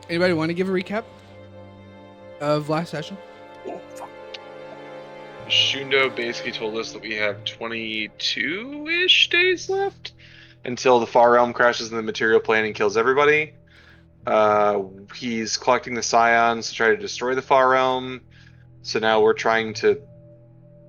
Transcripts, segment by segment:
Anybody want to give a recap of last session? Shundo basically told us that we have 22-ish days left until the Far Realm crashes in the material plane and kills everybody. He's collecting the Scions to try to destroy the Far Realm. So now we're trying to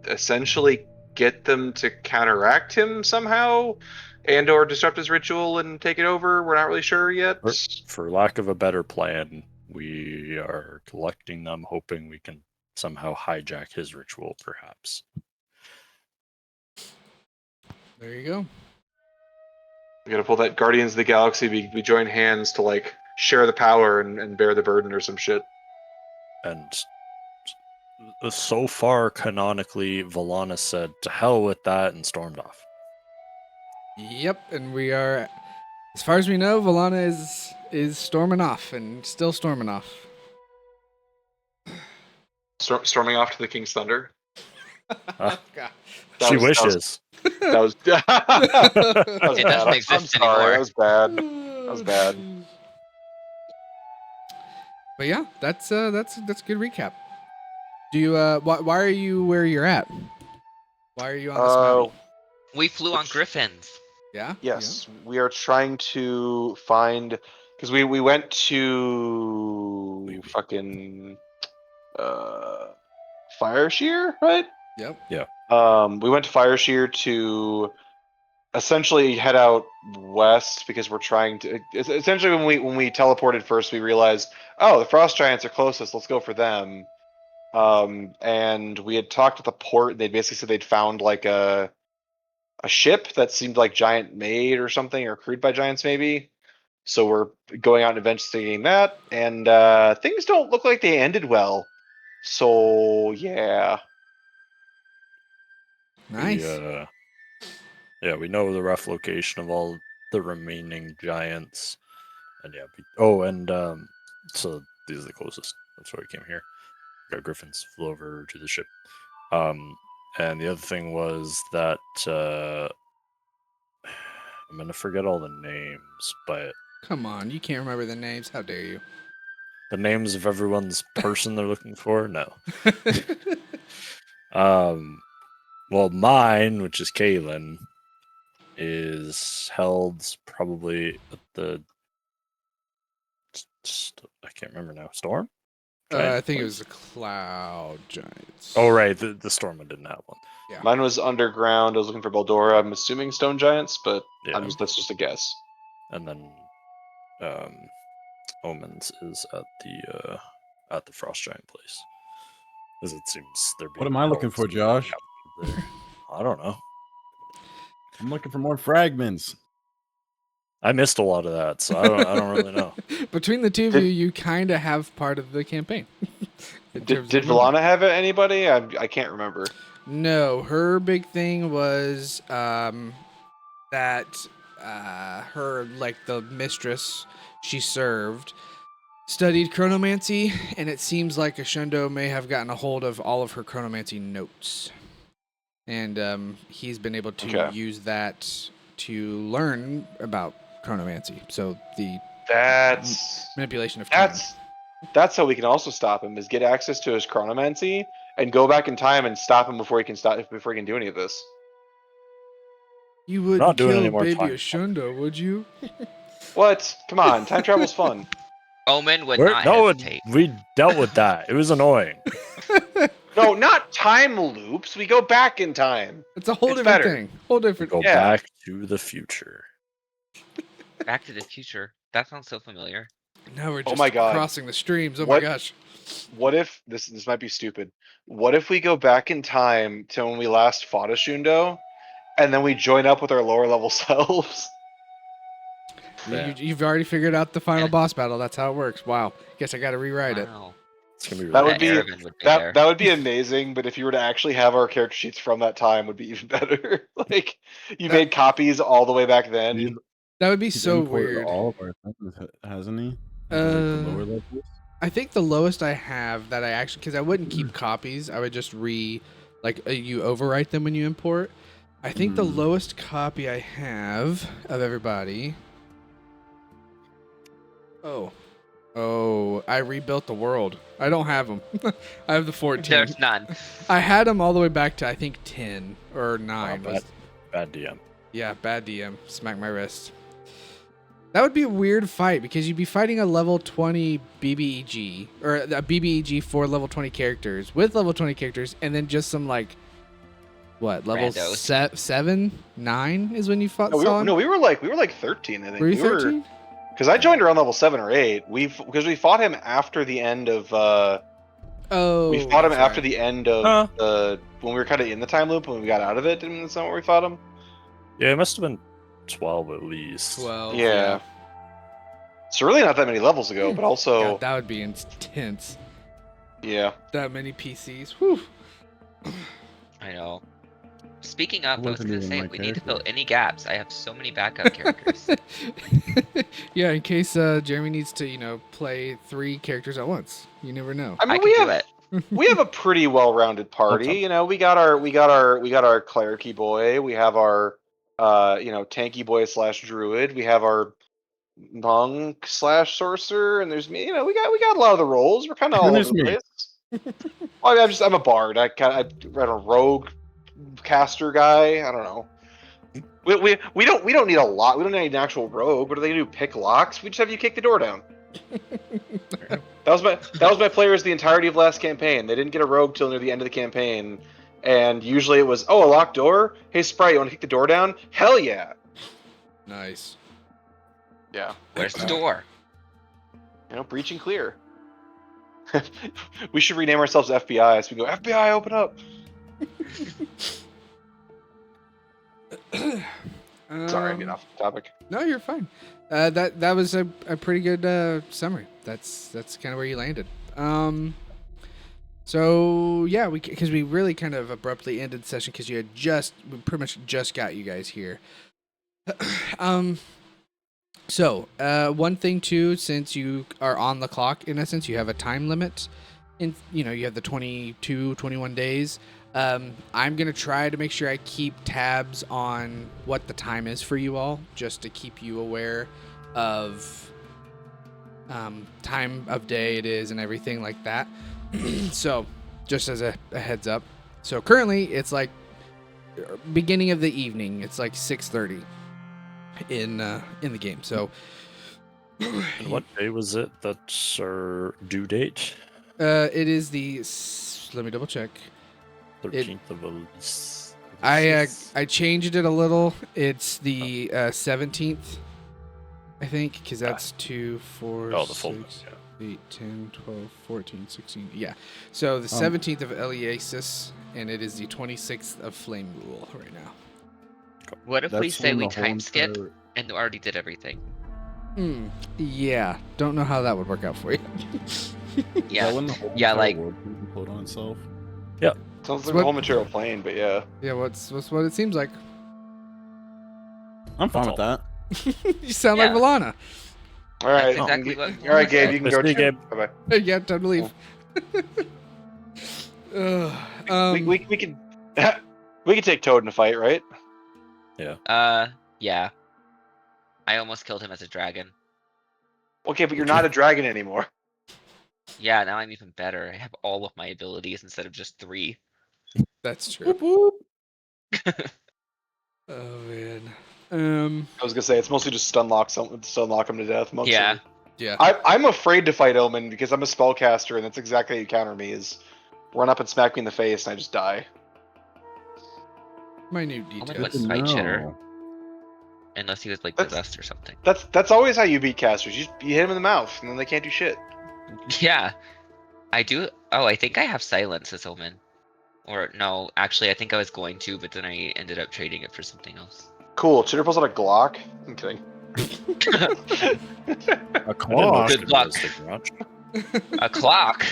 essentially get them to counteract him somehow and or disrupt his ritual and take it over. We're not really sure yet. For lack of a better plan, we are collecting them, hoping we can somehow hijack his ritual, perhaps. There you go. We gotta pull that Guardians of the Galaxy. We join hands to like share the power and bear the burden or some shit. And so far, canonically, Valana said, "To hell with that," and stormed off. Yep, and we are, as far as we know, Valana is storming off and still storming off. Storming off to the King's Thunder. God. She wishes. That was It doesn't I'm exist sorry. anymore. That was bad. That was bad. But yeah, that's a good recap. Do you why are you where you're at? Why are you on this mountain? We flew on griffins. Yeah. Yes, we are trying to find because we went to fucking Fire Shear, right? Yep. Yeah. We went to Fire Shear to essentially head out west because we're trying to. Essentially, when we teleported first, we realized, oh, the Frost Giants are closest. Let's go for them. And we had talked at the port. They basically said they'd found like a ship that seemed like giant made or something, or crewed by giants maybe. So we're going out and investigating that, and things don't look like they ended well. So yeah. Nice. We know the rough location of all the remaining giants, and so these are the closest. That's why we came here. Got griffins, flew over to the ship. And the other thing was that I'm gonna forget all the names, but Come on, you can't remember the names. How dare you? the names of everyone's person they're looking for? No. Well, mine, which is Kaylin, is held probably at the. I can't remember now. Storm? I think it was the Cloud Giants. Oh, right. The Storm one didn't have one. Yeah. Mine was underground. I was looking for Baldora. I'm assuming Stone Giants, but Yeah. that's just a guess. And then Omens is at the Frost Giant place. As it seems they're being What am I looking for, Josh? there. I don't know. I'm looking for more fragments. I missed a lot of that, so I don't really know. Between the two of you kind of have part of the campaign. Did Valana have anybody? I can't remember. No, her big thing was that her, like, the mistress she served studied chronomancy, and it seems like Ashundo may have gotten a hold of all of her chronomancy notes. And he's been able to use that to learn about chronomancy. So the manipulation of time. That's how we can also stop him, is get access to his chronomancy and go back in time and stop him before he can do any of this. You wouldn't Not doing kill any more baby time. Ashundo, would you? What? Come on, time travel's fun. Omen would not hesitate. We dealt with that. It was annoying. No, not time loops. We go back in time. It's a whole different thing. Whole different. Go back to the future. Back to the Future. That sounds so familiar. Now we're just crossing the streams. Oh my gosh. What if this might be stupid? What if we go back in time to when we last fought Ashundo, and then we join up with our lower level selves? You've already figured out the final boss battle. That's how it works. Wow. Guess I got to rewrite it. It's gonna be that would be amazing. But if you were to actually have our character sheets from that time, would be even better. Like you made copies all the way back then. That would be so weird. All of our things, hasn't he? The lower levels? I think the lowest I have that I actually, because I wouldn't keep copies, I would just you overwrite them when you import. I think the lowest copy I have of everybody. Oh, I rebuilt the world. I don't have them. I have the 14. There's none. I had them all the way back to, I think, 10 or 9. Bad, bad DM. Yeah, bad DM. Smack my wrist. That would be a weird fight because you'd be fighting a level 20 BBEG or a BBEG for level 20 characters with level 20 characters, and then just some like what level Randos. 7, 9 is when you fought. No, saw him? we were like 13. I think. Were you 13? Because I joined around level 7 or 8. Because we fought him after the end of. Oh, We fought him that's after right. the end of when we were kind of in the time loop when we got out of it. Isn't that where we fought him? Yeah, it must have been 12 at least. 12. Yeah. It's really not that many levels ago, but also God, that would be intense. yeah. That many PCs. Whew. I know. Speaking of, I was Wasn't gonna even say my we need to fill character. any gaps. I have so many backup characters. Yeah, in case Jeremy needs to, play 3 characters at once. You never know. I I mean, can we do have it. we have a pretty well-rounded party. You know, we got our clericy boy. We have our tanky boy / druid. We have our monk / sorcerer, and there's me. You know, we got a lot of the roles. We're kind of all over There's the me. place. Well, I'm a bard. I read a rogue caster guy. I don't know. We don't need a lot. We don't need an actual rogue. What are they gonna do? Pick locks? We just have you kick the door down. That was my players the entirety of last campaign. They didn't get a rogue till near the end of the campaign, and usually it was a locked door. Hey Sprite, you want to kick the door down? Hell yeah. Nice. Yeah. Where's the door? Breach and clear. We should rename ourselves FBI as we go. FBI, open up. Sorry, I'm getting off the topic. No, you're fine. That was a pretty good summary. That's kind of where you landed. So yeah, because we really kind of abruptly ended the session because we pretty much just got you guys here. So one thing too, since you are on the clock, in essence, you have a time limit. You have the 21 days. I'm going to try to make sure I keep tabs on what the time is for you all, just to keep you aware of time of day it is and everything like that. So just as a heads up. So currently it's like beginning of the evening. It's like 6:30 in the game. So And what day was it that's our due date? it is let me double check. 13th of Elise. I changed it a little. It's the 17th, I think, because that's 2, 4, Oh, the full 6, yeah. 8, 10, 12, 14, 16. Yeah. So the 17th of Eliasis, and it is the 26th of Flame Rule right now. What if we That's say when we the whole time skip entire- and already did everything? Yeah. Don't know how that would work out for you. Yeah. when the whole Yeah, entire like- world can implode on itself. Sounds like What- a whole material plane, but yeah. Yeah. What's what it seems like? I'm fine That's with that. You sound Yeah. like Valana. All right. exactly what All right, Gabe, you can Nice go. to meet you, Gabe. Bye bye. Yeah. Time to leave. We can we can take Toad in a fight, right? Yeah. I almost killed him as a dragon. Okay, but you're not a dragon anymore. Yeah, now I'm even better. I have all of my abilities instead of just 3. That's true. Oh man. I was gonna say it's mostly just stun lock him to death. Mostly. Yeah. Yeah. I'm afraid to fight Omen because I'm a spellcaster, and that's exactly how you counter me: is run up and smack me in the face, and I just die. Minute Omen details. wouldn't fight Chitter No. unless he was like That's- possessed or something. That's always how you beat casters. You hit him in the mouth, and then they can't do shit. Yeah. I do. Oh, I think I have silence as Omen. Or no, actually, I think I was going to, but then I ended up trading it for something else. Cool. Chitter pulls out a Glock. I'm kidding. A I didn't know clock. it Good could luck. resist the grudge. A clock.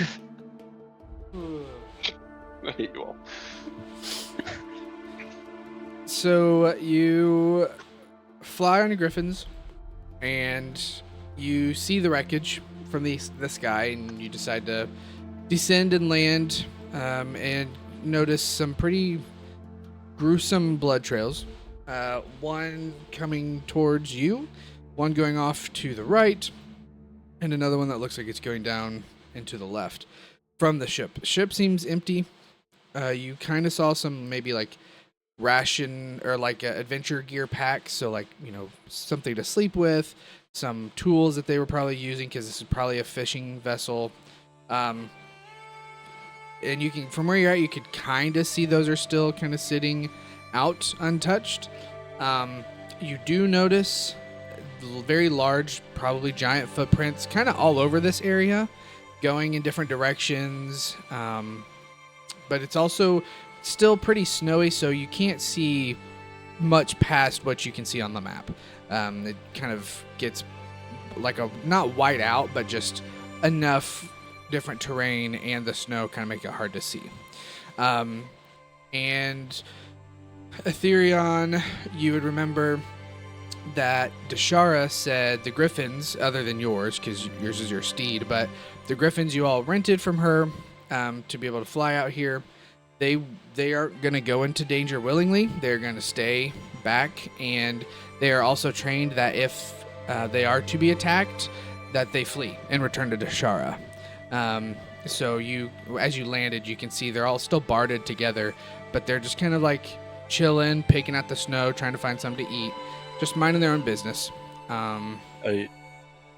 I hate you all. So you fly on your griffins, and you see the wreckage from the sky, and you decide to descend and land, and notice some pretty gruesome blood trails. One coming towards you, one going off to the right, and another one that looks like it's going down into the left from the ship. The ship seems empty. You kind of saw some maybe like ration or like adventure gear packs, so like, you know, something to sleep with, some tools that they were probably using because this is probably a fishing vessel. And you can, from where you're at, you could kind of see those are still kind of sitting out untouched. You do notice very large, probably giant footprints kind of all over this area, going in different directions. But it's also still pretty snowy, so you can't see much past what you can see on the map. It kind of gets like a, not white out, but just enough different terrain and the snow kind of make it hard to see. And Ethereon, you would remember that Deshara said the griffins, other than yours, because yours is your steed, but the griffins you all rented from her to be able to fly out here, they aren't going to go into danger willingly. They're going to stay back, and they are also trained that if they are to be attacked, that they flee and return to Deshara. So you, as you landed, you can see they're all still barded together, but they're just kind of like chilling, picking at the snow, trying to find something to eat, just minding their own business. I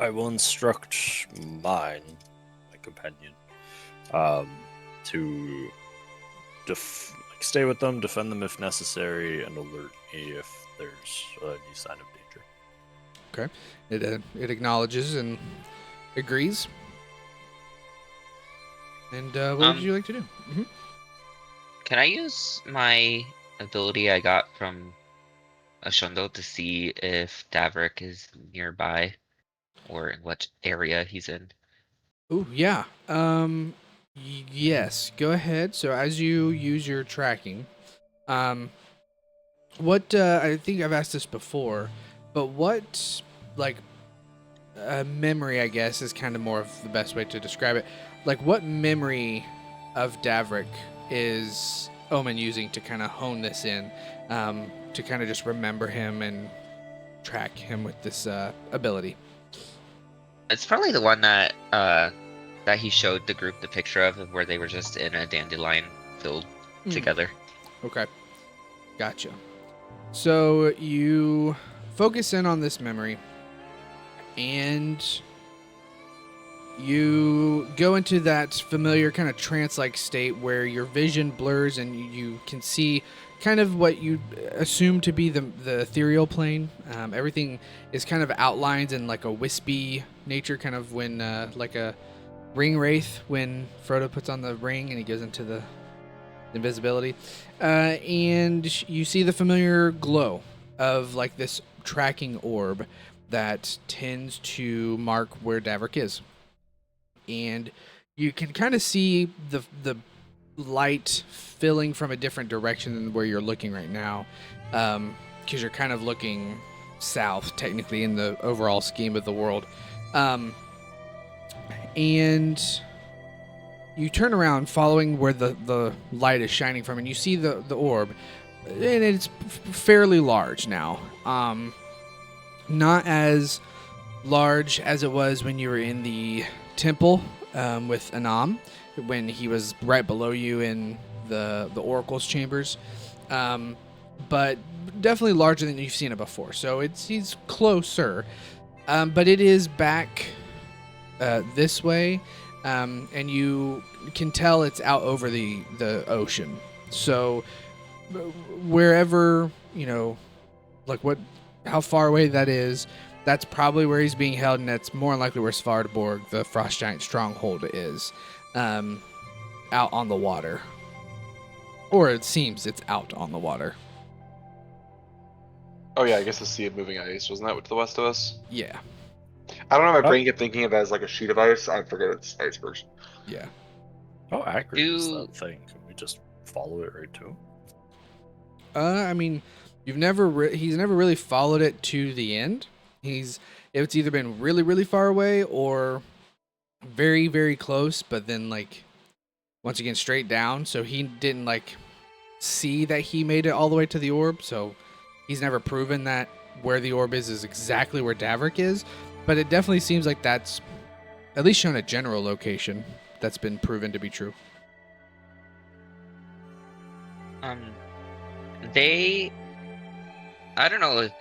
will instruct my companion, to stay with them, defend them if necessary, and alert me if there's any sign of danger. Okay. It acknowledges and agrees. And what would you like to do? Mm-hmm. Can I use my ability I got from Ashundo to see if Davrik is nearby or in what area he's in? Oh, yeah. Yes, go ahead. So as you use your tracking, what, I think I've asked this before, but what, like, memory, I guess, is kind of more of the best way to describe it. Like, what memory of Davrik is Omen using to kind of hone this in, to kind of just remember him and track him with this ability? It's probably the one that he showed the group the picture of where they were just in a dandelion field together. Okay. Gotcha. So you focus in on this memory, and you go into that familiar kind of trance-like state where your vision blurs and you can see kind of what you assume to be the ethereal plane. Everything is kind of outlined in like a wispy nature, kind of when like a ring wraith when Frodo puts on the ring and he goes into the invisibility. And you see the familiar glow of like this tracking orb that tends to mark where Davrik is. And you can kind of see the light filling from a different direction than where you're looking right now, because you're kind of looking south, technically, in the overall scheme of the world. And you turn around following where the light is shining from, and you see the orb, and it's fairly large now. Not as large as it was when you were in the temple with Anam, when he was right below you in the Oracle's chambers, but definitely larger than you've seen it before. So he's closer, but it is back this way, and you can tell it's out over the ocean. So wherever, like how far away that is, that's probably where he's being held, and that's more than likely where Svartborg, the Frost Giant stronghold, is, out on the water. Or it seems it's out on the water. Oh yeah, I guess the sea of moving ice, wasn't that to the west of us? Yeah. I don't know, my brain kept thinking of it as like a sheet of ice. I forget it's icebergs. Yeah. How accurate is that thing? Can we just follow it right to him? I mean, he's never really followed it to the end. It's either been really, really far away or very, very close, but then like once again straight down. So he didn't like see that he made it all the way to the orb. So he's never proven that where the orb is exactly where Davrik is. But it definitely seems like that's At least shown a general location that's been proven to be true. They, I don't know if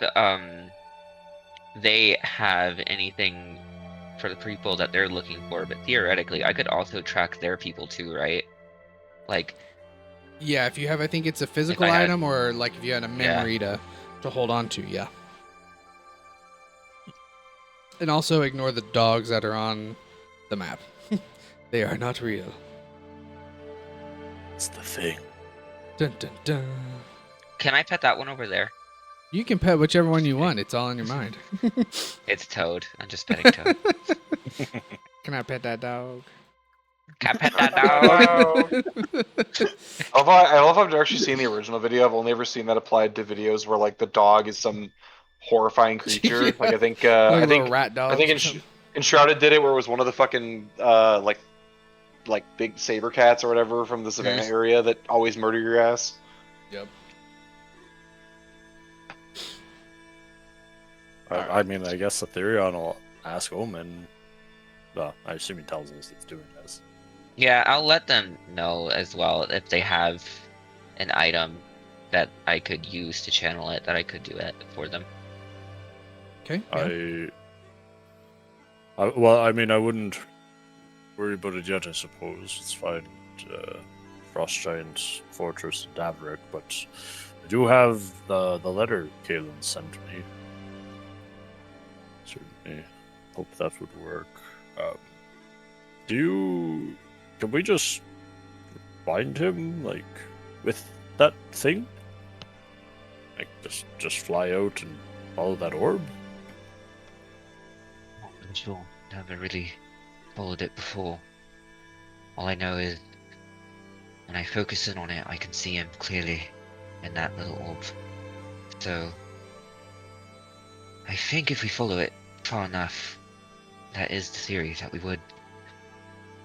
they have anything for the people that they're looking for, but theoretically, I could also track their people too, right? Like, Yeah, if you have, I think it's a physical I had- item, or like if you had a memory to hold on to, yeah. And also ignore the dogs that are on the map. They are not real. It's the thing. Dun, dun, dun. can I pet that one over there? You can pet whichever one you want. It's all in your mind. It's Toad. I'm just petting Toad. Can I pet that dog? Can I pet that dog? I love I've actually seen the original video. I've only ever seen that applied to videos where like the dog is some horrifying creature. Yeah. Like I think Like I little think rat dogs. I think or something. Enshrouded did it where it was one of the fucking like big saber cats or whatever from the savannah area that always murder your ass. Yep. I mean, I guess Aetherion will ask Omen. Well, I assume he tells us it's doing this. Yeah, I'll let them know as well if they have an item that I could use to channel it, that I could do it for them. Okay. Yeah. Well, I mean, I wouldn't worry about it yet, I suppose. Let's find Frost Giant Fortress in Davrik, but I do have the letter Kalen sent me. Certainly hope that would work. Can we just find him, like, with that thing? Like, just fly out and follow that orb? Not really sure. Never really followed it before. All I know is when I focus in on it, I can see him clearly in that little orb. So I think if we follow it far enough, that is the theory, that we would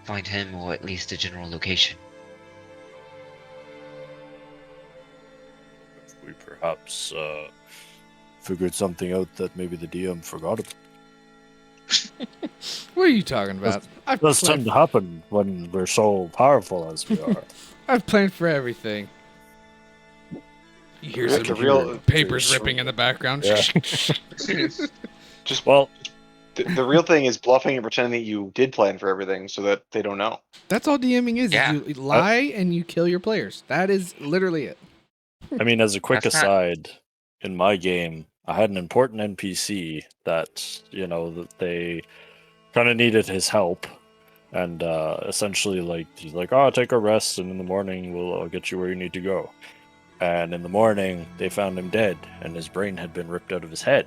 find him, or at least a general location. If we perhaps figured something out that maybe the DM forgot about. What are you talking about? I've Does tend planned, to happen when we're so powerful as we are. I've planned for everything. You hear The some real- papers ripping in the background. Yeah. Just Well, the real thing is bluffing and pretending that you did plan for everything so that they don't know. That's all DMing is. Yeah. You lie and you kill your players. That is literally it. I mean, as a quick That's not- aside, in my game, I had an important NPC that, that they kind of needed his help. And essentially, like, he's like, oh, take a rest, and in the morning, I'll get you where you need to go. And in the morning, they found him dead, and his brain had been ripped out of his head.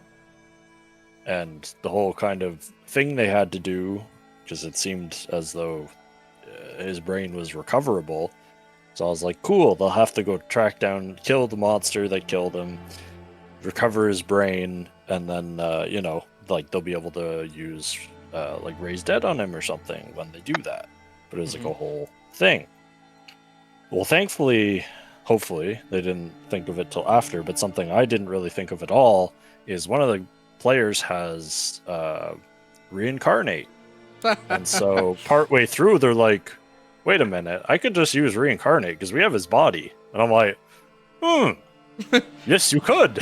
And the whole kind of thing they had to do, because it seemed as though his brain was recoverable. So I was like, cool, they'll have to go track down, kill the monster that killed him, recover his brain, and then, like, they'll be able to use, like, raise dead on him or something when they do that. But it was like a whole thing. Well, thankfully, hopefully, they didn't think of it till after, but something I didn't really think of at all is one of the players has reincarnate. And so partway through, they're like, wait a minute, I could just use reincarnate because we have his body. And I'm like, yes, you could.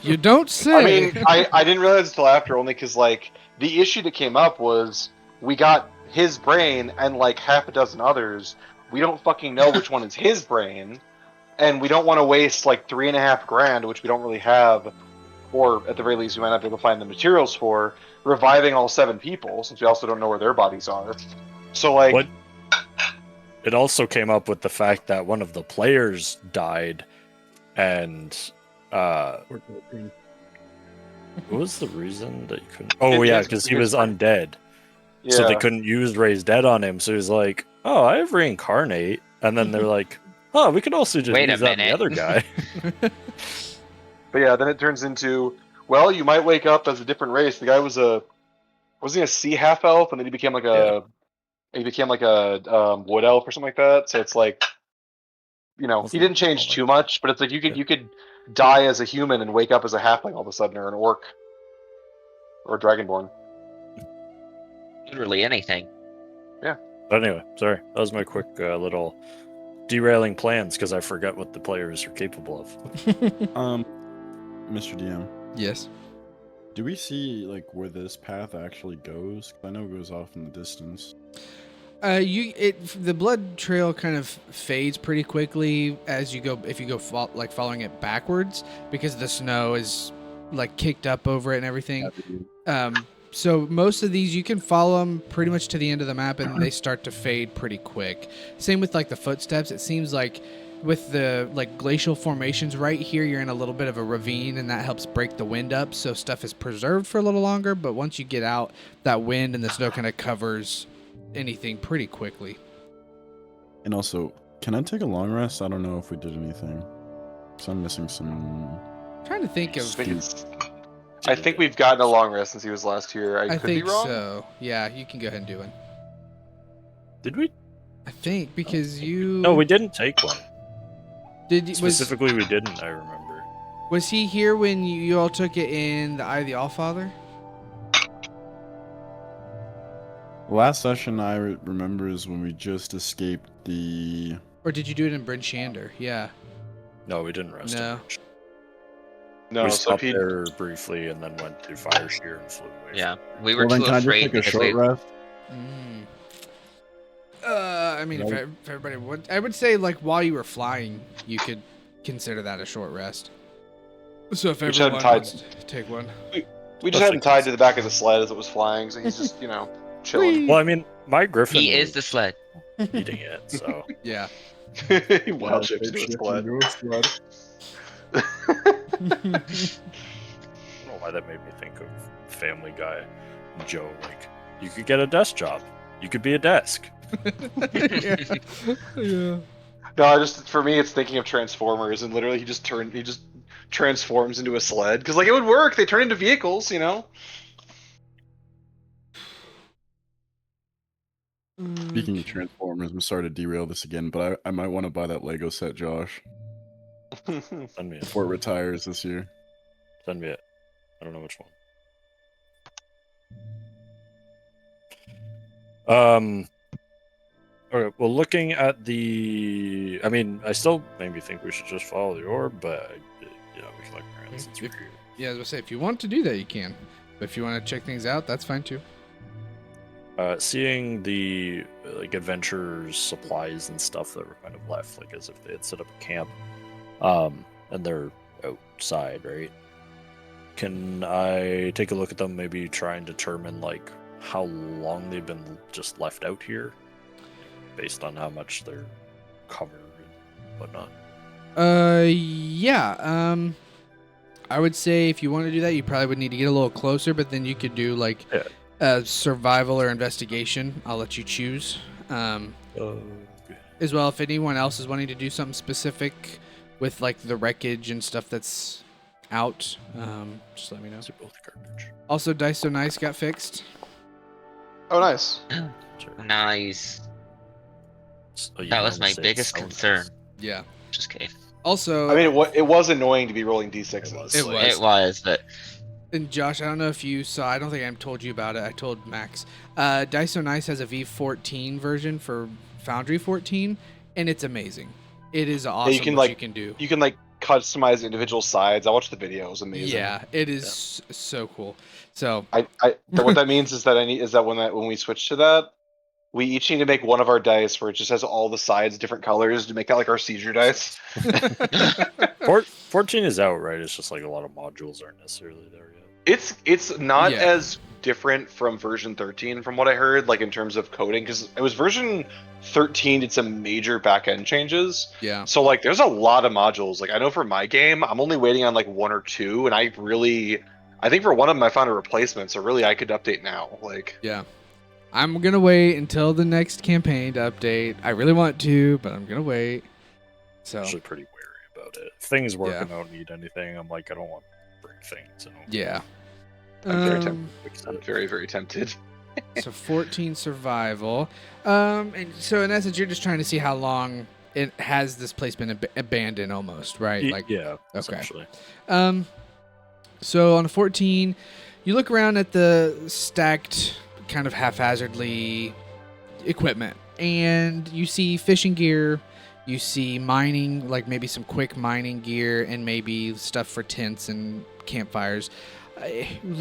You don't say. I mean, I didn't realize until after, only because like the issue that came up was we got his brain and like half a dozen others. We don't fucking know which one is his brain, and we don't want to waste like $3.5 grand, which we don't really have, or at the very least we might not be able to find the materials for reviving all 7 people, since we also don't know where their bodies are. So like, What? It also came up with the fact that one of the players died, and what was the reason that you couldn't? Oh yeah, because he was undead, yeah, so they couldn't use raise dead on him. So he was like, "Oh, I have reincarnate," and then they're like, "Oh, we could also just Wait a use that on the minute. other guy." But yeah, then it turns into, well, you might wake up as a different race. The guy wasn't he a sea half elf, and then he became like a wood elf or something like that. So it's like, he didn't change too much, but it's like you could die as a human and wake up as a halfling all of a sudden, or an orc, or a dragonborn. Literally anything. But anyway, sorry. That was my quick little derailing plans because I forgot what the players are capable of. Mr. DM, Yes. do we see like where this path actually goes? 'Cause I know it goes off in the distance. The blood trail kind of fades pretty quickly as you go if you go following it backwards because the snow is like kicked up over it and everything. So most of these you can follow them pretty much to the end of the map and they start to fade pretty quick. Same with like the footsteps. It seems like with the like glacial formations right here, you're in a little bit of a ravine and that helps break the wind up. So stuff is preserved for a little longer. But once you get out, that wind and the snow kind of covers anything pretty quickly. And also, can I take a long rest? I don't know if we did anything. So I'm missing some. I'm trying to think of. I think we've gotten a long rest since he was last here. I could think be wrong. so. Yeah, you can go ahead and do one. Did we? I think because you. No, we didn't take one. Did Specifically, we didn't. I remember. Was he here when you all took it in the Eye of the Allfather? Last session I remember is when we just escaped the. Or did you do it in Bryn Shander? Yeah. No, we didn't rest. No. No, We so stopped Pete, there briefly and then went to Fire Shear and flew away. Yeah, we were Well, then too can I just afraid take a because short we. rest? I mean, if everybody would, I would say like while you were flying, you could consider that a short rest. So if We just everyone hadn't wants to take one. we just had him tied to the back of the sled as it was flying, so he's just chilling. Well, I mean, my Griffin He is was the sled. eating it, so Yeah. He wild shaped into a sled. I don't know why that made me think of Family Guy. Joe, like, you could get a desk job. You could be a desk. Yeah. No, for me, it's thinking of Transformers, and literally he just transforms into a sled because like it would work. They turn into vehicles, Speaking of Transformers, I'm sorry to derail this again, but I might want to buy that Lego set, Josh, Send me it. before it retires this year. Send me it. I don't know which one. Okay, well, looking at the... I mean, I still maybe think we should just follow the orb, but, we can look around since we're here. Yeah, as I was say, if you want to do that, you can. But if you want to check things out, that's fine too. Seeing the adventurers' supplies and stuff that were kind of left, like as if they had set up a camp, and they're outside, right? Can I take a look at them, maybe try and determine how long they've been just left out here, based on how much they're covered and whatnot? Yeah. I would say if you want to do that, you probably would need to get a little closer, but then you could do survival or investigation. I'll let you choose. As well, if anyone else is wanting to do something specific with the wreckage and stuff that's out, just let me know. These are both garbage. Also, Dice So Nice got fixed. Oh, nice. Sure. Nice. So you That can was my almost say biggest it's so concern. nice. Yeah. Just kidding. Also, I mean, it was annoying to be rolling d6s. It was. It was, but and Josh, I don't know if you saw. I don't think I told you about it. I told Max. Dice So Nice has a V14 version for Foundry 14, and it's amazing. It is awesome. you can, what you can do. You can customize individual sides. I watched the video. It was amazing. Yeah, it is so cool. So What that means is that when we switch to that, we each need to make one of our dice where it just has all the sides different colors to make that our seizure dice. 14 is out, right? It's just a lot of modules aren't necessarily there yet. It's not Yeah. as different from version 13 from what I heard, in terms of coding, because it was version 13 did some major back-end changes. yeah, So there's a lot of modules. I know for my game, I'm only waiting on one or two, and I think for one of them I found a replacement, so really I could update now. yeah. I'm gonna wait until the next campaign to update. I really want to, but I'm gonna wait. So Actually pretty wary about it. If things working out need anything, I'm I don't want to break things. So yeah. I'm very fix I'm it. very, very tempted. So 14 survival. And so in essence, you're just trying to see how long it has this place been abandoned almost, right? Yeah, okay. essentially. So on a 14, you look around at the stacked kind of haphazardly equipment. And you see fishing gear, you see mining, like maybe some quick mining gear, and maybe stuff for tents and campfires.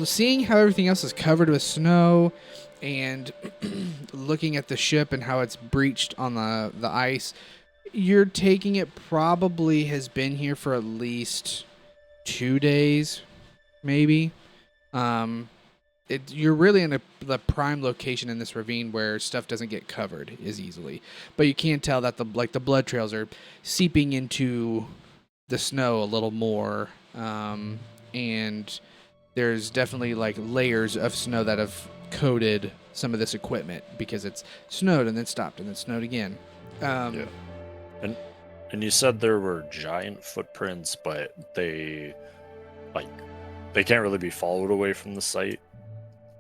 Seeing how everything else is covered with snow, and looking at the ship and how it's breached on the ice, you're taking it probably has been here for at least 2 days, maybe. You're really in the prime location in this ravine where stuff doesn't get covered as easily, but you can tell that the blood trails are seeping into the snow a little more, and there's definitely like layers of snow that have coated some of this equipment because it's snowed and then stopped and then snowed again. Yeah. And you said there were giant footprints, but they can't really be followed away from the site.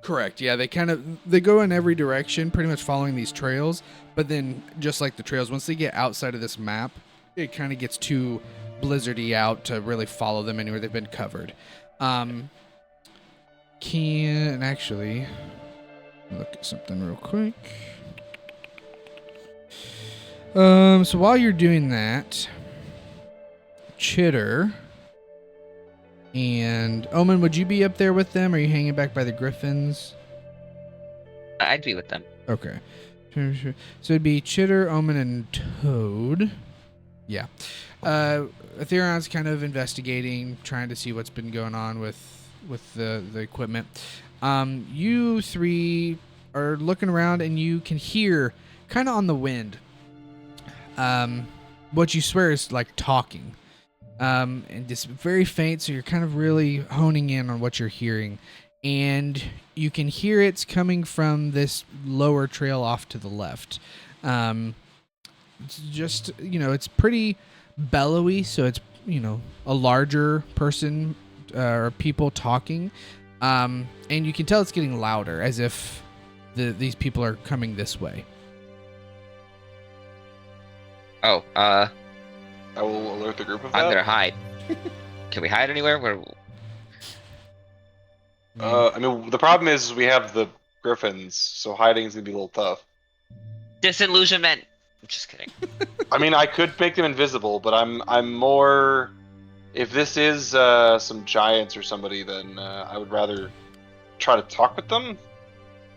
Correct. Yeah, they go in every direction, pretty much following these trails. But then, just like the trails, once they get outside of this map, it kind of gets too blizzardy out to really follow them anywhere. They've been covered. Can actually look at something real quick. So while you're doing that, Chitter and Omen, would you be up there with them? Or are you hanging back by the griffins? I'd be with them. Okay. So it'd be Chitter, Omen, and Toad. Yeah. Etheron's kind of investigating, trying to see what's been going on with the equipment. You three are looking around, and you can hear, kind of on the wind, what you swear is like talking. And it's very faint, so you're kind of really honing in on what you're hearing. And you can hear it's coming from this lower trail off to the left. It's just, it's pretty bellowy, so it's, a larger person or people talking. And you can tell it's getting louder, as if these people are coming this way. Oh, I will alert the group of that. I'm gonna hide. Can we hide anywhere? I mean, the problem is we have the griffins, so hiding is gonna be a little tough. Disillusionment. I'm just kidding. I mean, I could make them invisible, but I'm more. If this is some giants or somebody, then I would rather try to talk with them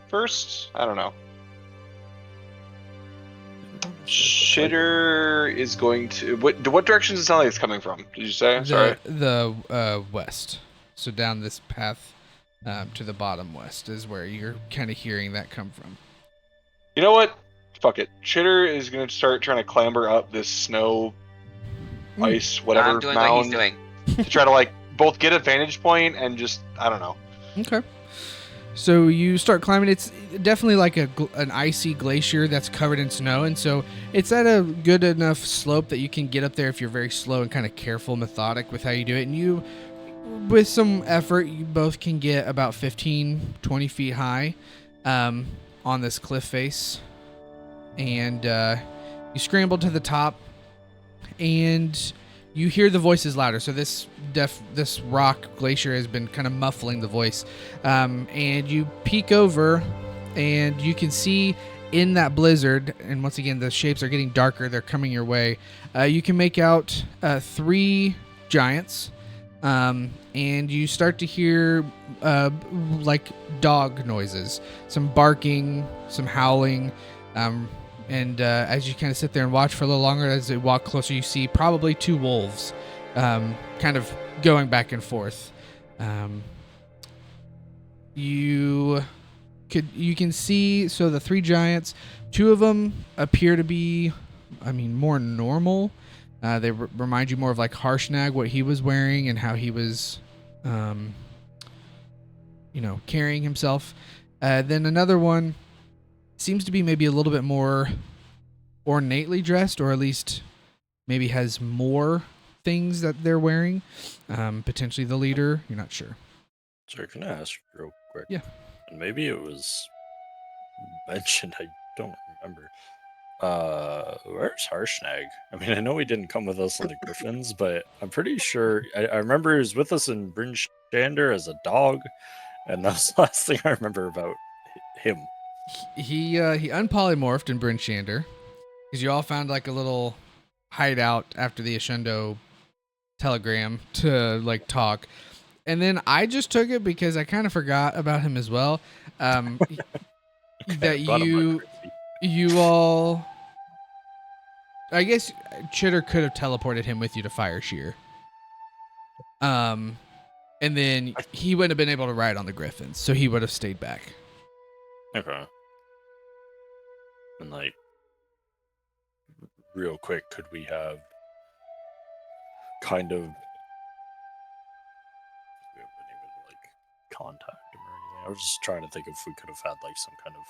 first. I don't know. Shitter is going to. What direction does it sound like it's coming from? Did you say? Sorry. The west. So down this path to the bottom west is where you're kind of hearing that come from. You know what? Fuck it. Shitter is going to start trying to clamber up this snow, ice, whatever I'm doing mound what he's doing. to try to both get a vantage point and just I don't know. Okay. So you start climbing. It's definitely like an icy glacier that's covered in snow, and so it's at a good enough slope that you can get up there if you're very slow and kind of careful, methodic with how you do it. And you, with some effort, you both can get about 15, 20 feet high on this cliff face. And you scramble to the top, and you hear the voices louder. So this rock glacier has been kind of muffling the voice. And you peek over, and you can see in that blizzard, and once again, the shapes are getting darker. They're coming your way. You can make out 3 giants, and you start to hear like dog noises, some barking, some howling. And as you kind of sit there and watch for a little longer, as they walk closer, you see probably 2 wolves kind of going back and forth. You can see, so the 3 giants, 2 of them appear to be, more normal. They remind you more of like Harshnag, what he was wearing and how he was, carrying himself. Then another one seems to be maybe a little bit more ornately dressed, or at least maybe has more things that they're wearing. Potentially the leader. You're not sure. Sorry, can I ask real quick? Yeah. And maybe it was mentioned, I don't remember. Where's Harshnag? I mean, I know he didn't come with us on the Griffins, but I'm pretty sure I remember he was with us in Bryn Shander as a dog, and that's the last thing I remember about him. He unpolymorphed in Bryn Shander because you all found like a little hideout after the Ashundo telegram to like talk, and then I just took it because I kind of forgot about him as well. That I'm glad I'm not crazy. you all, I guess Chitter could have teleported him with you to Fire Shear. And then he wouldn't have been able to ride on the Griffins, so he would have stayed back. Okay. And like, real quick, could we have kind of? We haven't even like contact him or anything. I was just trying to think if we could have had like some kind of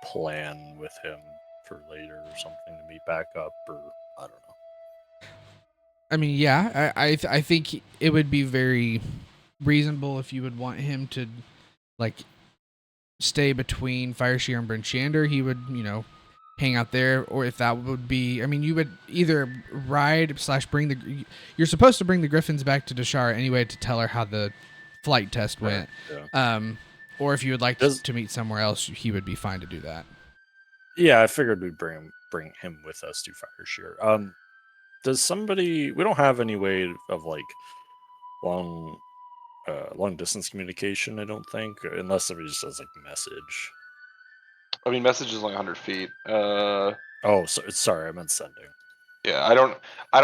plan with him for later or something to meet back up, or I don't know. I mean, yeah, I think it would be very reasonable if you would want him to, like, stay between Fire Shear and Bryn Shander. He would, hang out there, or if that would be, I mean, you would either ride / bring the. You're supposed to bring the Griffins back to Dashara anyway to tell her how the flight test went. Yeah. Or if you would like to meet somewhere else, he would be fine to do that. Yeah, I figured we'd bring him with us to Fire Shear. Does somebody? We don't have any way of like long distance communication. I don't think, unless somebody just does like message. I mean, message is like 100 feet. Oh, sorry, I meant sending. Yeah, I don't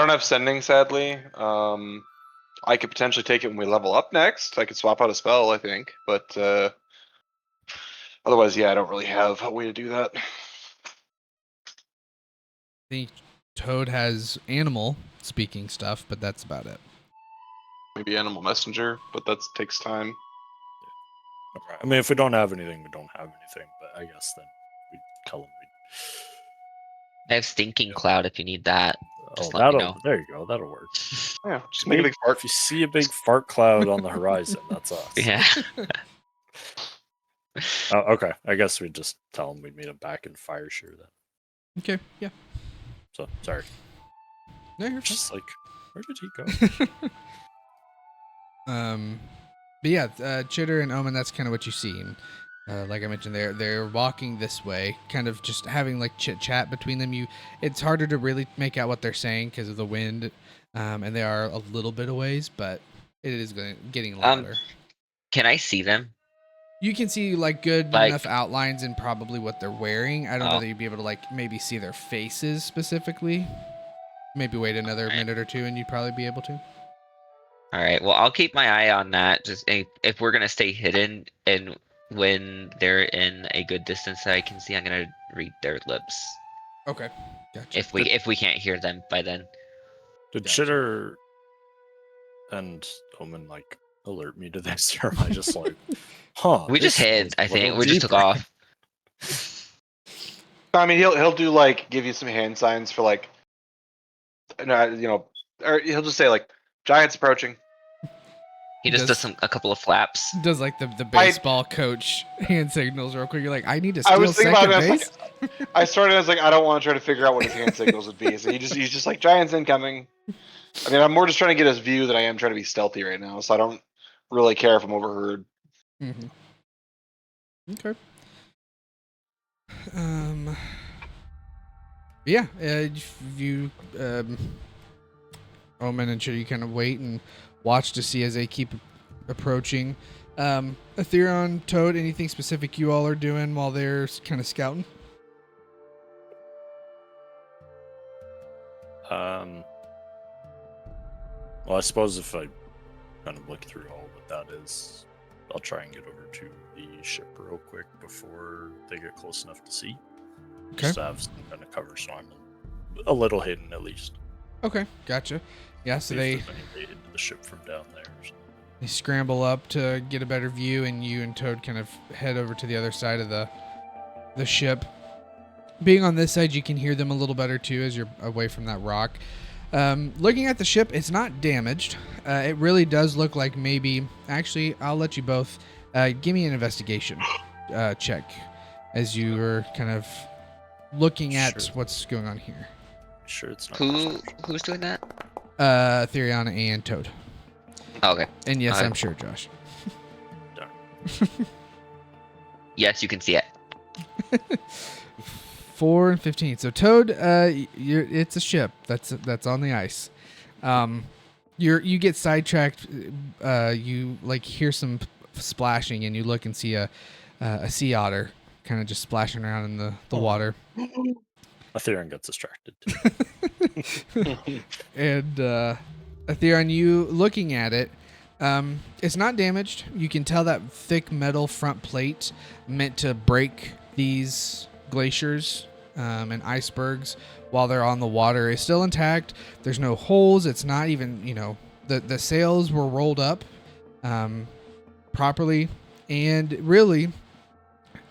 have sending, sadly. I could potentially take it when we level up next. I could swap out a spell, I think, but otherwise, yeah, I don't really have a way to do that. I think Toad has animal speaking stuff, but that's about it. Maybe animal messenger, but that takes time. Okay. I mean, if we don't have anything, we don't have anything. But I guess then we'd tell him. I have Stinking Cloud if you need that. Just let me that'll know. there you go. That'll work. Yeah, just make a big fart. If you see a big fart cloud on the horizon, that's us. Yeah. Okay, I guess we'd just tell him we'd meet him back in Fire Shear then. Okay, yeah. So sorry. No, you're Just like, where did he go? But yeah, Chitter and Omen, that's kind of what you see. And, like I mentioned, they're walking this way, kind of just having like chit chat between them. It's harder to really make out what they're saying because of the wind, and they are a little bit of ways, but it is getting louder. Can I see them? You can see like good Like- enough outlines and probably what they're wearing. I don't know Oh. that you'd be able to like maybe see their faces specifically. Maybe wait another minute or two and you'd probably be able to. All right. Well, I'll keep my eye on that. Just if we're gonna stay hidden, and when they're in a good distance that I can see, I'm gonna read their lips. Okay, gotcha. If we can't hear them by then. Did Gotcha. Chitter and Omen like alert me to this, or am I just like, huh? We just this hid. goes I a think little we just took deeper. off. I mean, he'll do like give you some hand signs for like, no, or he'll just say like, giants approaching. He just does a couple of flaps. Does like the baseball coach hand signals real quick. You're like, I need to I steal was thinking second about it. base. I started as like, I don't want to try to figure out what his hand signals would be. So he's just like, giants incoming. I mean, I'm more just trying to get his view than I am trying to be stealthy right now. So I don't really care if I'm overheard. Mm-hmm. Okay. Yeah. You Omen and Chitter, you kind of wait and watch to see as they keep approaching. Aetherion, Toad, anything specific you all are doing while they're kind of scouting? Well, I suppose if I kind of look through all what that is, I'll try and get over to the ship real quick before they get close enough to see. Okay. Just to have some kind of cover, so I'm a little hidden at least. Okay, gotcha. Yeah, so See they if there's any way into the ship from down there. Or something. They scramble up to get a better view, and you and Toad kind of head over to the other side of the ship. Being on this side, you can hear them a little better too as you're away from that rock. Looking at the ship, it's not damaged. It really does look like maybe... Actually, I'll let you both give me an investigation check as you are kind of looking at Sure. what's going on here. Sure, it's not. Who's doing that? Theriana and Toad. Oh, okay. And yes, Okay. I'm sure Josh. Darn. Yes, you can see it. 4 and 15. So Toad, it's a ship that's on the ice. You get sidetracked. You like hear some splashing, and you look and see a sea otter kind of just splashing around in the water. Ethereum gets distracted. And Ethereum, you looking at it, it's not damaged. You can tell that thick metal front plate meant to break these glaciers and icebergs while they're on the water is still intact. There's no holes. It's not even, the sails were rolled up properly. And really,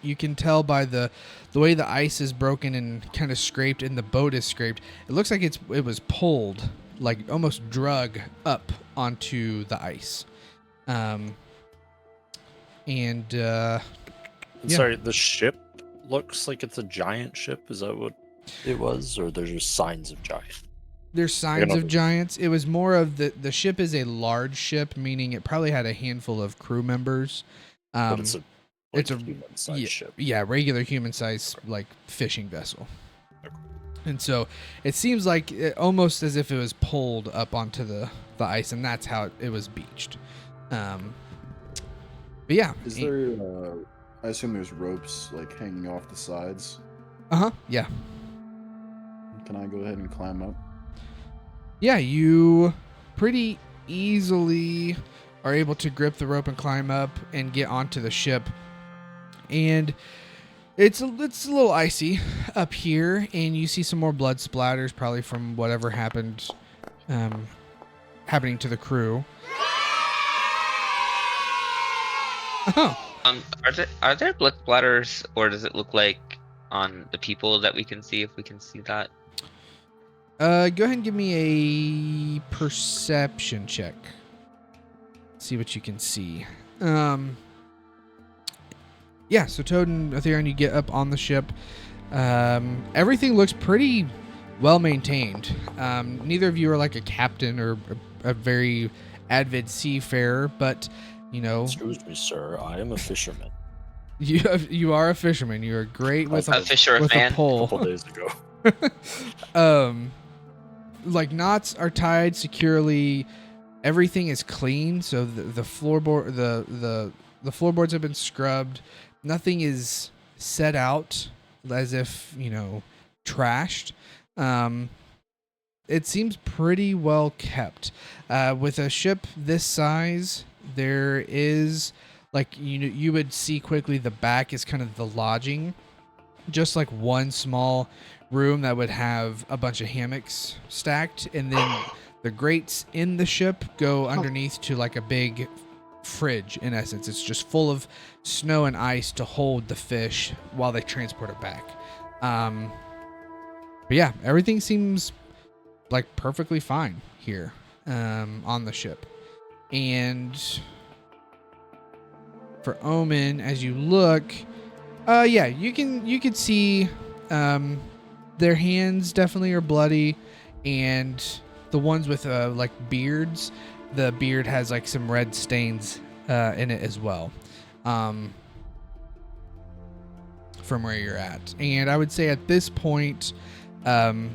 you can tell by the way the ice is broken and kind of scraped and the boat is scraped. It looks like it was pulled, like almost drug up onto the ice. Yeah. Sorry, the ship looks like it's a giant ship. Is that what it was? Or there's just signs of giant? There's signs of giants. It was more of the ship is a large ship, meaning it probably had a handful of crew members. But it's a human-sized yeah, ship. Yeah, regular human-sized like fishing vessel. And so it seems like almost as if it was pulled up onto the ice, and that's how it was beached. But yeah. Is there? I assume there's ropes like hanging off the sides. Yeah. Can I go ahead and climb up? Yeah, you pretty easily are able to grip the rope and climb up and get onto the ship. And it's a little icy up here, and you see some more blood splatters, probably from whatever happened, happening to the crew. Oh. Are there blood splatters, or does it look like on the people that we can see? If we can see that. Go ahead and give me a perception check. See what you can see. Yeah, so Toad and Ethereum, you get up on the ship. Everything looks pretty well maintained. Neither of you are like a captain or a very avid seafarer, but Excuse me, sir. I am a fisherman. You are a fisherman. You are great with A fisher with fan. a pole. A couple days ago. Like knots are tied securely. Everything is clean, so the floorboard the floorboards have been scrubbed. Nothing is set out as if trashed. It seems pretty well kept. With a ship this size, there is you would see quickly the back is kind of the lodging, just like one small room that would have a bunch of hammocks stacked, and then the grates in the ship go underneath to like a big fridge. In essence, it's just full of snow and ice to hold the fish while they transport it back. But yeah, everything seems like perfectly fine here on the ship. And for Omen, as you look, yeah, you can see their hands definitely are bloody, and the ones with like beards, the beard has like some red stains in it as well, from where you're at. And I would say at this point, Toad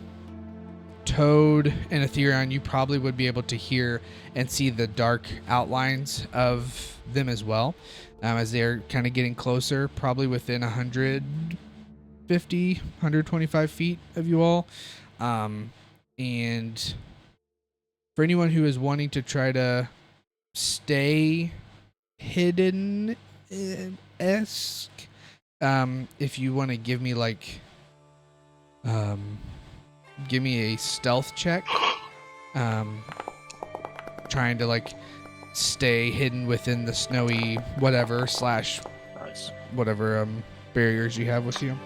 and Ethereum, you probably would be able to hear and see the dark outlines of them as well, as they're kind of getting closer, probably within 150, 125 feet of you all. And for anyone who is wanting to try to stay hidden-esque, if you want to give me like give me a stealth check, trying to like stay hidden within the snowy whatever / Nice. whatever barriers you have with you.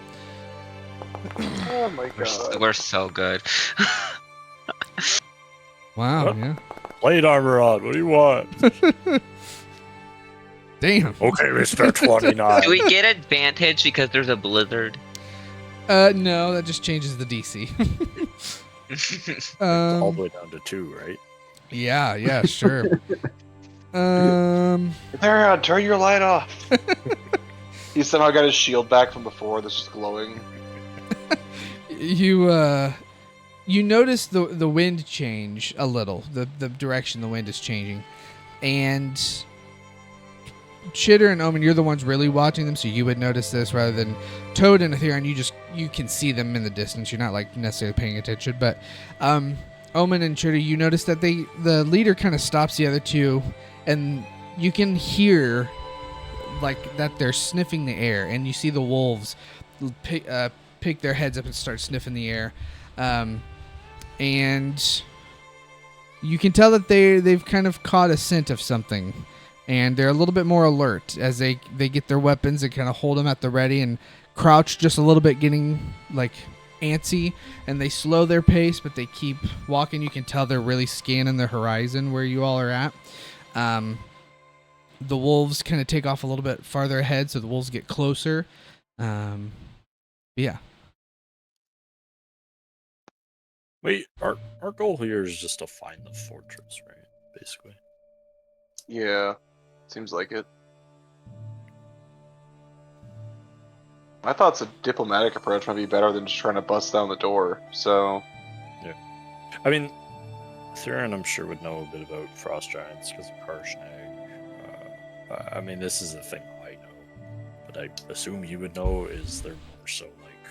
Oh my god. We're so good. Wow. What? Yeah. Plate armor on. What do you want? Damn. Okay, Mr. 29. Do we get advantage because there's a blizzard? No, that just changes the DC. All the way down to 2, right? Yeah, sure. There, turn your light off. He somehow got his shield back from before. That's just glowing. You notice the wind change a little. The direction the wind is changing, and Chitter and Omen, you're the ones really watching them, so you would notice this rather than Toad and Ethereum. You can see them in the distance. You're not like necessarily paying attention, but Omen and Chitter, you notice that the leader kind of stops the other two, and you can hear like that they're sniffing the air, and you see the wolves pick their heads up and start sniffing the air, and you can tell that they've kind of caught a scent of something. And they're a little bit more alert as they get their weapons and kind of hold them at the ready and crouch just a little bit, getting like antsy, and they slow their pace, but they keep walking. You can tell they're really scanning the horizon where you all are at. The wolves kind of take off a little bit farther ahead, so the wolves get closer. Yeah. Wait, our goal here is just to find the fortress, right? Basically. Yeah, seems like it. I thought a diplomatic approach might be better than just trying to bust down the door. So, I mean, Theron, I'm sure, would know a bit about frost giants because of Harshnag. I mean, this is the thing I know, but I assume he would know is they're more so like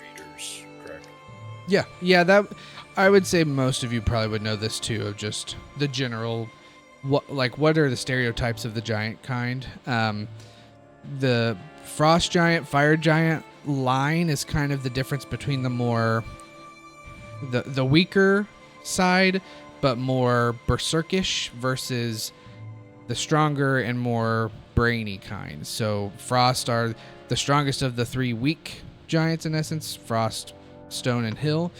raiders, correct? Yeah, that I would say most of you probably would know this too, of just the general what are the stereotypes of the giant kind. The frost giant, fire giant line is kind of the difference between the more the weaker side, but more berserkish versus the stronger and more brainy kind. So frost are the strongest of the three weak giants in essence: frost, stone, and hill.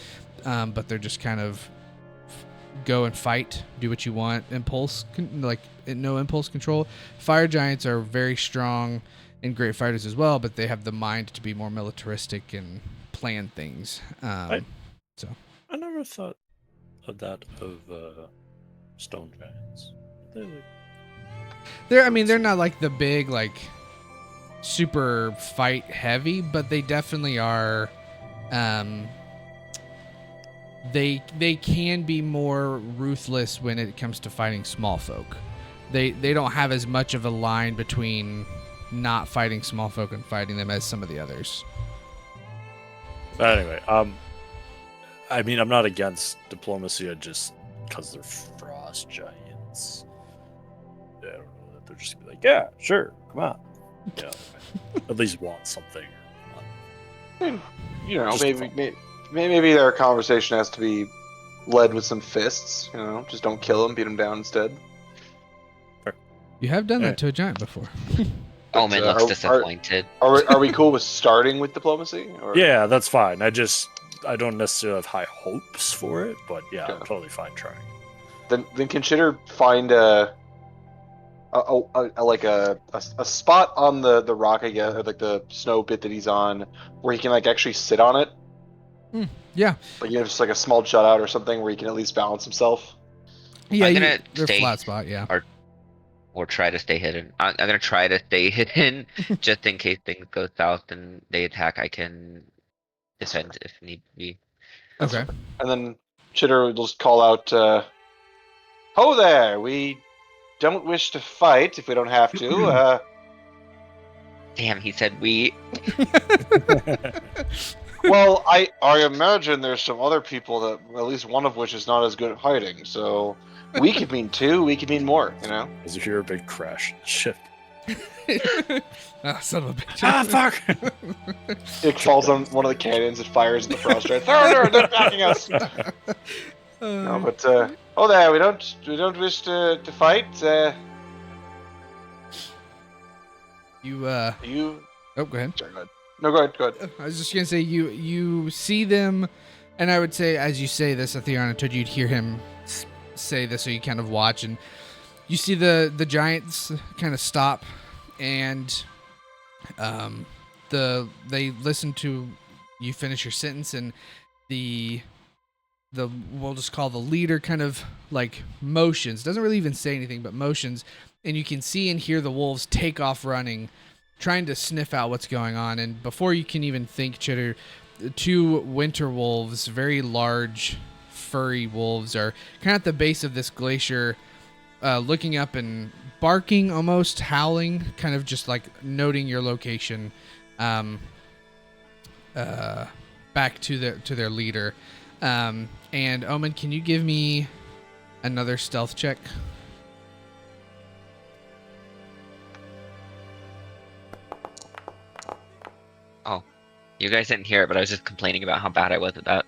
But they're just kind of go and fight, do what you want, no impulse control. Fire giants are very strong and great fighters as well, but they have the mind to be more militaristic and plan things. I never thought of that of stone giants. They're not like the big like super fight heavy, but they definitely are. They can be more ruthless when it comes to fighting small folk. They don't have as much of a line between not fighting small folk and fighting them as some of the others. But anyway, I mean, I'm not against diplomacy. I just because they're frost giants. Yeah, I don't know that they're just gonna be like, yeah, sure, come on. Yeah, at least want something. you know, Just maybe their conversation has to be led with some fists. You know, just don't kill them, beat them down instead. You have done that to a giant before. Omen looks disappointed. Are we cool with starting with diplomacy? Or? Yeah, that's fine. I don't necessarily have high hopes for it, but yeah, I'm totally fine trying. Then consider find a spot on the rock, I guess, or like the snow bit that he's on, where he can like actually sit on it. Yeah. Like just like a small jut out or something where he can at least balance himself. Yeah, I'm gonna they're stay flat spot. Yeah. Or try to stay hidden. I'm gonna try to stay hidden just in case things go south and they attack. I can defend if need be. Okay. And then Chitter will just call out, "Ho there! We don't wish to fight if we don't have to. Damn, he said we. Well, I imagine there's some other people that at least one of which is not as good at hiding. So we could mean two. We could mean more. You know." As you hear a big crash, ship. Son of a bitch. Ah, fuck! It falls on one of the cannons. It fires at the frost giant. They're attacking us. No, but oh, there we don't wish to fight. You Oh, go ahead. Sorry, go ahead. No, go ahead. I was just gonna say you see them, and I would say as you say this, Atheon, I told you you'd hear him say this, so you kind of watch, and you see the giants kind of stop, and they listen to you finish your sentence, and the we'll just call the leader kind of like motions, doesn't really even say anything, but motions, and you can see and hear the wolves take off running trying to sniff out what's going on. And before you can even think, Chitter, the 2 winter wolves, very large, furry wolves, are kind of at the base of this glacier, looking up and barking, almost howling, kind of just like noting your location, back to their leader. And Omen, can you give me another stealth check? Oh, you guys didn't hear it, but I was just complaining about how bad I was at that.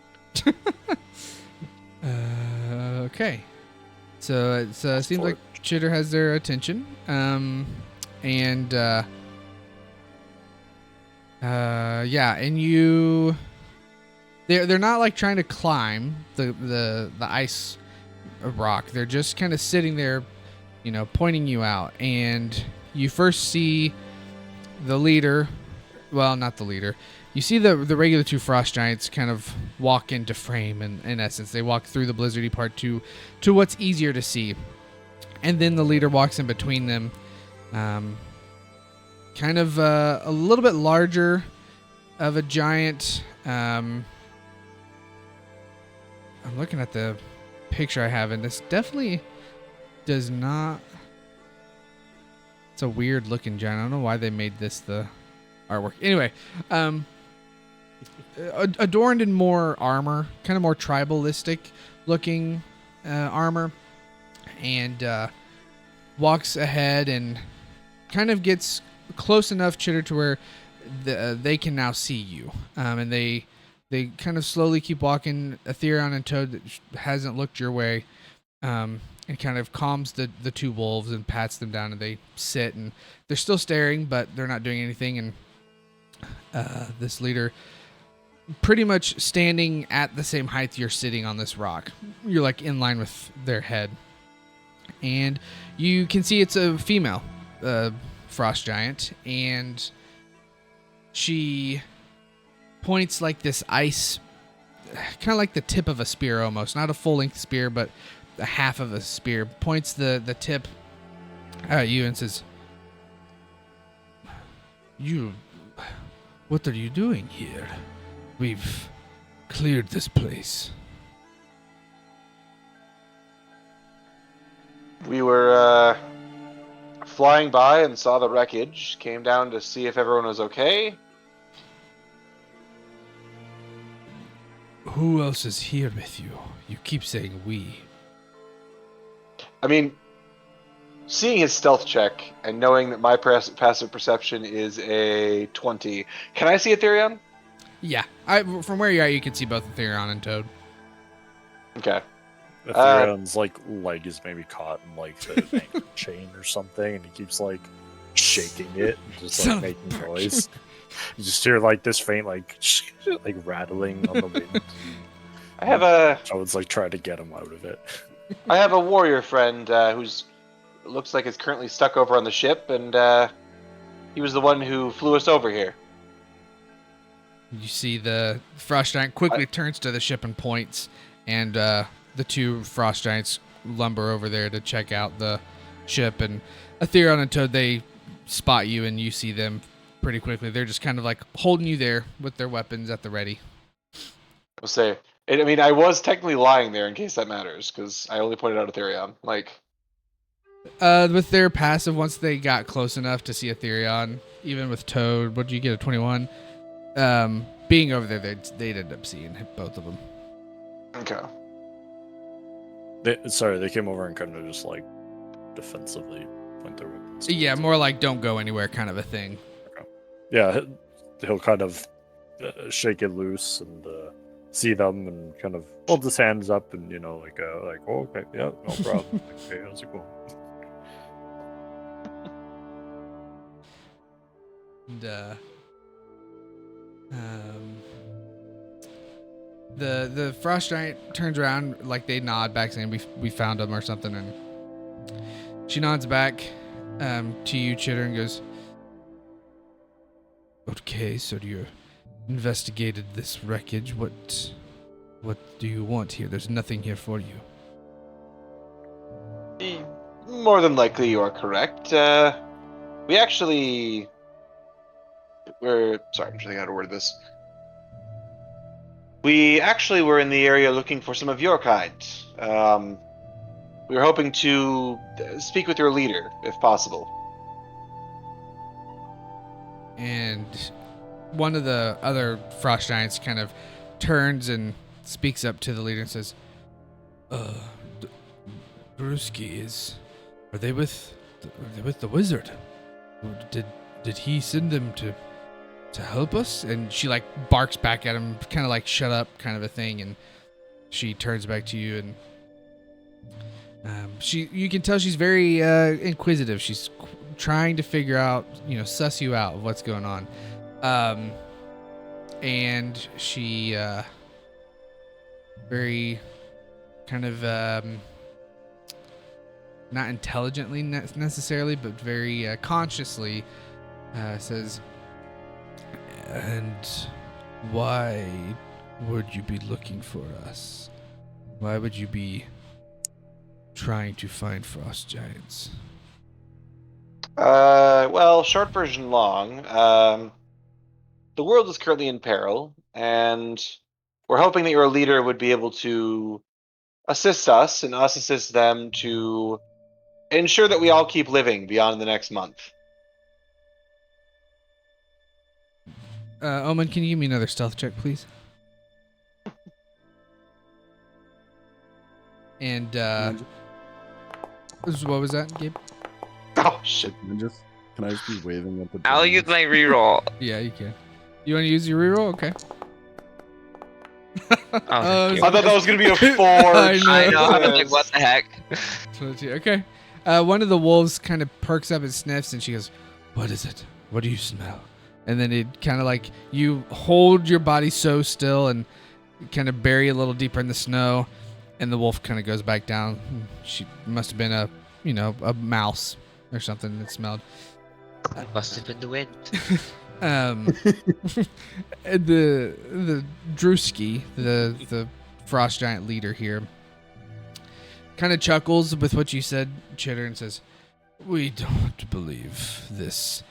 Okay. So it seems like Chitter has their attention. And you. They're not like trying to climb the ice rock. They're just kind of sitting there, pointing you out. And you first see the leader. Well, not the leader. You see the regular 2 frost giants kind of walk into frame. In essence, they walk through the blizzardy part to what's easier to see, and then the leader walks in between them. Kind of a little bit larger of a giant. I'm looking at the picture I have, and this definitely does not. It's a weird looking giant. I don't know why they made this the artwork. Anyway, adorned in more armor, kind of more tribalistic looking armor, and walks ahead and kind of gets close enough, Chitter, to where they can now see you. And they kind of slowly keep walking. Aetherion and Toad that hasn't looked your way, and kind of calms the 2 wolves and pats them down, and they sit, and they're still staring, but they're not doing anything. And this leader, pretty much standing at the same height you're sitting on this rock. You're like in line with their head. And you can see it's a female frost giant, and she points like this ice, kind of like the tip of a spear almost, not a full-length spear, but a half of a spear, points the tip at you and says, what are you doing here? We've cleared this place. We were flying by and saw the wreckage, came down to see if everyone was okay. Who else is here with you? You keep saying we. I mean, seeing his stealth check and knowing that my passive perception is a 20, can I see Aetherion? Yeah, from where you're at, you can see both Aetherion and Toad. Okay. Aetherion's leg is maybe caught in the ankle chain or something, and he keeps shaking it, and just making noise. You just hear this faint rattling on the wind. I would try to get him out of it. I have a warrior friend who's looks like is currently stuck over on the ship, and he was the one who flew us over here. You see the frost giant quickly turns to the ship and points, and the 2 frost giants lumber over there to check out the ship. And Aetherion and Toad, they spot you, and you see them pretty quickly. They're just kind of holding you there with their weapons at the ready. I'll say, I was technically lying there in case that matters, because I only pointed out Aetherion. With their passive, once they got close enough to see Aetherion, even with Toad, what did you get, a 21? Being over there, they'd end up seeing both of them. Okay. They came over and kind of just defensively point their weapons. Yeah, more don't go anywhere kind of a thing. Okay. Yeah, he'll kind of shake it loose and see them and kind of hold his hands up and oh, okay, yeah, no problem. Okay, how's it going? And the frost giant turns around, they nod back saying we found him or something, and she nods back to you, Chitter, and goes, okay, so you investigated this wreckage. What do you want here? There's nothing here for you. More than likely you are correct. We actually sorry, I'm trying to how to word this. We actually were in the area looking for some of your kind. We were hoping to speak with your leader, if possible. And one of the other frost giants kind of turns and speaks up to the leader and says, Brewski are they with the wizard? Did he send them to help us? And she like barks back at him, kind of like shut up kind of a thing, and she turns back to you, and you can tell she's very inquisitive. She's trying to figure out, suss you out of what's going on. And she very kind of not intelligently necessarily, but very consciously says, and why would you be looking for us? Why would you be trying to find frost giants? Well, short version long. The world is currently in peril, and we're hoping that your leader would be able to assist us and us assist them to ensure that we all keep living beyond the next month. Omen, can you give me another stealth check, please? And what was that, Gabe? Oh shit! Can I just be waving at the? I'll use drums? my reroll. Yeah, you can. You want to use your reroll? Okay. Oh, thank you. I thought that was gonna be a 4. I know. I was like, Jesus. what the heck? 22. Okay. One of the wolves kind of perks up and sniffs, and she goes, "What is it? What do you smell?" And then it kind of like you hold your body so still and kind of bury a little deeper in the snow, and the wolf kind of goes back down. She must have been a mouse or something that smelled. It must have been the wind. And the Drewski, the frost giant leader here, kind of chuckles with what you said, Chitter, and says, "We don't believe this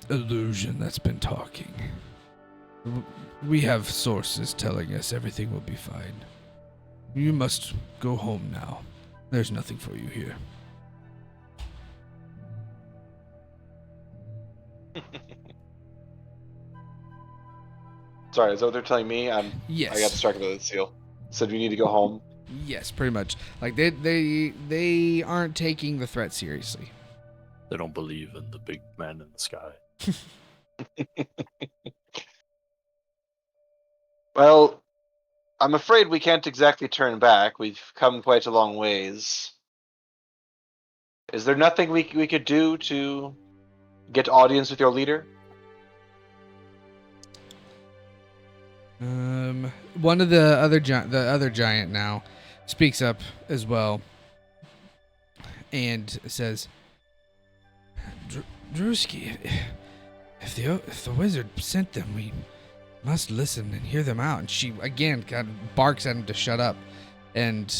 illusion that's been talking. We have sources telling us everything will be fine. You must go home now. There's nothing for you here." Sorry, is that what they're telling me? Yes. I got distracted by the seal. Said we need to go home. Yes, pretty much. Like they aren't taking the threat seriously. They don't believe in the big man in the sky. Well, I'm afraid we can't exactly turn back. We've come quite a long ways. Is there nothing we could do to get audience with your leader? One of the other giant now speaks up as well and says, Drewski, if the wizard sent them, we must listen and hear them out." And she again kind of barks at him to shut up, and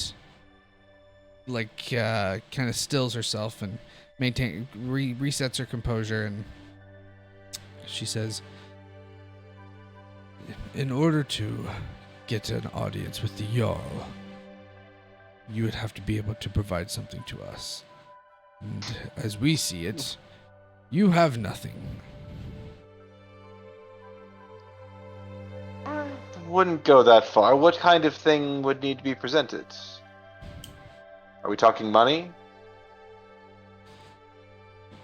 like kind of stills herself and resets her composure, and she says, "In order to get an audience with the Jarl, you would have to be able to provide something to us. And as we see it, you have nothing." Wouldn't go that far. What kind of thing would need to be presented? Are we talking money?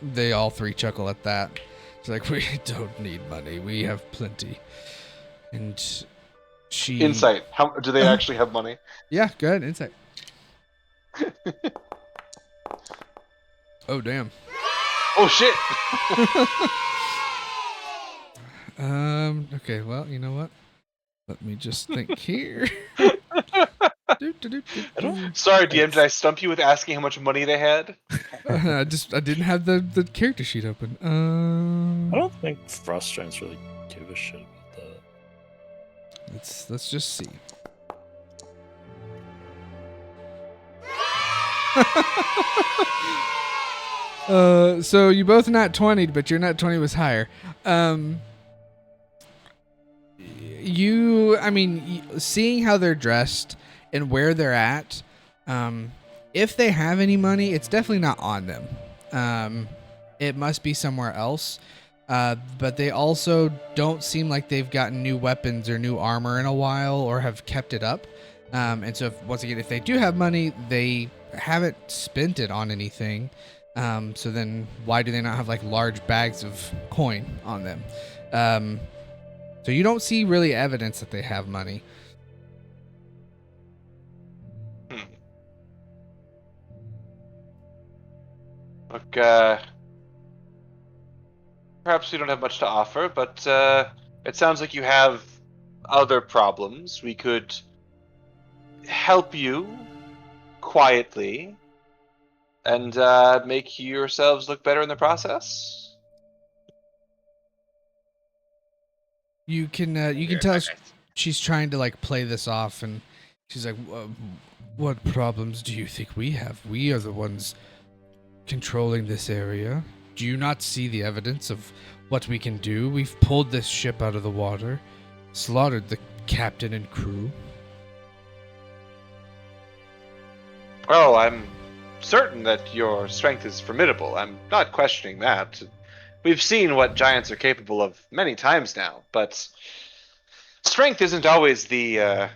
They all three chuckle at that. It's like, "We don't need money. We have plenty." And she... Insight. How do they actually have money? Yeah, go ahead. Insight. Oh, damn. Oh shit! Okay, well, you know what? Let me just think here. Sorry, DM. Did I stump you with asking how much money they had? I didn't have the character sheet open. I don't think Frost Giants really give a shit about that. Let's just see. So you both not 20'd, but your not 20 was higher. I mean, seeing how they're dressed and where they're at, if they have any money, it's definitely not on them. It must be somewhere else. But they also don't seem like they've gotten new weapons or new armor in a while or have kept it up. And so, once again, if they do have money, they haven't spent it on anything. So then why do they not have like large bags of coin on them? So you don't see really evidence that they have money. Look, perhaps we don't have much to offer, but it sounds like you have other problems. We could help you quietly and make yourselves look better in the process. You can Here, tell okay. she's trying to like play this off, and she's like, "What problems do you think we have? We are the ones controlling this area. Do you not see the evidence of what we can do? We've pulled this ship out of the water, slaughtered the captain and crew." Oh, I'm certain that your strength is formidable. I'm not questioning that. We've seen what giants are capable of many times now, but strength isn't always the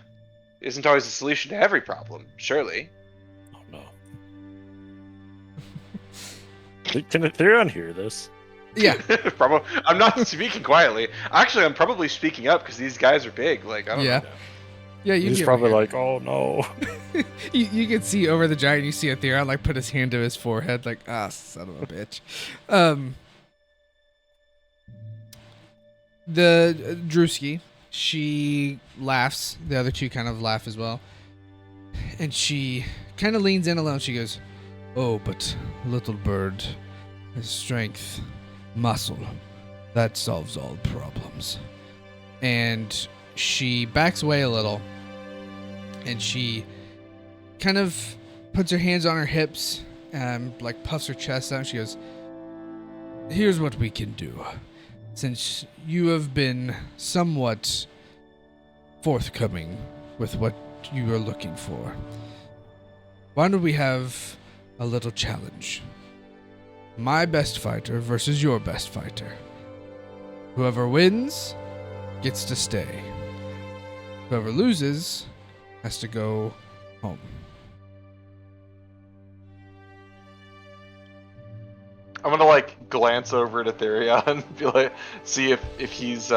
solution to every problem. Surely. Oh no. Can Ethereon hear this? Yeah, Probably. I'm not speaking quietly. Actually, I'm probably speaking up because these guys are big. Like I don't yeah, know. yeah. You He's get probably weird. like, oh no. You can see over the giant. You see Aetherion like put his hand to his forehead, like son of a bitch. The Drewski, she laughs. The other two kind of laugh as well, and she kind of leans in a little. She goes, "Oh, but little bird, his strength, muscle, that solves all problems." And she backs away a little, and she kind of puts her hands on her hips and like puffs her chest out, and she goes, "Here's what we can do. Since you have been somewhat forthcoming with what you are looking for, why don't we have a little challenge? My best fighter versus your best fighter. Whoever wins gets to stay. Whoever loses has to go home." I'm gonna like glance over at Ethereon and be like, see if he's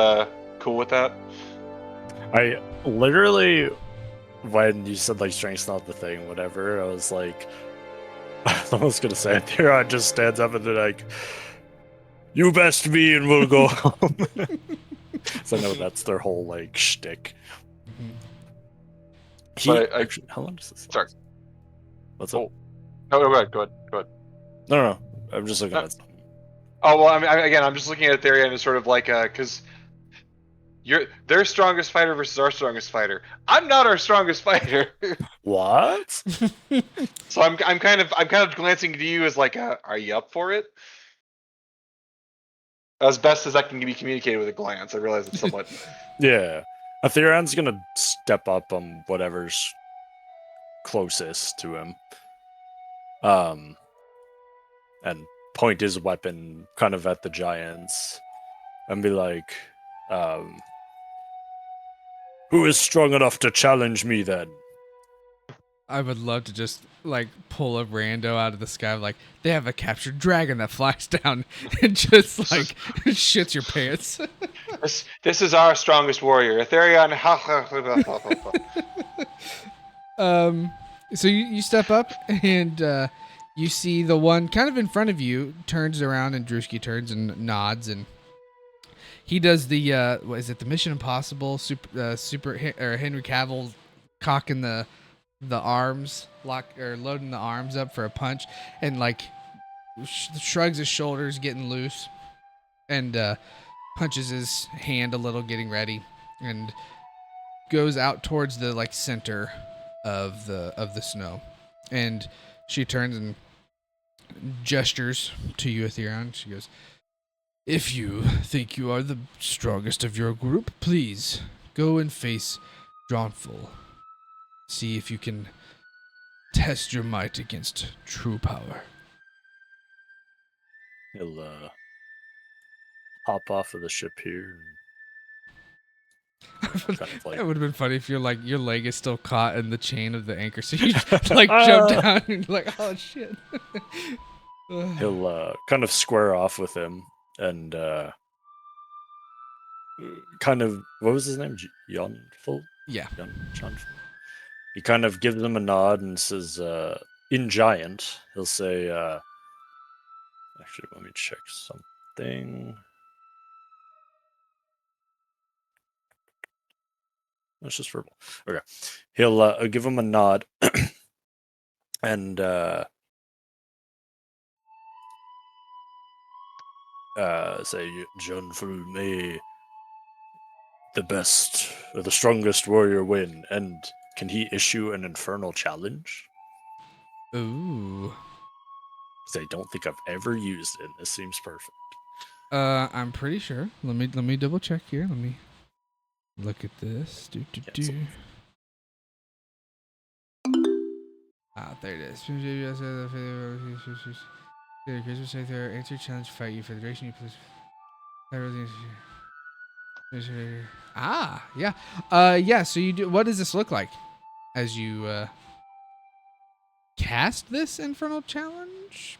cool with that. I literally, when you said like strength's not the thing, whatever, I was like, I was gonna say Ethereon just stands up and they're like, "You best me and we'll go home." So I know that's their whole like shtick. But I- Actually, how long does this? Sorry. What's up? Oh. No, go ahead. Go ahead. No. I'm just looking No. at. Oh well, I mean, again, I'm just looking at Ethereon as sort of like because you're their strongest fighter versus our strongest fighter. I'm not our strongest fighter, What? so I'm kind of glancing to you as like, are you up for it? As best as I can be communicated with a glance. I realize it's somewhat. Yeah. Ethereon's gonna step up on whatever's closest to him. And point his weapon kind of at the giants and be like, "Who is strong enough to challenge me then?" I would love to just like pull a rando out of the sky, like they have a captured dragon that flies down and just like shits your pants. This is our strongest warrior, Ethereon. So you step up and you see the one kind of in front of you turns around, and Drewski turns and nods, and he does the what is it, the Mission Impossible super or Henry Cavill cocking the arms, loading the arms up for a punch, and like shrugs his shoulders, getting loose, and punches his hand a little, getting ready, and goes out towards the like center of the snow. And she turns and gestures to you, Ethereon. She goes, "If you think you are the strongest of your group, please Go and face Drawnful. See if you can test your might against true power. He'll hop off of the ship here. And kind of like, It would have been funny if your leg is still caught in the chain of the anchor, so you like jump down and you're like, oh shit. he'll kind of square off with him and kind of, what was his name? Jonful? Yeah. Jonful. He kind of gives him a nod and says, in Giant, he'll say, actually, let me check something. That's just verbal. Okay. He'll give him a nod and say, Jonful, may the best or the strongest warrior win, and can he issue an infernal challenge? Ooh. Because I don't think I've ever used it. This seems perfect. I'm pretty sure. Let me double check here. Let me look at this. Cancel. Ah, there it is. Answer challenge, fight you for the duration you play. Ah, yeah. Yeah, so you do. What does this look like as you cast this infernal challenge?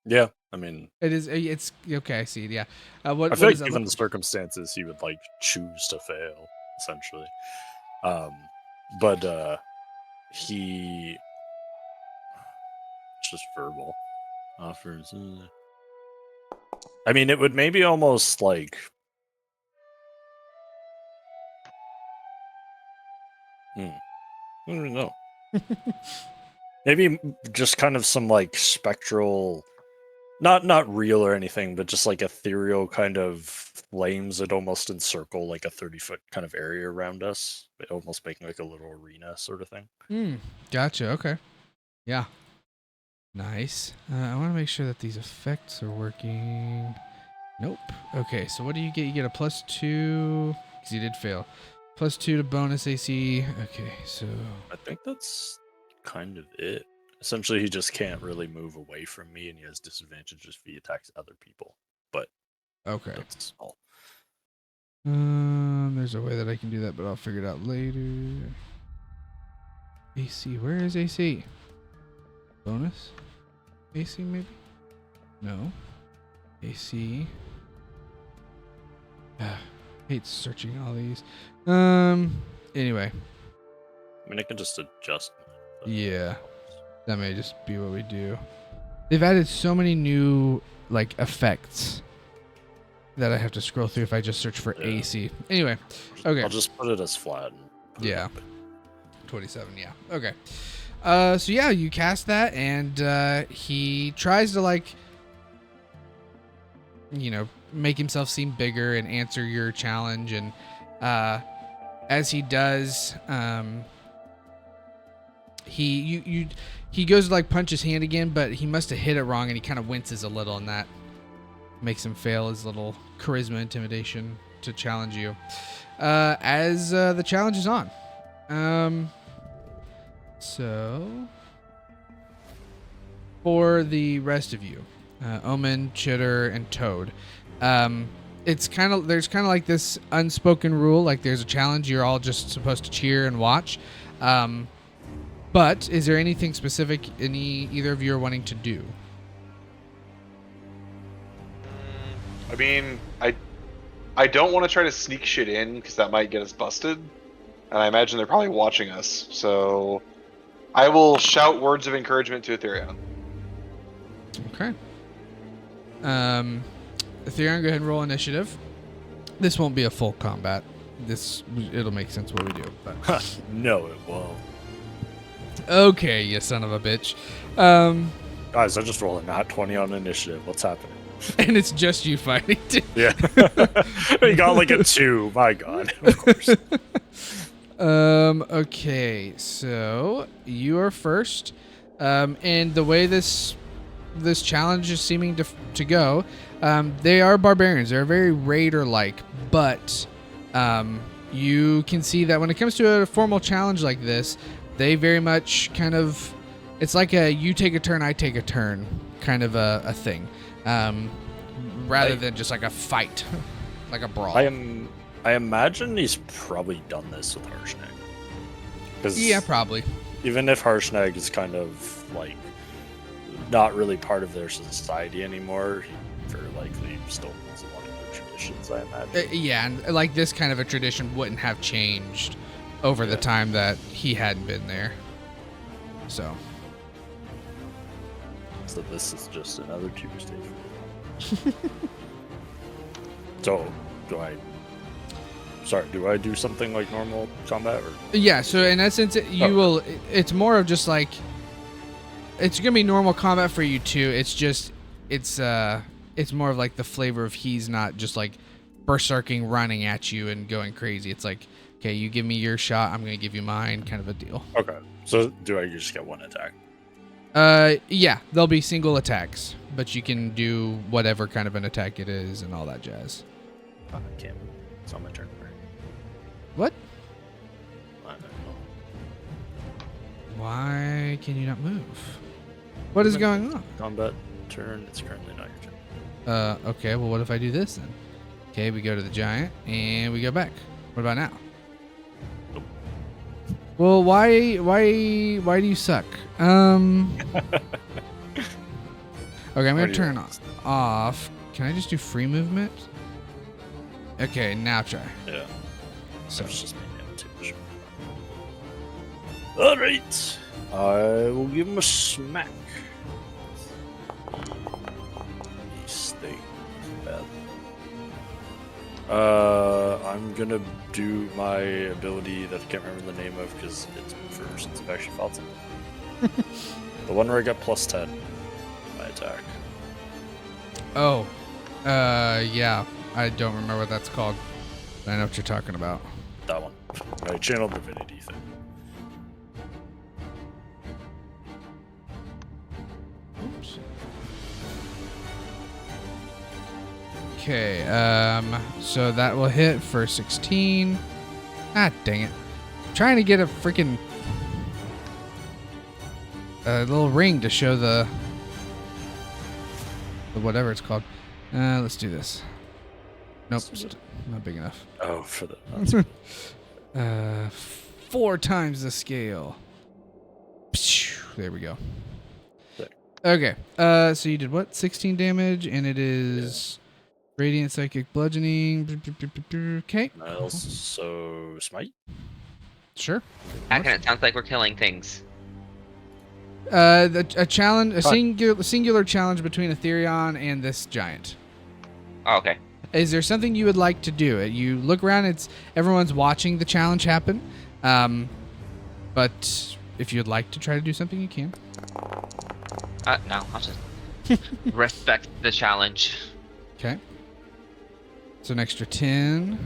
Yeah, I mean, It's okay. I see it. Yeah. I What feel like does that given look the circumstances, he would like choose to fail, essentially. But he it's just verbal offers. I mean, it would maybe almost like. I don't know. Maybe just kind of some like spectral, not real or anything, but just like ethereal kind of flames that almost encircle like a 30-foot kind of area around us, almost making like a little arena sort of thing. Gotcha. Okay. Yeah. Nice. I want to make sure that these effects are working. Nope. Okay, so what do you get? You get a +2, because you did fail. +2 to bonus AC. Okay, so... I think that's kind of it. Essentially, he just can't really move away from me, and he has disadvantages if he attacks other people. But Okay. that's all. There's a way that I can do that, but I'll figure it out later. AC. Where is AC? Bonus? AC, maybe? No. AC. Hate searching all these. Anyway. I mean, I can just adjust. Yeah. That may just be what we do. They've added so many new, like, effects that I have to scroll through if I just search for AC. Anyway. Okay. I'll just put it as flat. Yeah. 27, yeah. Okay. So yeah, you cast that, and he tries to, like, you know, make himself seem bigger and answer your challenge, and as he does, he goes to like punch his hand again, but he must have hit it wrong, and he kind of winces a little, and that makes him fail his little charisma intimidation to challenge you. As the challenge is on. So for the rest of you, Omen, Chitter, and Toad, there's kind of like this unspoken rule, like there's a challenge, you're all just supposed to cheer and watch. But is there anything specific either of you are wanting to do? I mean, I don't want to try to sneak shit in because that might get us busted, and I imagine they're probably watching us. So I will shout words of encouragement to Ethereum. Okay. Ethereum, go ahead and roll initiative. This won't be a full combat. It'll make sense what we do. But. No, it won't. Okay, you son of a bitch. Guys, I just rolled a nat 20 on initiative. What's happening? And it's just you fighting too. Yeah. You got like a 2. My God. Of course. Okay, so you are first. And the way this challenge is seeming to go, they are barbarians. They're very raider-like, but you can see that when it comes to a formal challenge like this, they very much kind of, it's like a you take a turn, I take a turn kind of a thing, rather than just like a fight, like a brawl. I imagine he's probably done this with Harshnag. Yeah, probably. Even if Harshnag is kind of like not really part of their society anymore, he very likely still has a lot of their traditions, I imagine. Yeah, and like this kind of a tradition wouldn't have changed over the time that he hadn't been there. So this is just another Tuesday for you. So, do I do something like normal combat? Or? yeah, so in essence, it's more of just like, it's gonna be normal combat for you too. It's just, it's more of like the flavor of he's not just like berserking, running at you and going crazy. It's like, okay, you give me your shot, I'm gonna give you mine, kind of a deal. Okay, so do I just get one attack? Yeah, they'll be single attacks, but you can do whatever kind of an attack it is and all that jazz. I can't move. It's on my turn. What? I don't know. Why can you not move? What is going on? Combat turn. It's currently not your turn. Okay, well, what if I do this then? Okay, we go to the giant, and we go back. What about now? Nope. Well, why do you suck? Okay, I'm gonna turn off. Can I just do free movement? Okay, now try. Yeah. So, That's just maybe too much. Alright. I will give him a smack. Stay bad. I'm gonna do my ability that I can't remember the name of because it's first inspection felt something. The one where I got plus 10 in my attack. oh, yeah, I don't remember what that's called. But I know what you're talking about. That one. My channel divinity thing. Oops. Okay, so that will hit for 16. Ah, dang it. I'm trying to get a freaking little ring to show the whatever it's called. Let's do this. Nope, not big enough. Oh, for the. 4 times the scale. There we go. Sick. Okay, so you did what? 16 damage, and it is radiant psychic bludgeoning. Okay. I also smite. Sure. Hacking, it sounds like we're killing things. A challenge, a singular challenge between Etherion and this giant. Oh, okay. Is there something you would like to do? You look around; everyone's watching the challenge happen. But if you'd like to try to do something, you can. No, I'll just respect the challenge. Okay. So an extra 10.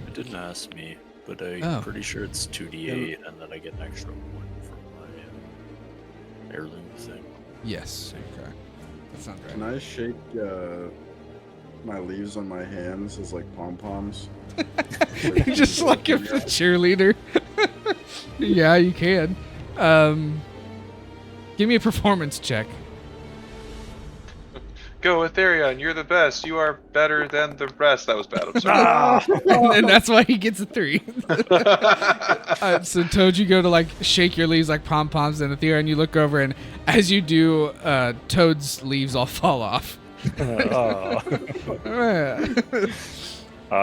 It didn't ask me, but I'm pretty sure it's 2d8, and then I get an extra 1 from my heirloom thing. Yes. Okay. That sounds right. Can I shake my leaves on my hands as like pom poms? Just like a cheerleader. Yeah, you can. Give me a performance check. Go, Etherion, you're the best. You are better than the rest. That was bad. I'm sorry. And that's why he gets a 3. So Toad, you go to like shake your leaves like pom poms, and Etherion, you look over, and as you do, Toad's leaves all fall off. I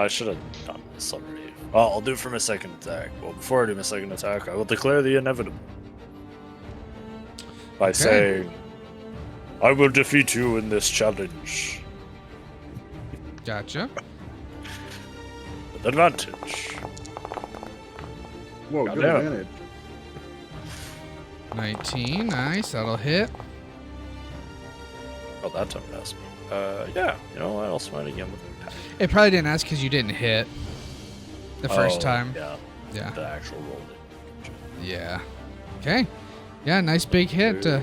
should have done this already. Well, I'll do it for my second attack. Well, before I do my second attack, I will declare the inevitable by saying, I will defeat you in this challenge. Gotcha. With advantage. Whoa, good Goddamn. advantage. 19, nice, that'll hit. Oh, that time it asked me. Yeah, you know what? I'll smite again with my pack. It probably didn't ask because you didn't hit the first time. Yeah. Yeah. The actual roll. Yeah. Okay. Yeah, nice big hit. You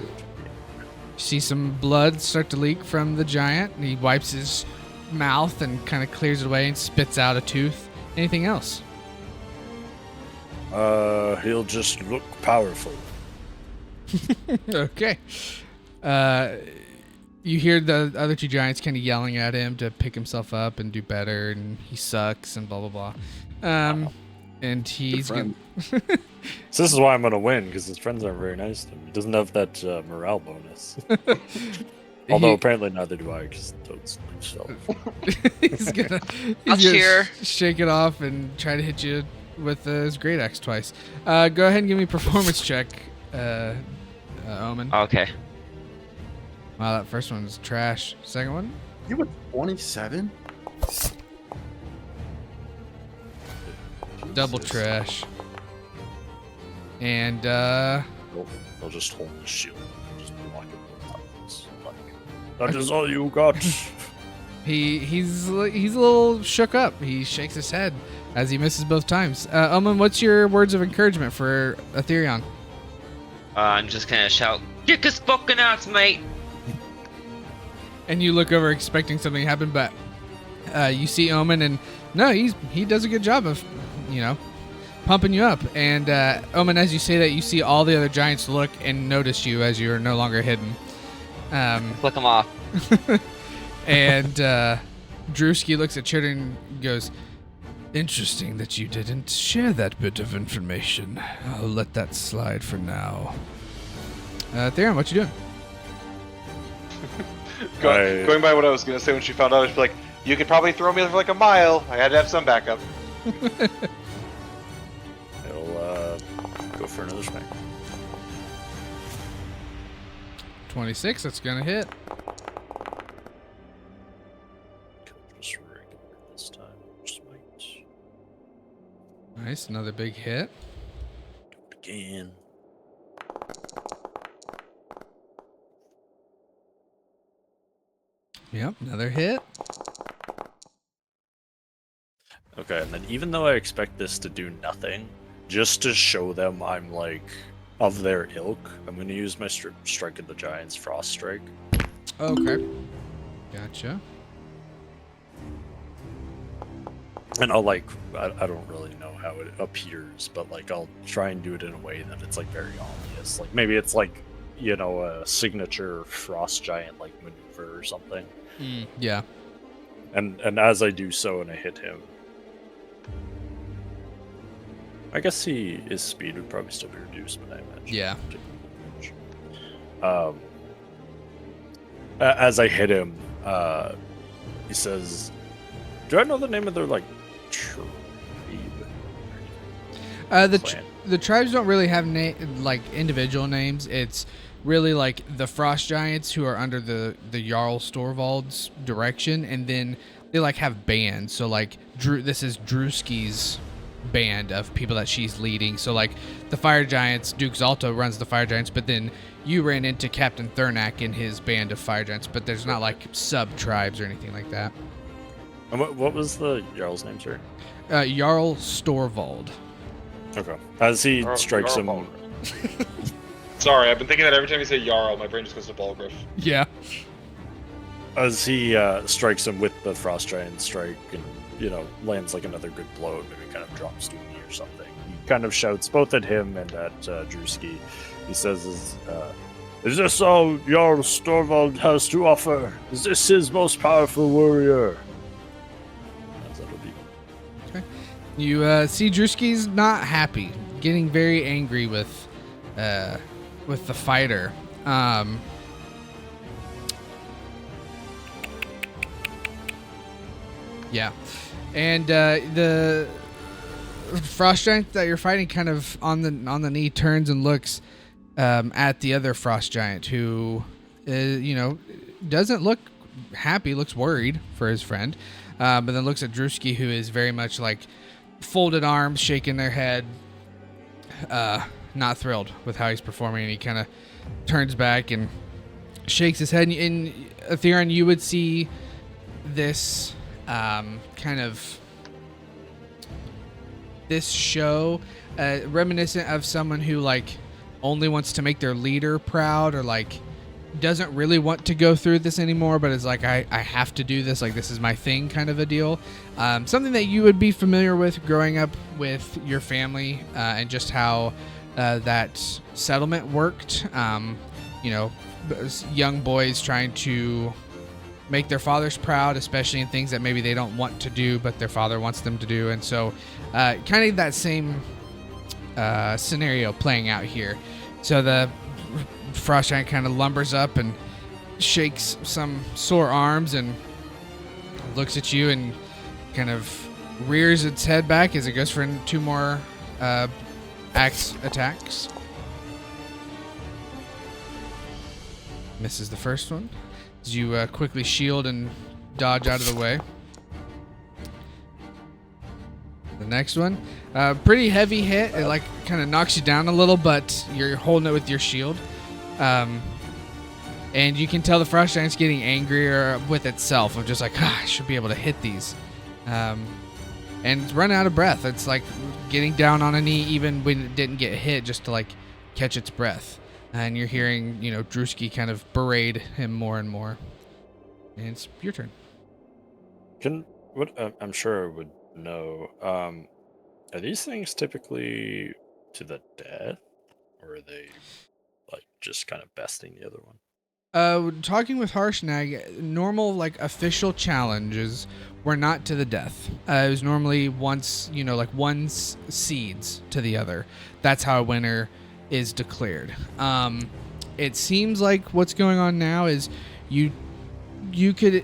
see some blood start to leak from the giant, and he wipes his mouth and kind of clears it away and spits out a tooth. Anything else? He'll just look powerful. Okay. You hear the other two giants kind of yelling at him to pick himself up and do better, and he sucks and blah blah blah. And he's gonna, friend. So this is why I'm gonna win, because his friends aren't very nice to him. He doesn't have that morale bonus. Although apparently neither do I, because Toad's himself. he's gonna I'll cheer. shake it off and try to hit you with his great axe twice. Go ahead and give me a performance check, Omen. Okay. Wow, that first one was trash. Second one? You were 27? Double trash. And I'll just hold the shield. Just block it with buttons. Like, that is all you got. he's a little shook up. He shakes his head as he misses both times. Omen, what's your words of encouragement for Aetherion? I'm just gonna shout, "Kick his fucking ass, mate!" And you look over expecting something to happen, but you see Omen, and no, he does a good job of, pumping you up. And Omen, as you say that, you see all the other giants look and notice you as you're no longer hidden. Flick him off. And Drewski looks at Chitter and goes, "Interesting that you didn't share that bit of information. I'll let that slide for now." Theron, what you doing? Going by what I was gonna say when she found out, she's like, "You could probably throw me for like a mile. I had to have some backup." He'll go for another swing. 26, that's gonna hit. Just regular this time. Smite. Nice, another big hit. Again. Yep, another hit. Okay, and then even though I expect this to do nothing, just to show them I'm like of their ilk, I'm going to use my Strike of the Giants Frost Strike. Okay. Gotcha. And I'll like, I don't really know how it appears, but like I'll try and do it in a way that it's like very obvious. Like maybe it's like, a signature Frost Giant like maneuver or something. Yeah. And as I do so and I hit him, I guess his speed would probably still be reduced, but I imagine. Yeah. As I hit him, he says, "Do I know the name of their tribe?" The tribes don't really have individual names. It's really like the Frost Giants who are under the Jarl Storvald's direction, and then they have bands. So this is Drewski's band of people that she's leading. So the Fire Giants, Duke Zalto runs the Fire Giants, but then you ran into Captain Thurnak in his band of Fire Giants, but there's not sub tribes or anything like that. And what was the Jarl's name, sir? Jarl Storvald. Okay. As he strikes him. Sorry, I've been thinking that every time you say Jarl, my brain just goes to Balgriff. Yeah. As he strikes him with the Frost Giant strike and, lands another good blow and maybe kind of drops to a knee or something. He kind of shouts both at him and at Drewski. He says, "Is this all Jarl Storvald has to offer? Is this his most powerful warrior?" As that'll be. Okay. You see Drewski's not happy, getting very angry with the fighter. Yeah. And the Frost Giant that you're fighting kind of on the knee turns and looks at the other Frost Giant who doesn't look happy, looks worried for his friend. But then looks at Drewski, who is very much folded arms, shaking their head, not thrilled with how he's performing, and he kind of turns back and shakes his head. In Aetherion, you would see this kind of this show reminiscent of someone who only wants to make their leader proud, or doesn't really want to go through this anymore, but is like, I have to do this. Like, this is my thing, kind of a deal. Something that you would be familiar with growing up with your family, and just how that settlement worked. You know, young boys trying to make their fathers proud, especially in things that maybe they don't want to do, but their father wants them to do. And so kind of that same scenario playing out here. So the frost giant kind of lumbers up and shakes some sore arms and looks at you and kind of rears its head back as it goes for 2 more axe attacks. Misses the first one as you quickly shield and dodge out of the way. The next one, pretty heavy hit. It like kind of knocks you down a little, but you're holding it with your shield. And you can tell the frost giant's getting angrier with itself of just like, I should be able to hit these. And it's running out of breath. It's like getting down on a knee even when it didn't get hit just to like catch its breath. And you're hearing, you know, Drewski kind of berate him more and more. And it's your turn. I'm sure I would know. Are these things typically to the death, or are they like just kind of besting the other one? Talking with Harshnag, normal like official challenges were not to the death. It was normally once, you know, like one seeds to the other. That's how a winner is declared. It seems like what's going on now is you could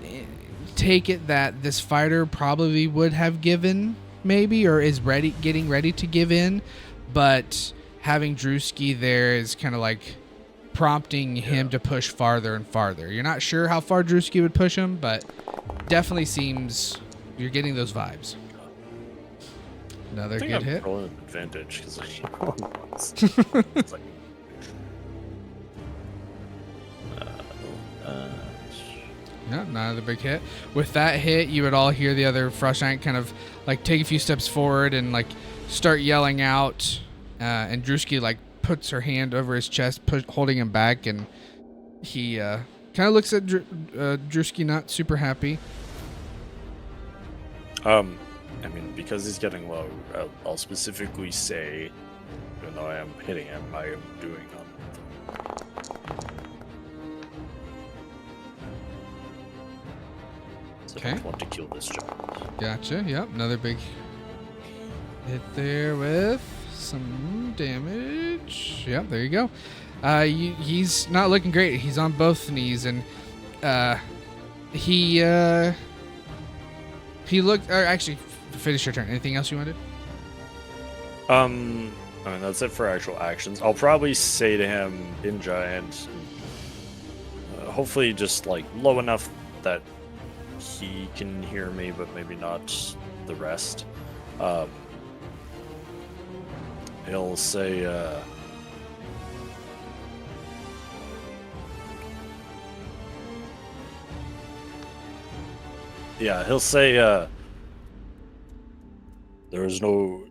take it that this fighter probably would have given maybe, or is getting ready to give in, but having Drewski there is kind of like prompting him to push farther and farther. You're not sure how far Drewski would push him, but definitely seems you're getting those vibes. Another good hit. Rolling an advantage because it's like, no, not another big hit. With that hit, you would all hear the other frost giant kind of like take a few steps forward and like start yelling out. And Drewski like puts her hand over his chest, holding him back, and he kind of looks at Drewski, not super happy. I mean, because he's getting low, I'll specifically say, even though I am hitting him, I am doing So Okay. I want to kill this giant. Gotcha. Yep. Another big hit there with some damage. Yep. There you go. He's not looking great. He's on both knees, and he looked. Or actually, finish your turn. Anything else you wanted? I mean, that's it for actual actions. I'll probably say to him in giant, hopefully just like low enough that he can hear me, but maybe not the rest. He'll say, yeah, he'll say, there is no...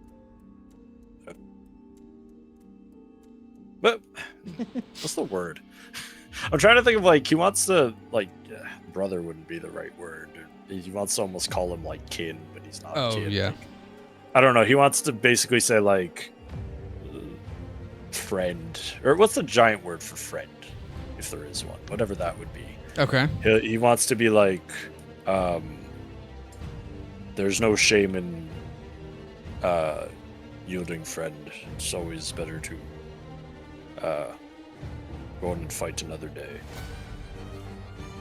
But what's the word? I'm trying to think of like, he wants to, like, brother wouldn't be the right word. He wants to almost call him like kin, but he's not Oh, kin. yeah. Like, I don't know. He wants to basically say like friend, or what's the giant word for friend, if there is one, whatever that would be. Okay. He wants to be like, there's no shame in yielding friend. It's always better to go on and fight another day.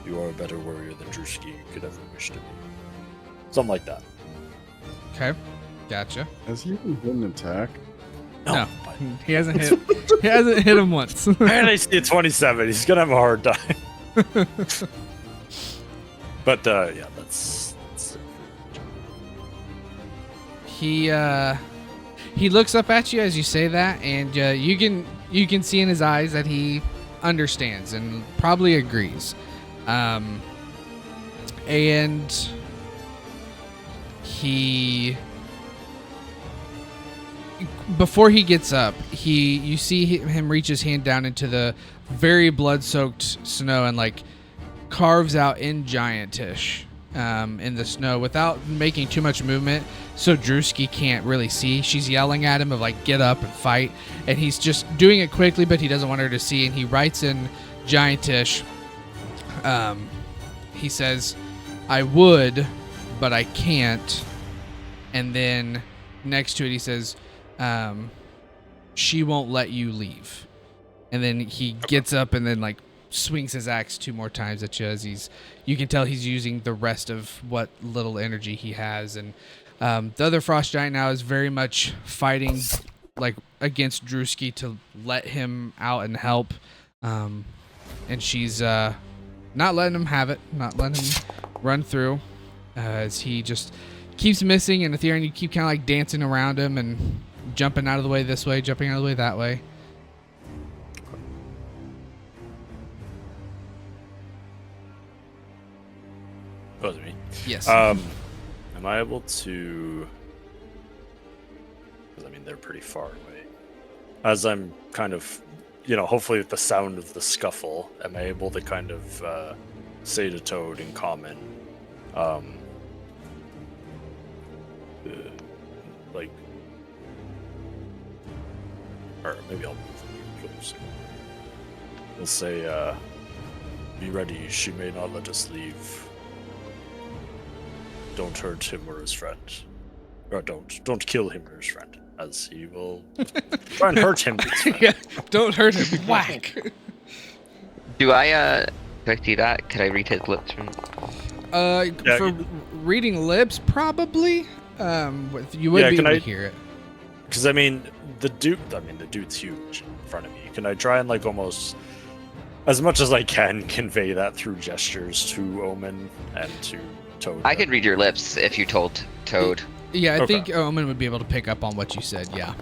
You are a better warrior than Drewski could ever wish to be. Something like that. Okay. Gotcha. Has he even hit an attack? No. but- He hasn't hit. He hasn't hit him once. And I see a 27. He's gonna have a hard time. But yeah, that's it. He looks up at you as you say that, and you can see in his eyes that he understands and probably agrees. And he before he gets up, you see him reach his hand down into the very blood-soaked snow and like carves out in giantish in the snow without making too much movement, so Drewski can't really see. She's yelling at him of like get up and fight, and he's just doing it quickly, but he doesn't want her to see. And he writes in giantish. He says, "I would, but I can't." And then next to it, he says, "She won't let you leave." And then he gets up and then like swings his axe 2 more times at you as you can tell he's using the rest of what little energy he has. And the other frost giant now is very much fighting like against Drewski to let him out and help. And she's not letting him have it, not letting him run through as he just keeps missing. And Ethereum, you keep kind of like dancing around him and jumping out of the way this way, jumping out of the way that way. Was me. Yes. Am I able to? Because I mean, they're pretty far away. As I'm kind of, hopefully with the sound of the scuffle, am I able to kind of say to Toad in common, like, or maybe I'll move a little closer. We'll say, "Be ready. She may not let us leave. Don't hurt him or his friend. Or don't kill him or his friend, as he will try and hurt him." Yeah, don't hurt him. Whack. Do I see that? Could I read his lips from? For reading lips, probably. You would be able to hear it. Because I mean, the dude's huge in front of me. Can I try and like almost, as much as I can, convey that through gestures to Omen and to Toad? I could read your lips if you told Toad. Yeah, I Okay. think Omen would be able to pick up on what you said. Yeah.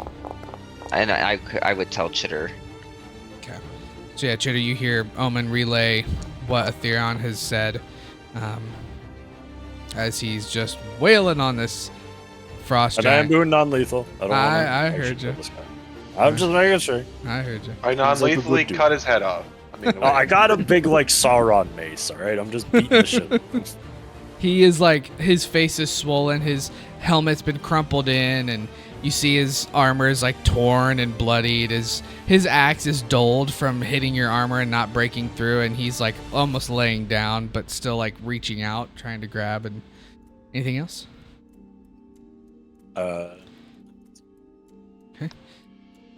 And I would tell Chitter. Okay. So yeah, Chitter, you hear Omen relay what Aetherion has said, as he's just wailing on this frost And I am giant. doing non-lethal. I heard you. I'm just making sure. I heard you. I Seems like a non-lethally good dude. cut his head off. I mean, Oh, I got a big like Sauron mace. All right, I'm just beating the shit. He is like, his face is swollen, his helmet's been crumpled in, and you see his armor is like torn and bloodied. His axe is dulled from hitting your armor and not breaking through, and he's like almost laying down, but still like reaching out, trying to grab. And anything else?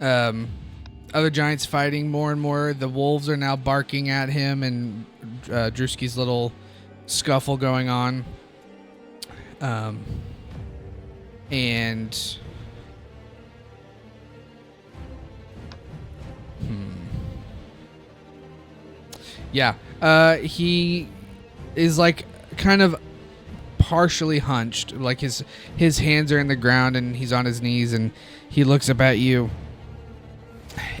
Other giants fighting more and more. The wolves are now barking at him, and Drewski's little scuffle going on. And yeah, he is like kind of partially hunched, like his hands are in the ground and he's on his knees, and he looks up at you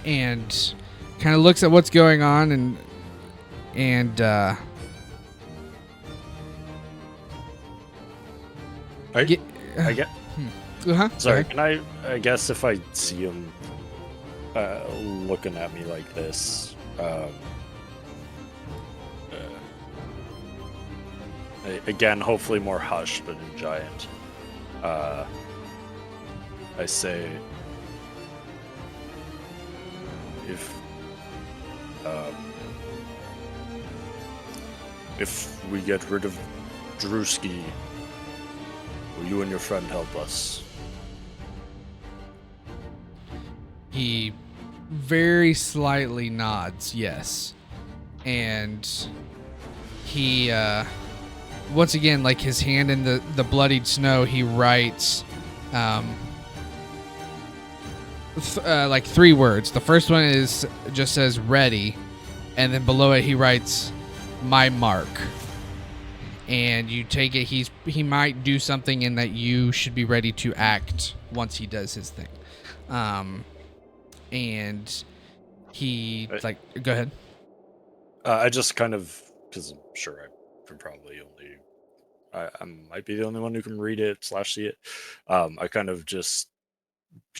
and kind of looks at what's going on, and I get. Sorry. Sorry, can I guess if I see him looking at me like this, again, hopefully more hushed, but in giant, I say, if we get rid of Drewski, will you and your friend help us? He very slightly nods yes, and he once again, like his hand in the bloodied snow, he writes like 3 words. The first one just says ready, and then below it he writes my mark. And you take it he might do something in that you should be ready to act once he does his thing. And he like, go ahead. I just kind of, because I'm sure I can probably only, I might be the only one who can read it / see it. I kind of just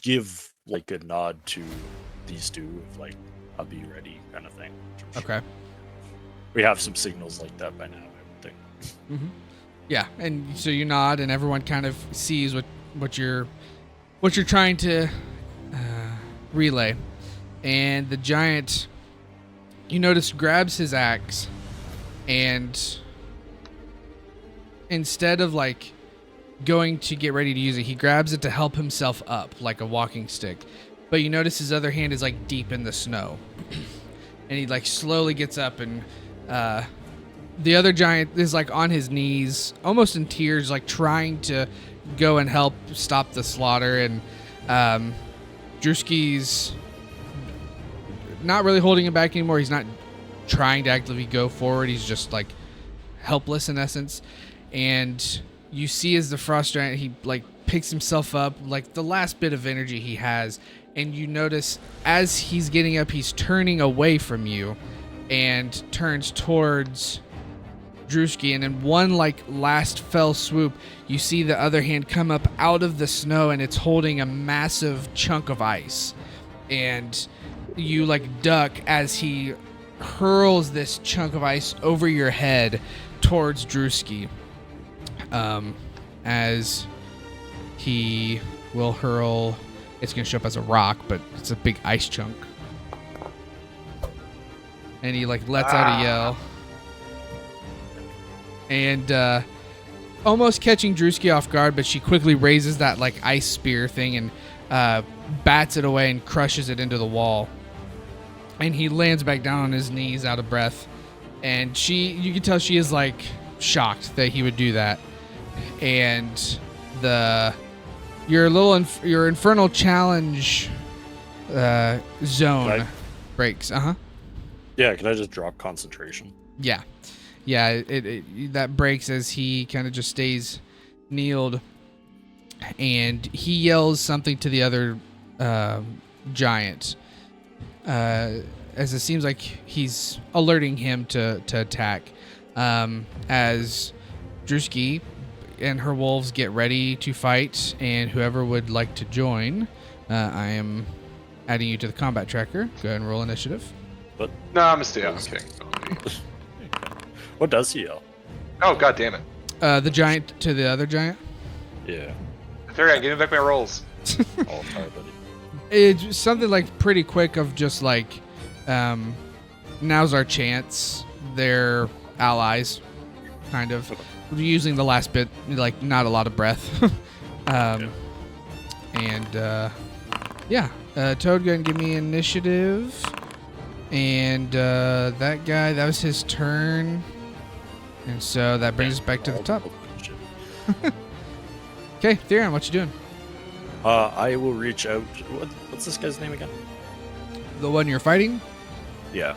give like a nod to these two, like I'll be ready, kind of thing. Okay. We have some signals like that by now, I would think. Mm-hmm. Yeah, and so you nod, and everyone kind of sees what you're trying to relay. And the giant, you notice, grabs his axe, and instead of like going to get ready to use it, he grabs it to help himself up like a walking stick. But you notice his other hand is like deep in the snow, and he like slowly gets up, and the other giant is like on his knees, almost in tears, like trying to go and help stop the slaughter. And Drewski's not really holding him back anymore. He's not trying to actively go forward. He's just like helpless in essence. And you see as the frost giant, he like picks himself up, like the last bit of energy he has. And you notice as he's getting up, he's turning away from you and turns towards Drewski, and in one like last fell swoop, you see the other hand come up out of the snow, and it's holding a massive chunk of ice. And you like duck as he hurls this chunk of ice over your head towards Drewski. As he will hurl, it's gonna show up as a rock, but it's a big ice chunk. And he like lets out a yell. And almost catching Drewski off guard, but she quickly raises that like ice spear thing and bats it away and crushes it into the wall. And he lands back down on his knees, out of breath. And you can tell she is like shocked that he would do that. And your infernal challenge zone Right. breaks. Yeah, can I just drop concentration? Yeah, it that breaks as he kind of just stays kneeled, and he yells something to the other giant, as it seems like he's alerting him to attack. As Drewski and her wolves get ready to fight, and whoever would like to join, I am adding you to the combat tracker. Go ahead and roll initiative. No, I'm gonna stay. I'm kidding. What does he yell? Oh, god damn it. The giant to the other giant. Yeah. Alright, give me back my rolls. All fire, buddy. It's something like pretty quick of just like, now's our chance. They're allies, kind of. Using the last bit, like not a lot of breath. And yeah, Toad, go ahead and give me initiative. And that guy, that was his turn. And so that brings us back to the top. Okay, Theron, what you doing? I will reach out. What's this guy's name again? The one you're fighting? Yeah.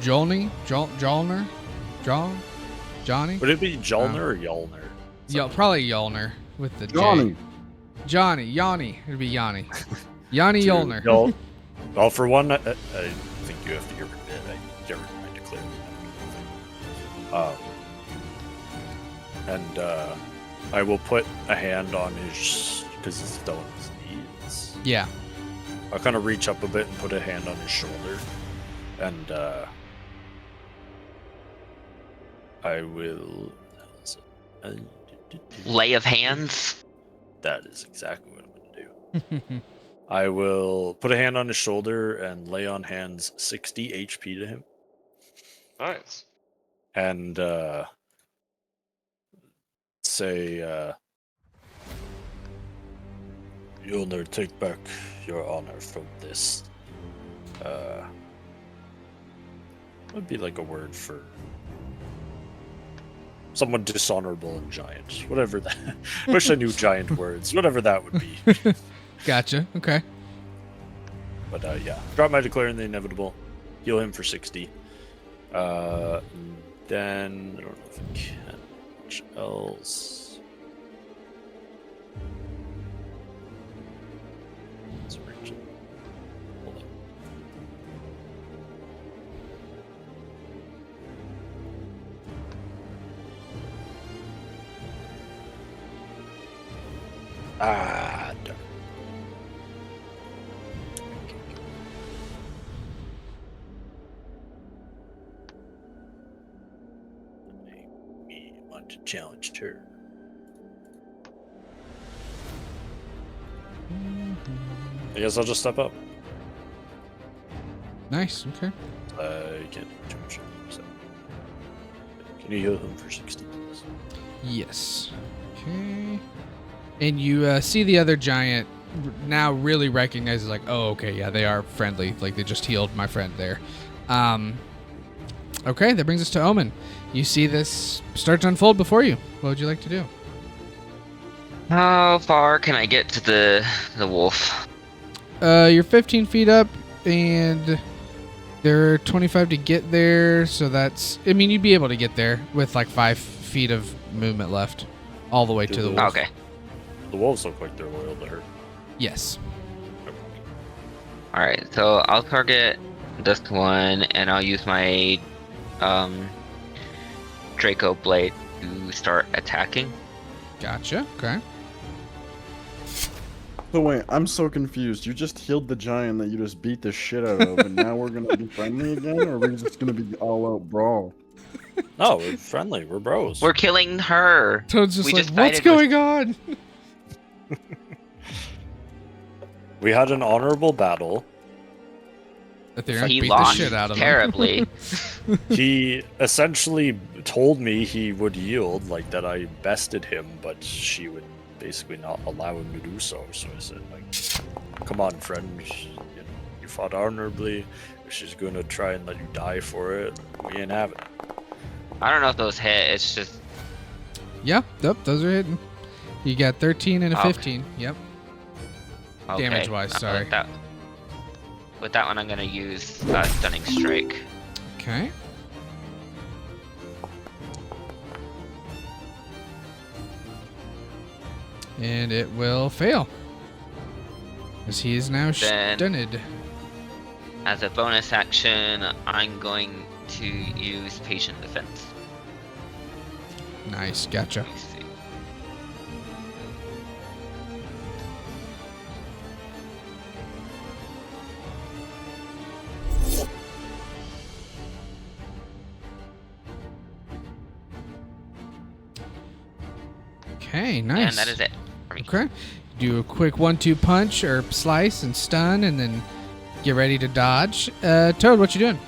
Johnny? Johnny? Would it be Jolner or Yolner? Probably Yolner with the Johnny. J. Yanni. It'd be Yanni. Yanni Yolner. Well, for one, I think you have to get rid of it. I get rid of my declare. And I will put a hand on his, because he's still on his knees. Yeah. I'll kind of reach up a bit and put a hand on his shoulder. And I will... Lay of hands. That is exactly what I'm going to do. I will put a hand on his shoulder and lay on hands 60 HP to him. Nice. And say, you'll never take back your honor from this. Would be like a word for someone dishonorable and giant. Whatever that. Wish I knew giant words. Whatever that would be. Gotcha. Okay. But yeah, drop my declare in the inevitable. Heal him for 60. Then I don't know if I can much else. Let's reach it. Hold on. Darn. want to challenge her. I guess I'll just step up. Nice. Okay. I can't do too much. So. Can you heal him for 60 please? Yes. Okay. And you see the other giant now really recognizes like, oh, okay, yeah, they are friendly. Like they just healed my friend there. Okay, that brings us to Omen. You see this start to unfold before you. What would you like to do? How far can I get to the wolf? You're 15 feet up, and there are 25 to get there. So that's, I mean, you'd be able to get there with like 5 feet of movement left, all the way to the wolf. Okay. The wolves look like they're loyal to her. Yes. All right. So I'll target this one, and I'll use my Draco blade to start attacking. Gotcha. Okay. So wait, I'm so confused. You just healed the giant that you just beat the shit out of, and now we're gonna be friendly again, or we're just gonna be all out brawl? No, we're friendly. We're bros. We're killing her. Toad's just We like, just what's fighted with- going on? We had an honorable battle. Ethereum He beat the lost shit out of him. terribly. He essentially told me he would yield, like that I bested him, but she would basically not allow him to do so. So I said, like, come on, friend, you fought honorably. If she's going to try and let you die for it, we ain't having it. I don't know if those hit. It's just Yep, those are hitting. You got 13 and a Okay. 15. Yep. okay. Damage-wise, sorry. With that one, I'm gonna use stunning strike. Okay. And it will fail. As he is now Then- stunned. As a bonus action, I'm going to use patient defense. Nice, gotcha. Let me see. Okay, nice. And that is it for me. Okay. Do a quick 1-2 punch or slice and stun, and then get ready to dodge. Toad, what you doing?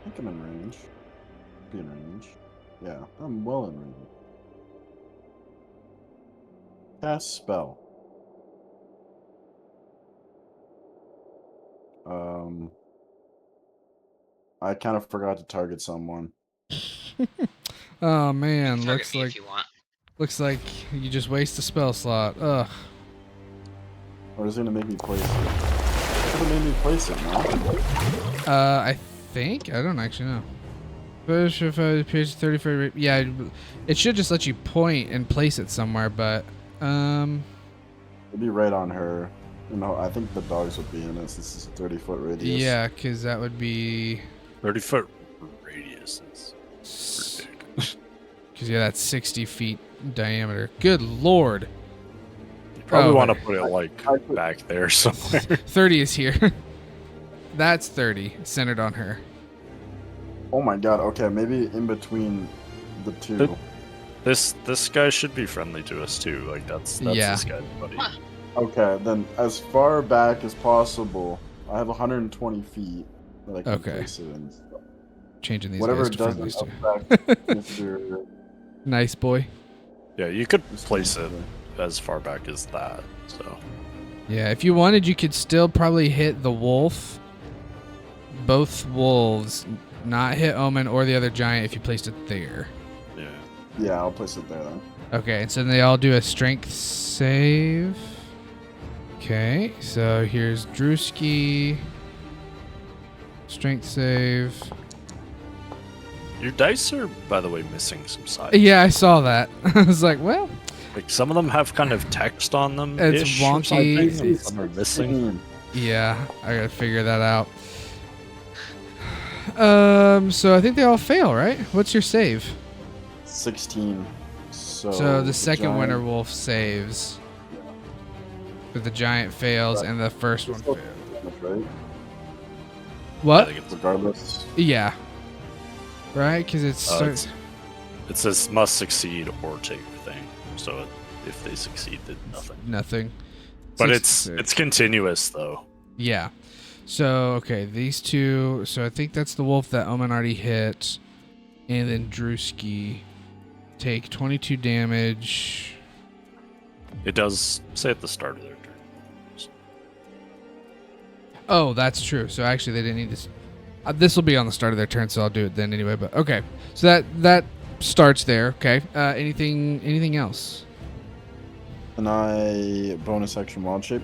I think I'm in range. Be in range. Yeah, I'm well in range. Cast spell. I kind of forgot to target someone. Oh man, Target looks me if like you want. you just waste a spell slot. Ugh. Or is it gonna make me place it? It's gonna make me place it, no? I think I don't actually know. Push if I appears 30 yeah, it should just let you point and place it somewhere, but It'd be right on her. You know, I think the dogs would be in it since it's a 30-foot radius. yeah, because that would be 30-foot radius is pretty big. because yeah, that's 60 feet diameter. Good lord, You probably Oh, want to put it like I put- back there somewhere. 30 is here. That's 30 centered on her. Oh my god, okay, maybe in between the two. This guy should be friendly to us too. Like that's Yeah. this guy's buddy. Okay, then as far back as possible, I have 120 feet that I can Okay. place it in. Changing these Whatever guys to doesn't friendlies too. affect Mr. Nice boy. Yeah, you could Mr. place it Mr. as far back as that. So Yeah, if you wanted, you could still probably hit the wolf. Both wolves, not hit Omen or the other giant if you placed it there. yeah. Yeah, I'll place it there then. Okay, and so they all do a strength save. Okay, so here's Drewski. Strength save. Your dice are, by the way, missing some sides. Yeah, I saw that. I was like, well, Like some of them have kind of text on them. It's wonky. And some are missing. yeah, I gotta figure that out. So I think they all fail, right? What's your save? 16. So So the second giant- winter wolf saves, but the giant fails, and the first one Still fails. damage, right? I What? think Regardless. Yeah. Right? Because it's, it says must succeed or take thing. So if they succeed, then nothing. nothing. But 66. it's continuous though. Yeah. So, okay, these two. So I think that's the wolf that Omen already hit. And then Drewski take 22 damage. It does say at the start of their turn. Oh, that's true. So actually, they didn't need this. This will be on the start of their turn, so I'll do it then anyway. But okay, so that starts there. Okay. Anything else? And I bonus action wild shape.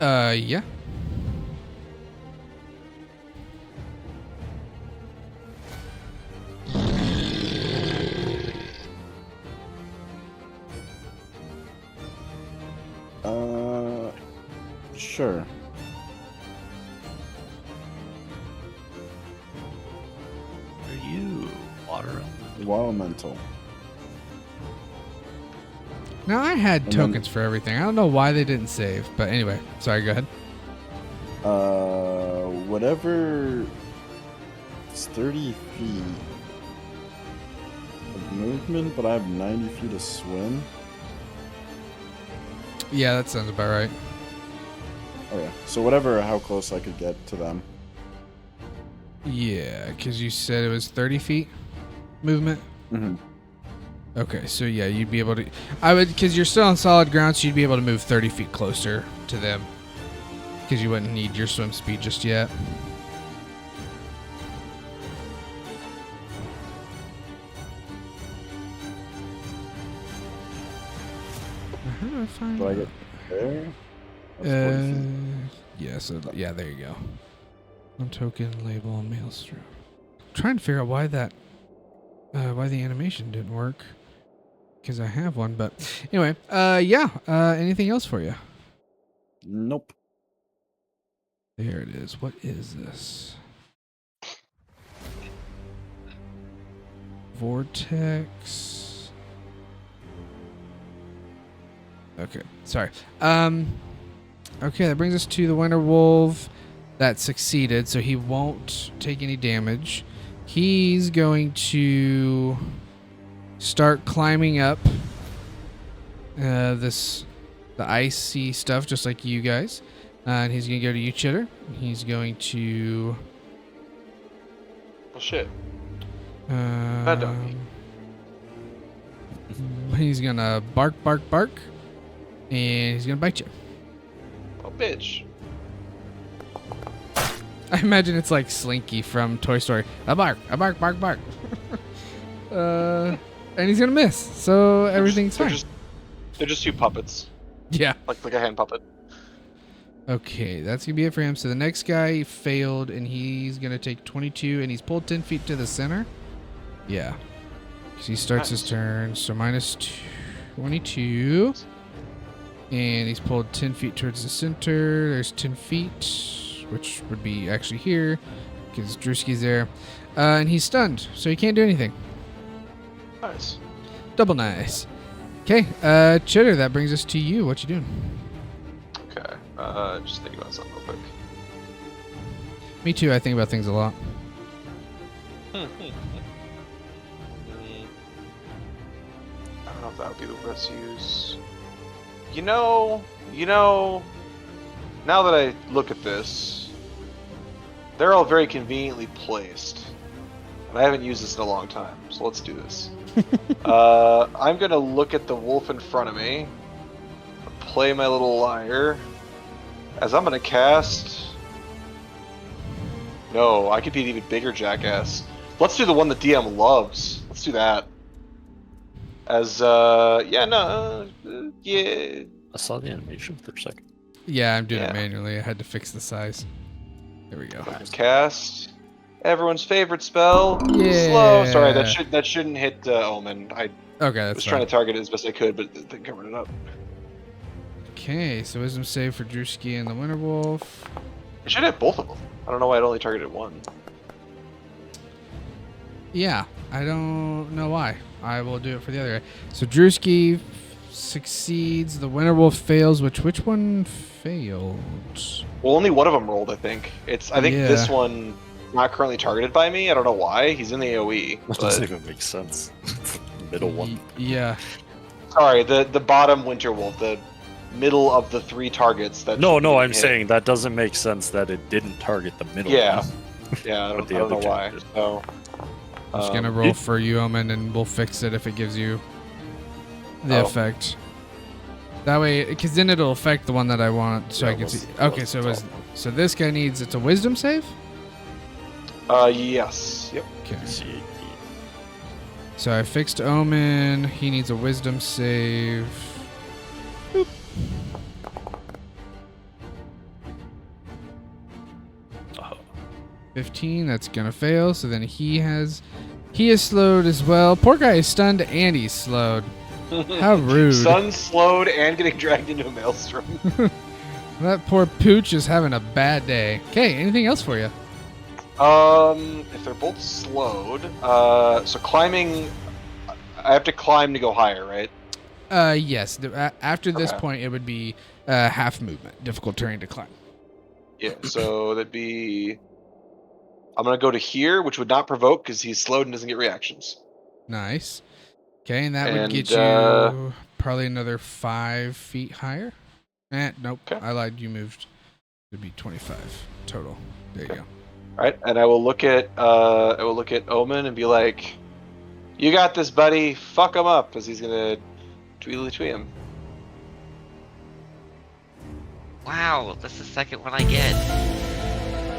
Yeah. Sure. Are you water? Wild mental. Now I had And tokens for everything. I don't know why they didn't save, but anyway. Sorry. Go ahead. Whatever. It's 30 feet of movement, but I have 90 feet of swim. Yeah, that sounds about right. Okay, so whatever, how close I could get to them. Yeah, because you said it was 30 feet movement. Mm-hmm. Okay, so yeah, you'd be able to. I would, because you're still on solid ground, so you'd be able to move 30 feet closer to them. Because you wouldn't need your swim speed just yet. How do I find Do I that? get there? That's 40 feet. Yeah, so yeah, there you go. One token, label, maelstrom. Trying to figure out why that, why the animation didn't work. Because I have one, but anyway, yeah. Anything else for you? Nope. There it is. What is this? Vortex. Okay, sorry. Okay, that brings us to the Winter Wolf that succeeded, so he won't take any damage. He's going to start climbing up the icy stuff, just like you guys. And he's going to go to you, Chitter. He's going to... Well, shit. Bad doggy. He's going to bark, and he's going to bite you. Oh, bitch. I imagine it's like Slinky from Toy Story. A bark. And he's going to miss, so everything's fine. They're just two puppets, Yeah. like a hand puppet. Okay, that's going to be it for him. So the next guy failed, and he's going to take 22, and he's pulled 10 feet to the center. Yeah. Because he starts his Nice. turn, so minus 22. And he's pulled 10 feet towards the center. There's 10 feet, which would be actually here, because Drewski's there. And he's stunned, so he can't do anything. Nice. Double nice. Okay, Chitter, that brings us to you. What you doing? Okay. Just thinking about something real quick. Me too, I think about things a lot. I don't know if that would be the best use. You know, now that I look at this, they're all very conveniently placed. And I haven't used this in a long time, so let's do this. I'm gonna look at the wolf in front of me, play my little lyre, as I'm gonna cast... No, I could be an even bigger jackass. Let's do the one the DM loves. Let's do that. As, yeah. I saw the animation for a second. Yeah, I'm doing it Yeah. manually. I had to fix the size. There we go. Cast everyone's favorite spell. Yeah. Slow. Sorry, that shouldn't hit Omen. I Okay, that's was fine. trying to target it as best I could, but they covered it up. Okay, so wisdom save for Drewski and the Winter Wolf. It should hit both of them. I don't know why it only targeted one. Yeah, I don't know why. I will do it for the other guy. So Drewski succeeds. The winter wolf fails. Which one failed? Well, only one of them rolled, I think. I think this Yeah. one not currently targeted by me. I don't know why. He's in the AoE. That doesn't even make sense. The middle one. Yeah. Sorry, the bottom winter wolf, the middle of the 3 targets that. No, should be no, getting I'm hit. saying that doesn't make sense that it didn't target the middle Yeah. one. Yeah, I But don't know why. two did. So. I'm just gonna roll for you, Omen, and we'll fix it if it gives you the Oh. effect. That way, because then it'll affect the one that I want, so Yeah, I can it was- see. it Okay, was so the it was. top one. So this guy needs. It's a wisdom save. Yes. Yep. Okay. DC. So I fixed Omen. He needs a wisdom save. Boop. Oh. 15. That's gonna fail. So then he is slowed as well. Poor guy is stunned and he's slowed. How rude. Sun's slowed and getting dragged into a maelstrom. That poor pooch is having a bad day. Okay, anything else for you? If they're both slowed, so climbing, I have to climb to go higher, right? Yes. After this Okay. point, it would be half movement, difficult terrain to climb. Yeah. So that'd be. I'm gonna go to here, which would not provoke because he's slowed and doesn't get reactions. Nice. Okay, and that would get And, you probably another 5 feet higher. Nope. Okay. I lied. You moved. It'd be 25 total. There you go. All right, and I will look at Omen and be like, "You got this, buddy. Fuck him up," as he's gonna tweedly twee him. Wow, that's the second one I get.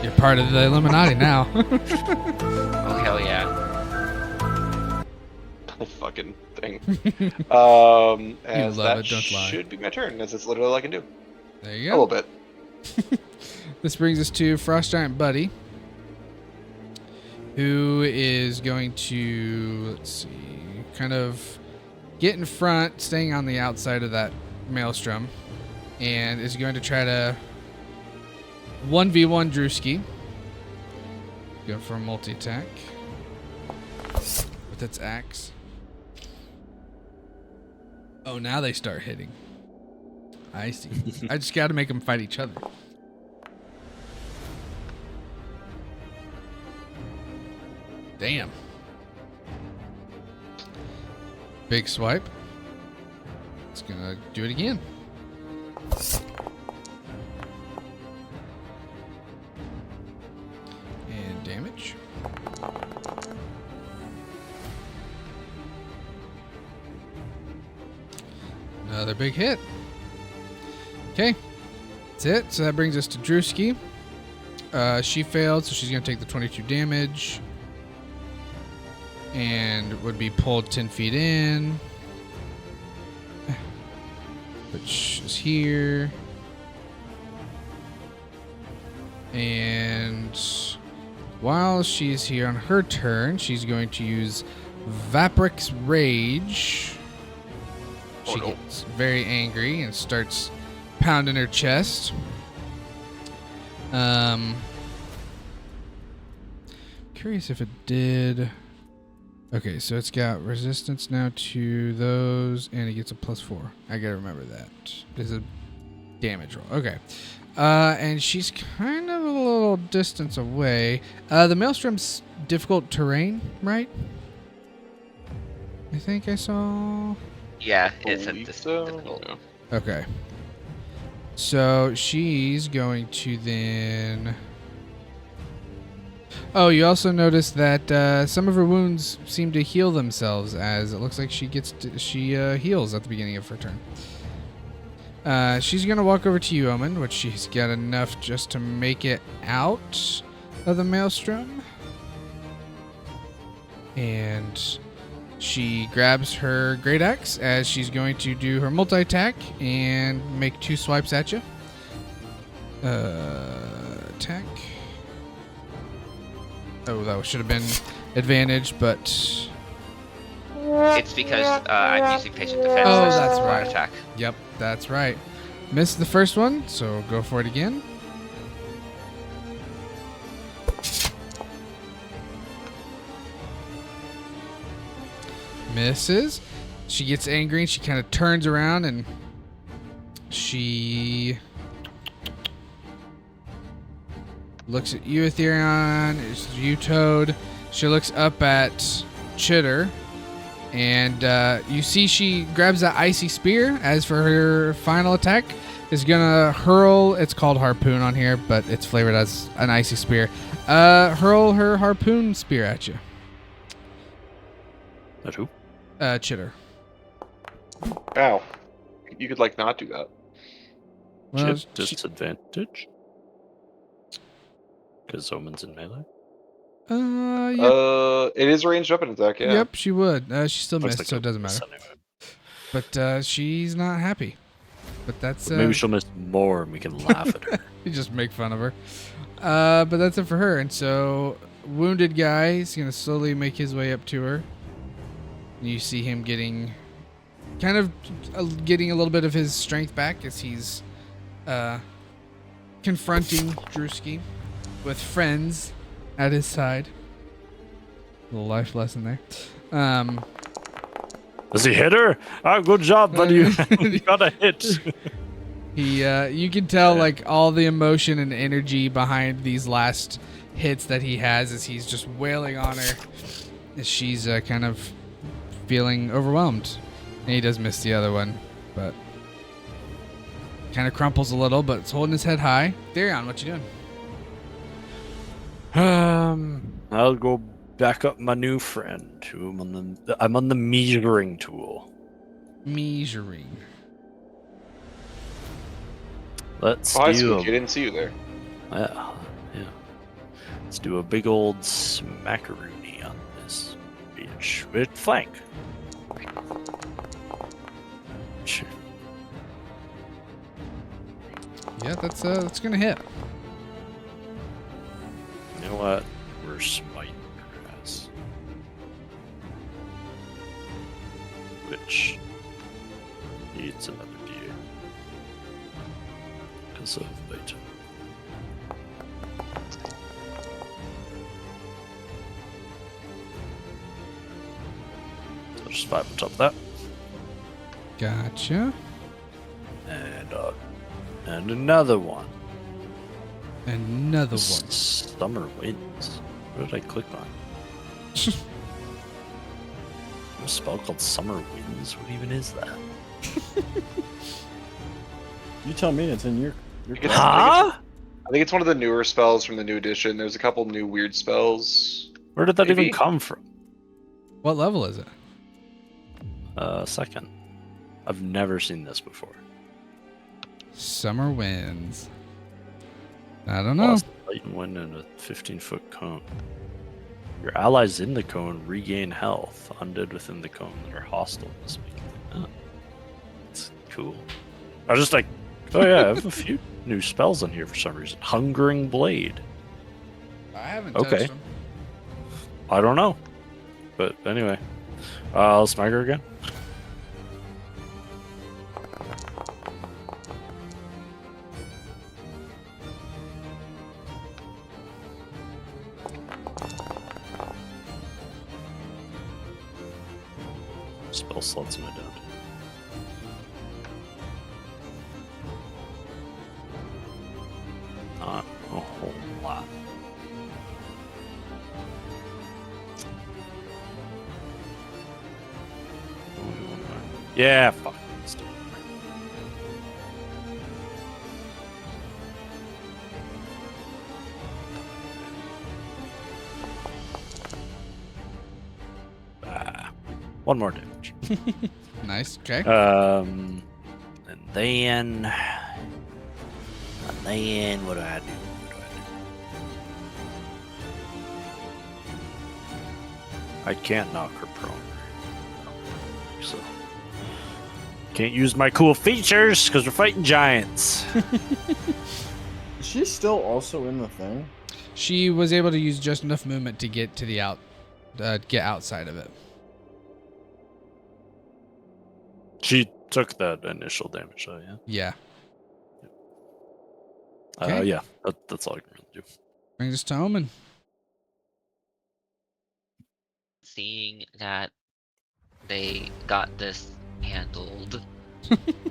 You're part of the Illuminati now. Oh hell yeah. Fucking thing. love As it, that don't lie. should be my turn, as it's literally all I can do. There you A little go. bit. This brings us to Frost Giant Buddy, who is going to, let's see, kind of get in front, staying on the outside of that maelstrom, and is going to try to 1v1 Drewski. Go for a multi-attack with its axe. Oh, now they start hitting. I see. I just got to make them fight each other. Damn. Big swipe. It's gonna do it again. And damage. Another big hit. Okay. That's it. So that brings us to Drewski. She failed, so she's going to take the 22 damage. And would be pulled 10 feet in. Which is here. And while she's here on her turn, she's going to use Vapric's Rage. She no. gets very angry and starts pounding her chest. Curious if it did. Okay, so it's got resistance now to those, and it gets a +4. I gotta remember that. This is a damage roll. Okay. And she's kind of a little distance away. The Maelstrom's difficult terrain, right? I think I saw. Yeah, it's a Believe this so. difficult. Yeah. Okay. So she's going to then. Oh, you also notice that some of her wounds seem to heal themselves, as it looks like she heals at the beginning of her turn. She's gonna walk over to you, Omen, which she's got enough just to make it out of the maelstrom, and she grabs her great axe as she's going to do her multi-attack and make 2 swipes at you. Attack. Oh, that should have been advantage, but It's because I'm using patient defense. Oh, versus that's broad right. Attack. yep, that's right. Missed the first one, so go for it again. Misses. She gets angry and she kind of turns around and she looks at you, Ethereon. It's you, Toad. She looks up at Chitter, and you see she grabs that icy spear. As for her final attack, is gonna hurl. It's called harpoon on here, but it's flavored as an icy spear. Hurl her harpoon spear at you. At who? Chitter. Ow. You could like not do that. Well, Chip disadvantage. Because Omen's in melee. Yep. It is a ranged weapon attack, yeah. Yep, she would. She still Looks missed, like so it doesn't miss matter. anyway. But she's not happy. But that's But maybe she'll miss more and we can laugh at her. you just make fun of her. But that's it for her. And so, wounded guy is gonna slowly make his way up to her. And you see him getting a little bit of his strength back as he's confronting Drewski with friends at his side. Little life lesson there. Does he hit her? Ah, good job, buddy. You got a hit. You can tell like all the emotion and energy behind these last hits that he has as he's just wailing on her as she's kind of feeling overwhelmed. And he does miss the other one, but kind of crumples a little, but it's holding his head high. Therion, what you doing? I'll go back up my new friend. I'm on the measuring tool. Measuring. Let's High do school a, kid, didn't see you there. yeah. Let's do a big old smackaroonie on this bitch with flank. Sure. Yeah, that's gonna hit. You know what? We're smiting her ass. Which needs another D8. Because of beta. So just 5 on top of that. Gotcha. And another one. Another one. Summer winds. What did I click on? A spell called Summer Winds? What even is that? You tell me. It's in your Huh? Huh? I think it's one of the newer spells from the new edition. There's a couple new weird spells. Where did that Maybe. even come from? What level is it? Second. I've never seen this before. Summer winds. I don't know. Lost light and wind in a 15-foot cone. Your allies in the cone regain health. Undead within the cone that are hostile this week. Oh, that's cool. I was just like, oh yeah, I have a few new spells on here for some reason. Hungering Blade. I haven't Okay. touched them. I don't know. But anyway. I'll smack her again. Spell slots am I down to? Not a whole lot. Yeah, fuck. Let's do it. One more damage. Nice. Okay. And then what do I do? I can't knock her prone. So can't use my cool features because we're fighting giants. Is she still also in the thing? She was able to use just enough movement to get to the get outside of it. She took that initial damage, though, yeah. Yeah. Okay. Yeah, that's all I can really do. Brings us to Omen. Seeing that they got this handled,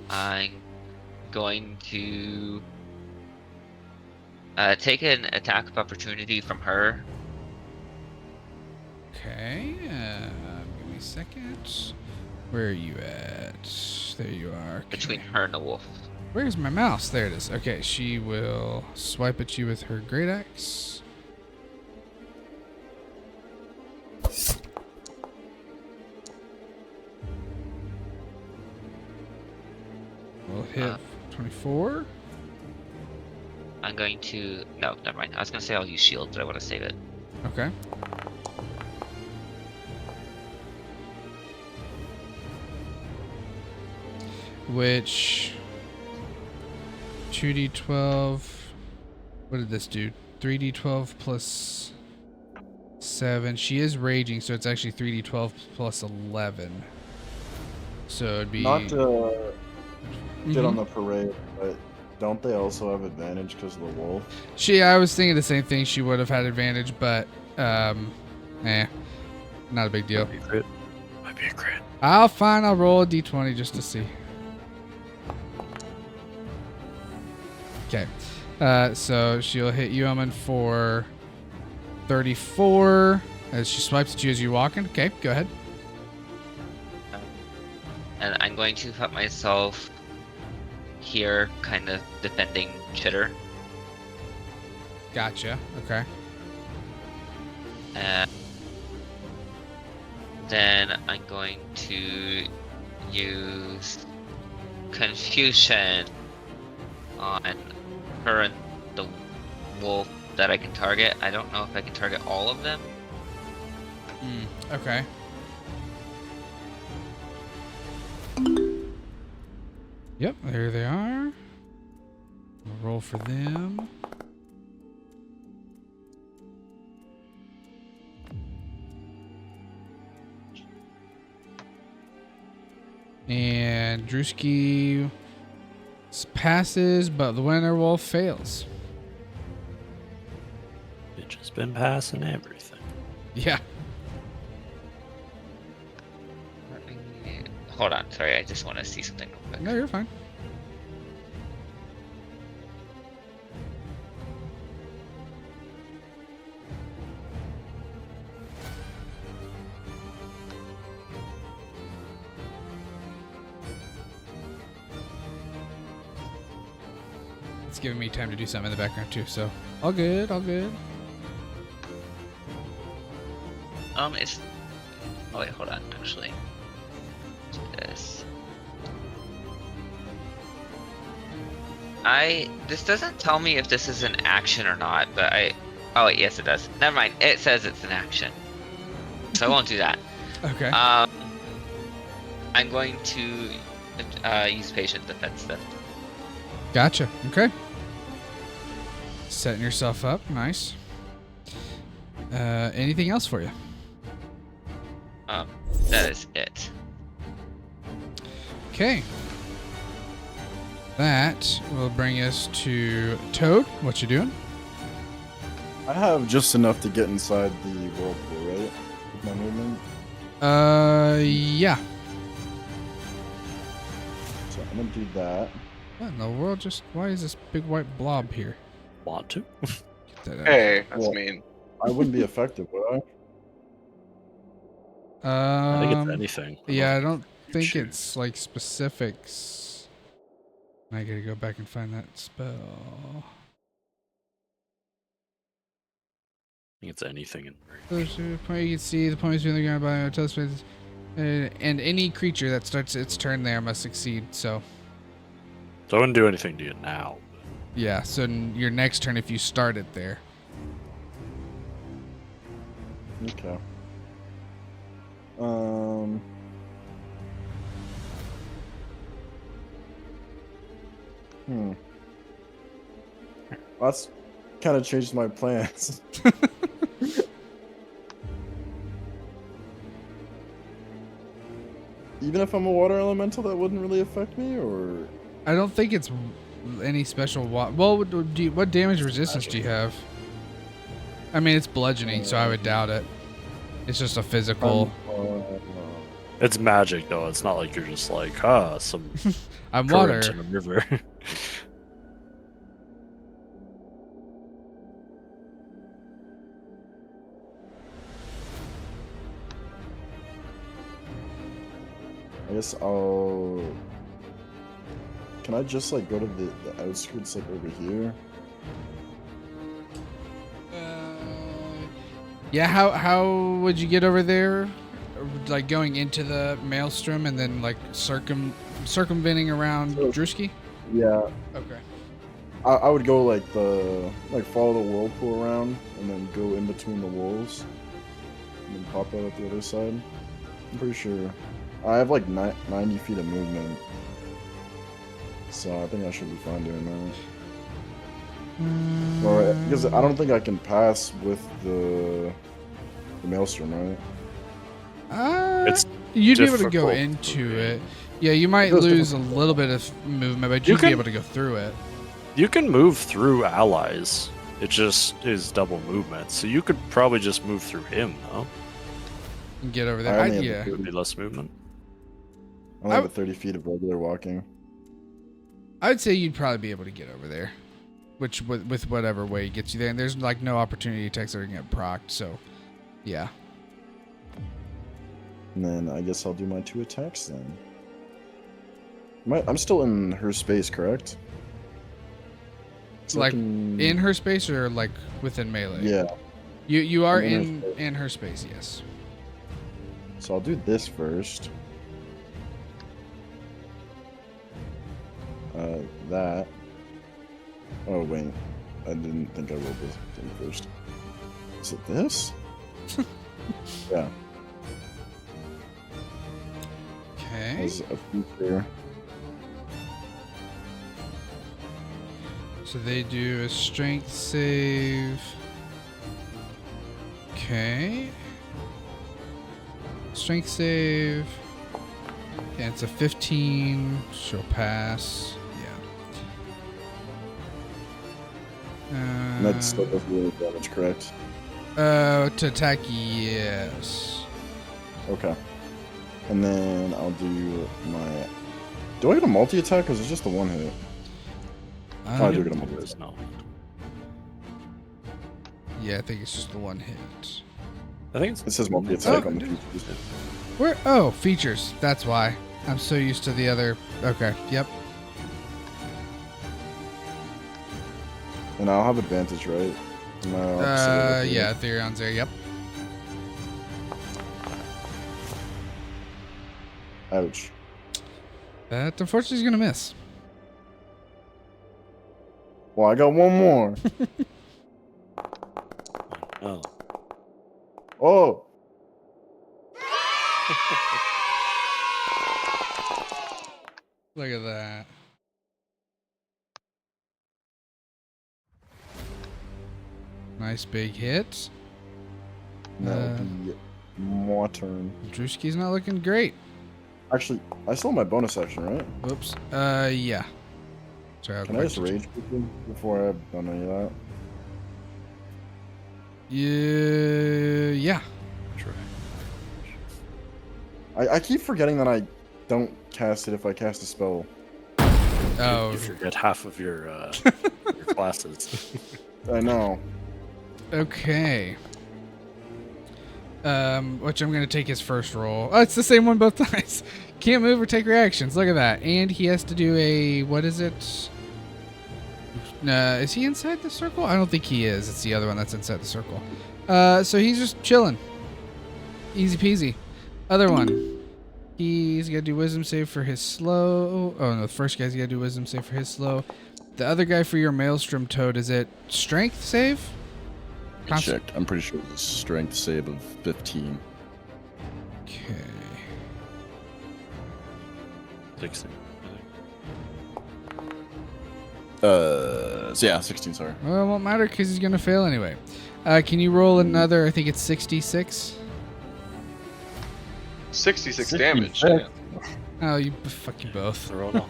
I'm going to take an attack of opportunity from her. Okay. Give me a second. Where are you at? There you are. Okay. Between her and the wolf. Where's my mouse? There it is. Okay, she will swipe at you with her great axe. We'll hit 24. I'm going to... No, never mind. I was going to say I'll use shield, but I want to save it. Okay. Which 2d12. What did this do? 3d12 plus 7. She is raging, so it's actually 3d12 plus 11. So it'd be Not to shit on Mhm. the parade, but don't they also have advantage because of the wolf? I was thinking the same thing. She would have had advantage, but not a big deal. Might be a crit. Might be a crit. I'll roll a d20 just to see. Okay. So she'll hit you, Omen, for 34 as she swipes at you as you're walking. Okay, go ahead. And I'm going to put myself here, kind of defending Chitter. Gotcha. Okay. And then I'm going to use Confusion on her and the wolf that I can target. I don't know if I can target all of them. Okay. Yep, there they are. We'll roll for them. And Drewski passes, but the winter wolf fails. It's just been passing everything. Yeah. Hold on, sorry, I just want to see something real quick. No, you're fine. It's giving me time to do something in the background too, so all good, all good. It's... Oh wait, hold on, actually. Do this. This doesn't tell me if this is an action or not, but oh wait, yes it does. Never mind, it says it's an action. So I won't do that. Okay. I'm going to use patient defense then. Gotcha. Okay. Setting yourself up. Nice. Anything else for you? That is it. Okay. That will bring us to Toad. What you doing? I have just enough to get inside the whirlpool, right? With my movement. Yeah. So I'm gonna do that. What in the world? Why is this big white blob here? Want to? Get that out. Hey, that's Well, mean. I wouldn't be effective, would I? I think it's anything. Yeah, I don't think choose. it's like specifics. I gotta go back and find that spell. I think it's anything in Those who point you can see the points between the ground by telespace, and any creature that starts its turn there must succeed. So So I wouldn't do anything to you now. yeah, so your next turn if you start it there. Okay. That's kind of changed my plans. Even if I'm a water elemental, that wouldn't really affect me, or I don't think it's any special. Well, what damage resistance do you have? I mean, it's bludgeoning, so I would doubt it. It's just a physical. It's magic though. It's not like you're just like, some I'm current water. in a river. I guess I'll. Can I just like go to the outskirts like over here? Yeah, how would you get over there? Like going into the maelstrom and then like circumventing around So- Drewski? Yeah, Okay. I would go like follow the whirlpool around and then go in between the walls and then pop out at the other side. I'm pretty sure I have like 90 feet of movement, so I think I should be fine doing that. Or because I don't think I can pass with the maelstrom, right? It's You'd be able to go difficult into to it. Yeah, you might It goes lose a difficult. little bit of movement, but You you'd be can- able to go through it. You can move through allies. It just is double movement. So you could probably just move through him, though. And get over I there. only have Yeah. It would be less movement. I only have 30 feet of regular walking. I'd say you'd probably be able to get over there, which with whatever way gets you there. And there's like no opportunity attacks that are gonna get procced. So, yeah. And then I guess I'll do my 2 attacks then. I'm still in her space, correct? So I Like, can- In her space or like within melee? Yeah. You are I'm in her in space. in her space. Yes. So I'll do this first. That. Oh wait, I didn't think I rolled this thing first. Is it this? Yeah. Okay. There's a feature. So they do a strength save. Okay. Strength save. And it's a 15. She'll pass. Yeah. And that still doesn't do any damage, correct? To attack, yes. Okay. And then I'll do my. Do I get a multi attack or is it just a 1 hit? I do get a multi attack. No. Yeah, I think it's just the one hit. I think it's. It says multi attack Oh. on the features. Where? Oh, features. That's why. I'm so used to the other. Okay. Yep. And I'll have advantage, right? No. Yeah, Therion's there. Yep. Ouch. That unfortunately is gonna miss. Well, I got one more. Oh. Oh. Look at that. Nice big hit. That'll be my turn. Drewski's not looking great. Actually, I still have my bonus action, right? Whoops. Yeah. Sorry, I'll Can go I back just to- rage quickly before I've done any of that? Yeah. Try. I keep forgetting that I don't cast it if I cast a spell. Oh, You forget half of your, your classes. I know. okay. Which I'm gonna take his first roll. Oh, it's the same one both times. Can't move or take reactions. Look at that. And he has to do a what is it? Is he inside the circle? I don't think he is. It's the other one that's inside the circle. So he's just chilling. Easy peasy. Other one. He's got to do wisdom save for his slow. Oh no, the first guy's got to do wisdom save for his slow. The other guy for your maelstrom toad, is it strength save? Checked. I'm pretty sure it's a strength save of 15. Okay. 16. So yeah, 16. Sorry. Well, it won't matter because he's gonna fail anyway. Can you roll another? I think it's 66. 66 66. damage. Yeah. Oh, you fuck you both. Throw it off.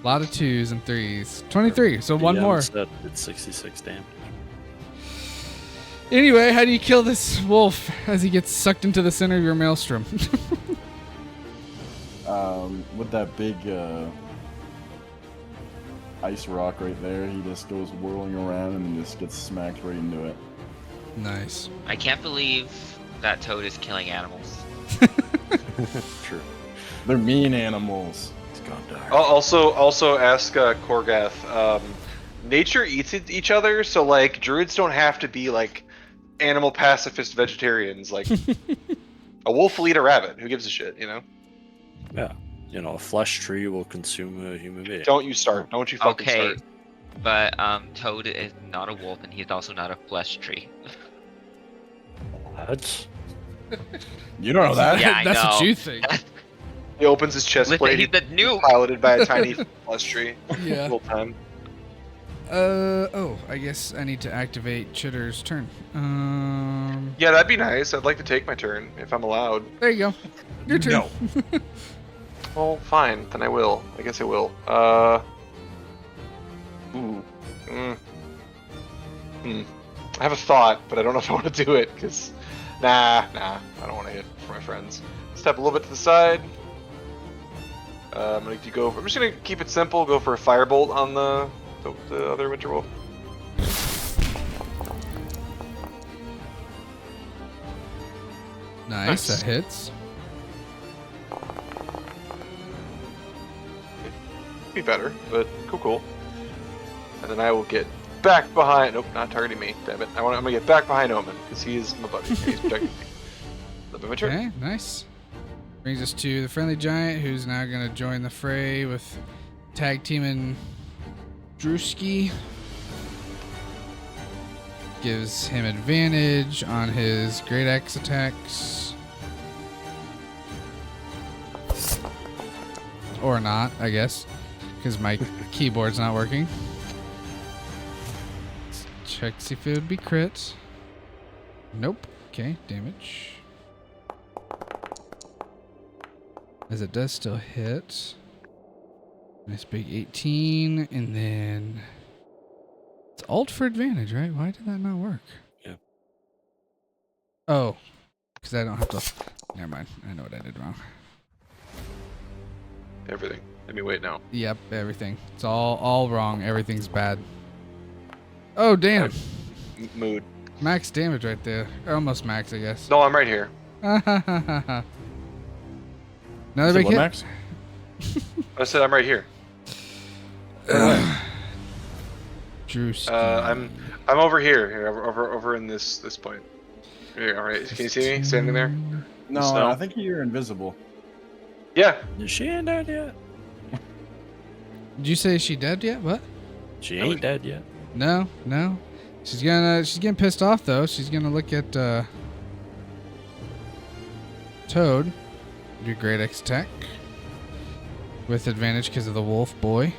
A lot of 2s and 3s. 23. So one DM more. Said it's 66 damage. Anyway, how do you kill this wolf as he gets sucked into the center of your maelstrom? With that big ice rock right there, he just goes whirling around and just gets smacked right into it. Nice. I can't believe that Toad is killing animals. True. They're mean animals. It's gone dark. Also ask Korgath. Nature eats each other, so like druids don't have to be like animal pacifist vegetarians. Like a wolf will eat a rabbit. Who gives a shit? You know. Yeah. You know, a flesh tree will consume a human being. Don't you start. Don't you fucking Okay, start. but Toad is not a wolf, and he's also not a flesh tree. That's You don't know that? Yeah, I That's what know. you think. He opens his chest Listen, plate. he's the new. Piloted by a tiny flesh tree. Yeah. Full time. Oh, I guess I need to activate Chitter's turn. Yeah, that'd be nice. I'd like to take my turn if I'm allowed. There you go. Your turn. No. Well, fine. Then I will. I guess I will. Ooh. I have a thought, but I don't know if I want to do it because, nah, I don't want to hit for my friends. Step a little bit to the side. I'm just gonna keep it simple. Go for a firebolt on the other winter wolf. Nice, that hits. Be better, but cool. And then I will get back behind. Nope, not targeting me. Damn it! I'm gonna get back behind Omen because he's my buddy. He's protecting me. That'll be my turn. Okay, nice. Brings us to the friendly giant, who's now going to join the fray with tag teaming Drewski. Gives him advantage on his great axe attacks. Or not, I guess, because my keyboard's not working. Let's check, see if it would be crit. Nope. Okay, damage. As it does still hit. Nice big 18, and then it's alt for advantage, right? Why did that not work? Yeah. Oh, because I don't have to. Never mind. I know what I did wrong. Everything. Let me wait now. Yep, everything. It's all wrong. Everything's bad. Oh damn! Mood. Max damage right there. Almost max, I guess. No, I'm right here. Another big What, hit. Max? I said I'm right here. Drewski. I'm over here. Over in this point. Here, all right. Can you see me standing there? No, Snow? I think you're invisible. Yeah. she ain't dead yet. Did you say she dead yet? What? She ain't dead yet. No. She's getting pissed off though. She's gonna look at Toad. Do great X attack with advantage because of the wolf boy.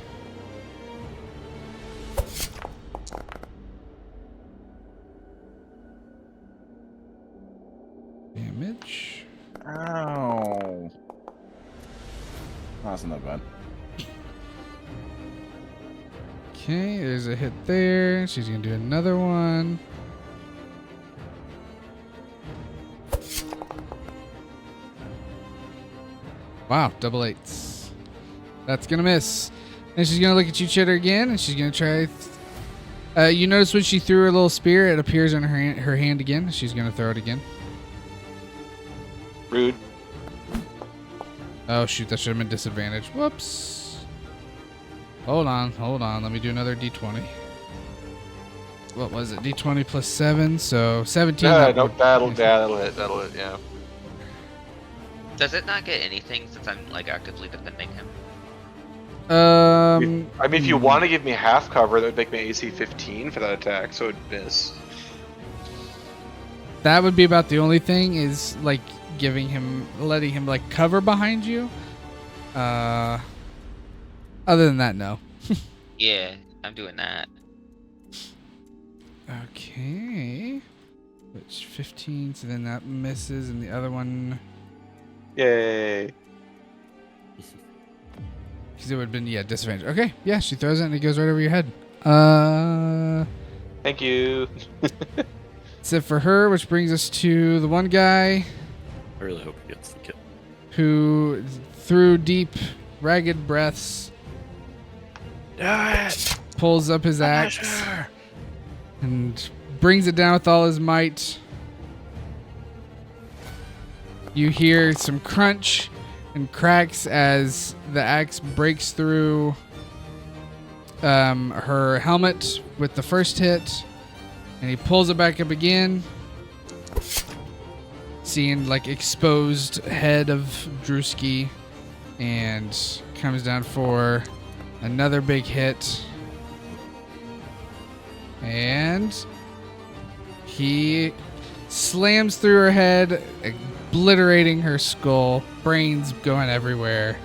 Damage. Ow. Oh, that's not bad. Okay, there's a hit there. She's gonna do another one. Wow, double eights. That's gonna miss. And she's gonna look at you, Chitter, again, and she's gonna try. You notice when she threw her little spear, it appears in her hand again. She's gonna throw it again. Rude. Oh shoot, that should have been disadvantage. Whoops. Hold on. Let me do another d20. What was it? D20 plus 7, so 17. Yeah, that no, would- that'll hit. Yeah. Does it not get anything since I'm like actively defending him? I mean, if you want to give me half cover, that would make me AC 15 for that attack, so it'd miss. That would be about the only thing is like letting him like cover behind you. Other than that, no. Yeah, I'm doing that. Okay. Which 15, so then that misses, and the other one, Yay. because it would have been, disadvantage. Okay, yeah, she throws it and it goes right over your head. Thank you. That's it for her, which brings us to the one guy I really hope he gets the kill. who, through deep, ragged breaths, pulls up his axe and brings it down with all his might. You hear some crunch and cracks as the axe breaks through her helmet with the first hit, and he pulls it back up again, seeing like exposed head of Drewski, and comes down for another big hit, and he slams through her head, obliterating her skull, brains going everywhere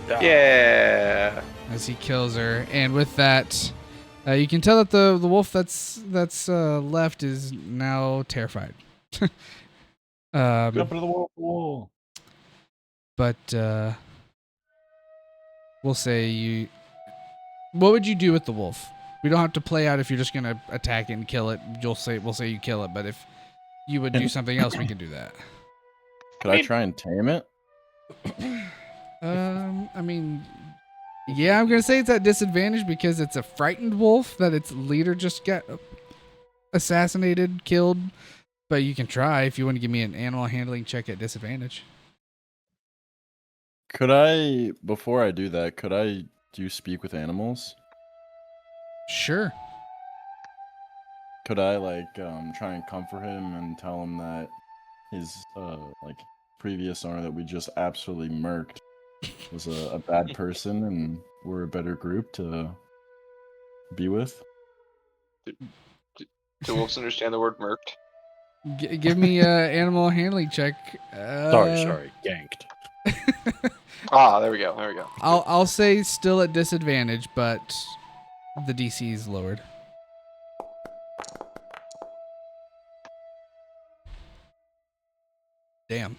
Yeah. as he kills her. And with that, you can tell that the wolf that's left is now terrified. Jump into the wall. But we'll say you. What would you do with the wolf? We don't have to play out if you're just gonna attack it and kill it. We'll say you kill it. But if you would do something else, we can do that. Could I try and tame it? I mean, yeah, I'm gonna say it's at disadvantage because it's a frightened wolf that its leader just got assassinated, killed. But you can try if you want to give me an animal handling check at disadvantage. Could I, before I do that, could I do speak with animals? Sure. Could I try and comfort him and tell him that his previous owner that we just absolutely murked was a bad person and we're a better group to be with? Do wolves understand the word murked? Give me a animal handling check. Sorry, ganked. There we go. I'll say still at disadvantage, but the DC is lowered. Damn.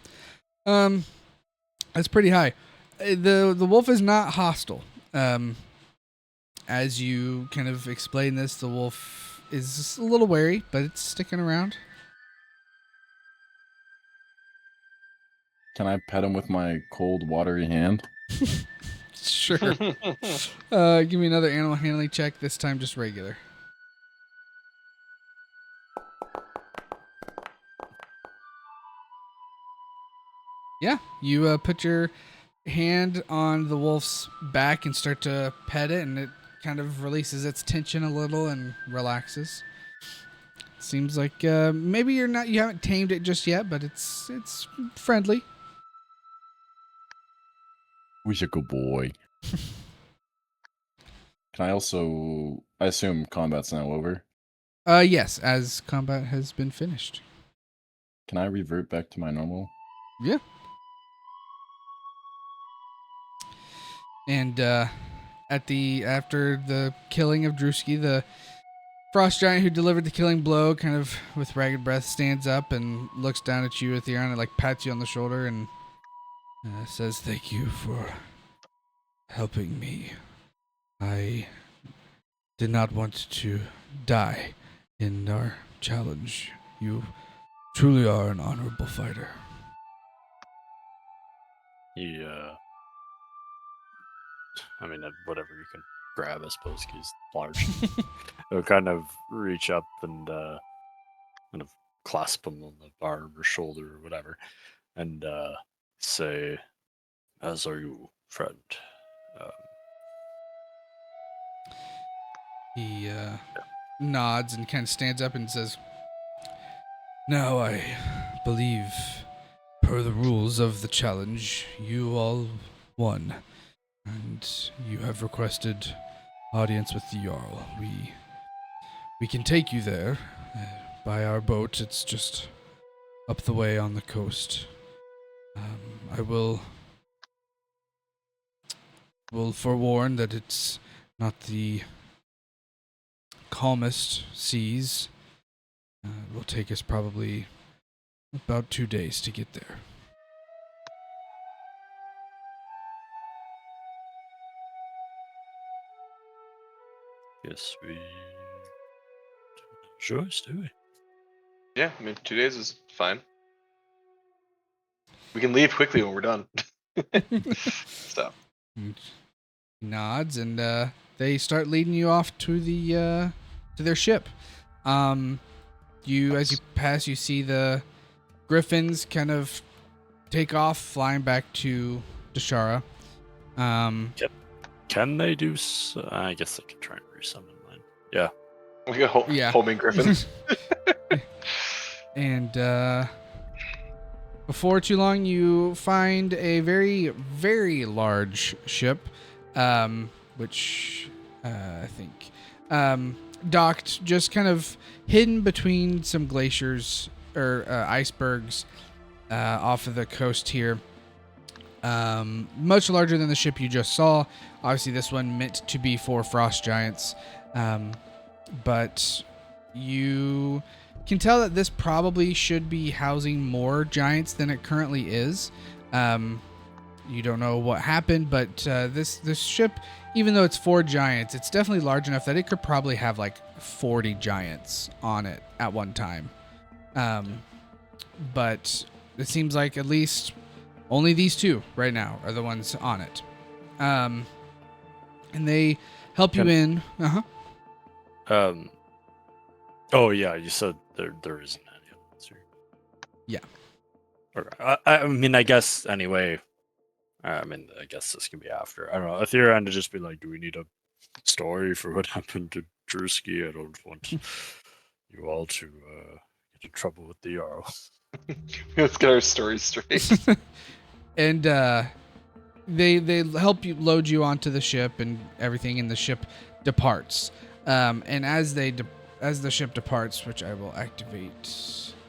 That's pretty high. The wolf is not hostile. As you kind of explain this, the wolf is a little wary, but it's sticking around. Can I pet him with my cold, watery hand? Sure. Give me another animal handling check. This time, just regular. Yeah, you put your hand on the wolf's back and start to pet it, and it kind of releases its tension a little and relaxes. Seems like maybe you haven't tamed it just yet, but it's friendly. Who's a good boy? Can I also, I assume combat's now over. Yes, as combat has been finished. Can I revert back to my normal? Yeah. And after the killing of Drewski, the frost giant who delivered the killing blow, kind of with ragged breath, stands up and looks down at you with the iron and pats you on the shoulder and says, "Thank you for helping me. I did not want to die in our challenge. You truly are an honorable fighter." I mean, whatever you can grab, I suppose, 'cause he's large. He'll kind of reach up and kind of clasp him on the arm or shoulder or whatever, and say, "As are you, friend." He nods and kind of stands up and says, "Now I believe, per the rules of the challenge, you all won. And you have requested audience with the Jarl. We can take you there by our boat. It's just up the way on the coast. I will forewarn that it's not the calmest seas. It will take us probably about 2 days to get there." Yes, we. Sure, do we? Yeah, I mean 2 days is fine. We can leave quickly when we're done. So Nods, and they start leading you off to to their ship. As you pass, you see the griffins kind of take off, flying back to Dashara. Can they do? I guess they can try and resummon mine. Yeah. we got Yeah. homing griffin. And before too long, you find a very, very large ship, which I think docked just kind of hidden between some glaciers or icebergs off of the coast here. Much larger than the ship you just saw. Obviously, this one meant to be for frost giants, but you can tell that this probably should be housing more giants than it currently is. You don't know what happened, but this ship, even though it's 4 giants, it's definitely large enough that it could probably have like 40 giants on it at one time. But it seems like at least only these 2 right now are the ones on it. And they help you in. Oh yeah, you said there isn't any others here. Yeah. Okay. I mean, I guess anyway. I mean, I guess this can be after. I don't know. Aethera to just be like, do we need a story for what happened to Drewski? I don't want you all to get in trouble with the Jarl. Let's get our story straight. And they help you load you onto the ship and everything, and the ship departs. And as the ship departs, which I will activate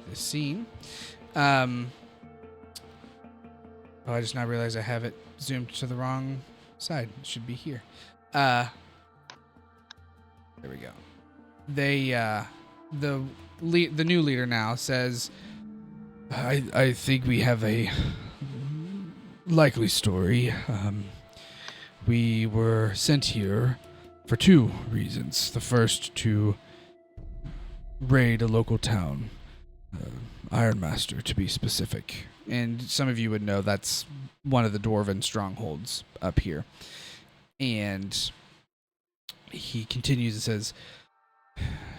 the scene. I just now realized I have it zoomed to the wrong side. It should be here. There we go. They the new leader now says, I think we have a likely story. We were sent here for 2 reasons. The first, to raid a local town, Ironmaster to be specific. And some of you would know that's one of the dwarven strongholds up here. And he continues and says,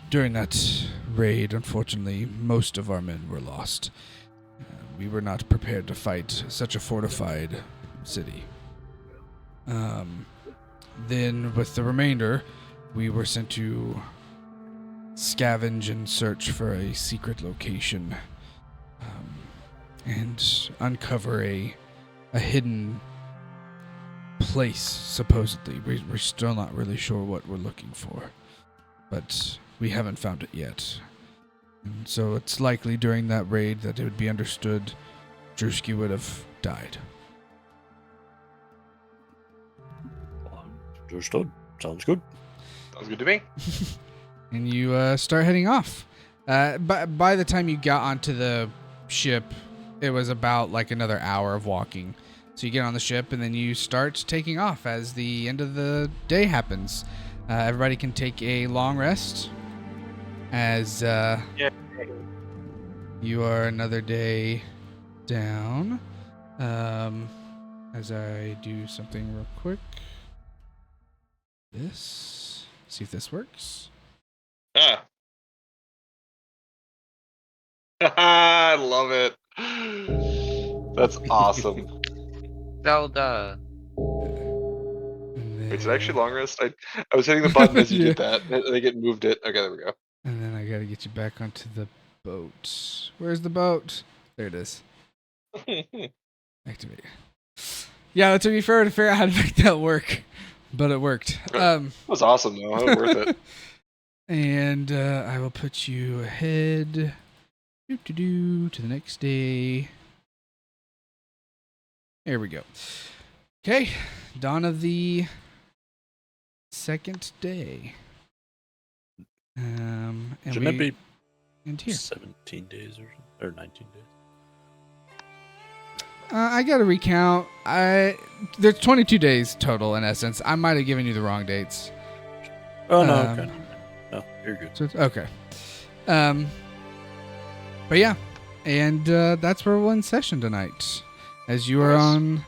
during that raid, unfortunately, most of our men were lost. We were not prepared to fight such a fortified city. Then with the remainder, we were sent to scavenge and search for a secret location and uncover a hidden place, supposedly. We're still not really sure what we're looking for, but we haven't found it yet. And so it's likely during that raid that it would be understood Drewski would have died. Understood. Sounds good. Sounds good to me. And you start heading off. But by the time you got onto the ship, it was about like another hour of walking. So you get on the ship and then you start taking off as the end of the day happens. Everybody can take a long rest as you are another day down. As I do something real quick. See if this works. Ah. I love it. That's awesome. Zelda. Wait, is it actually long rest? I was hitting the button as you did that. I think it moved it. Okay, there we go. And then I gotta get you back onto the boat. Where's the boat? There it is. Activate. Yeah, that took me forever to figure out how to make that work, but it worked. That was awesome though. That was worth it. And I will put you ahead to the next day. There we go. Okay, dawn of the second day. And Shouldn't it be end here. 17 days or 19 days? I gotta recount. There's 22 days total in essence. I might have given you the wrong dates. Oh no, okay. No, you're good. So okay. But yeah, and that's where we'll end session tonight. As you are Nice. on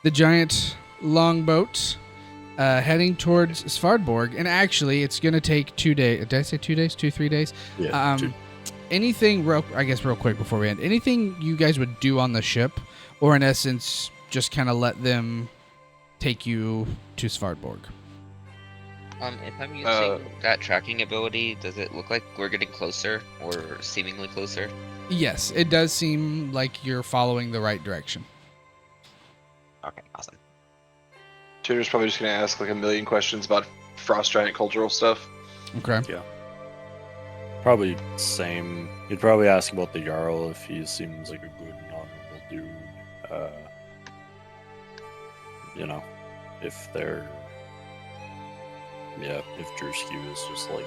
the giant longboat heading towards Svardborg. And actually, it's going to take 2 days. Did I say 2 days? 3 days? Yeah. Anything, real quick before we end, anything you guys would do on the ship, or in essence, just kind of let them take you to Svardborg? If I'm using that tracking ability, does it look like we're getting closer or seemingly closer? Yes, it does seem like you're following the right direction. Okay, awesome. Tutor's probably just gonna ask like a million questions about Frost Giant cultural stuff. Okay. Probably same. You'd probably ask about the Jarl if he seems like a good and honorable dude. You know, if they're... Yeah, if Drewski is just like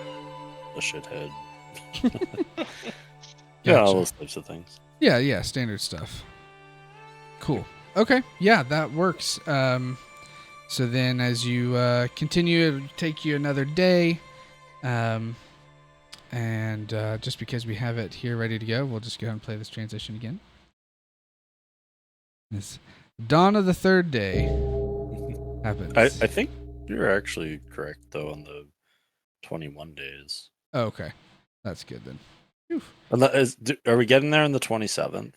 a shithead. Yeah, all Gotcha. those types of things. Yeah, standard stuff. Cool. Okay, yeah, that works. So then as you continue, it'll take you another day. And just because we have it here ready to go, we'll just go ahead and play this transition again. This dawn of the third day happens. I think you're actually correct, though, on the 21 days. Oh, okay. That's good then. Are we getting there on the 27th?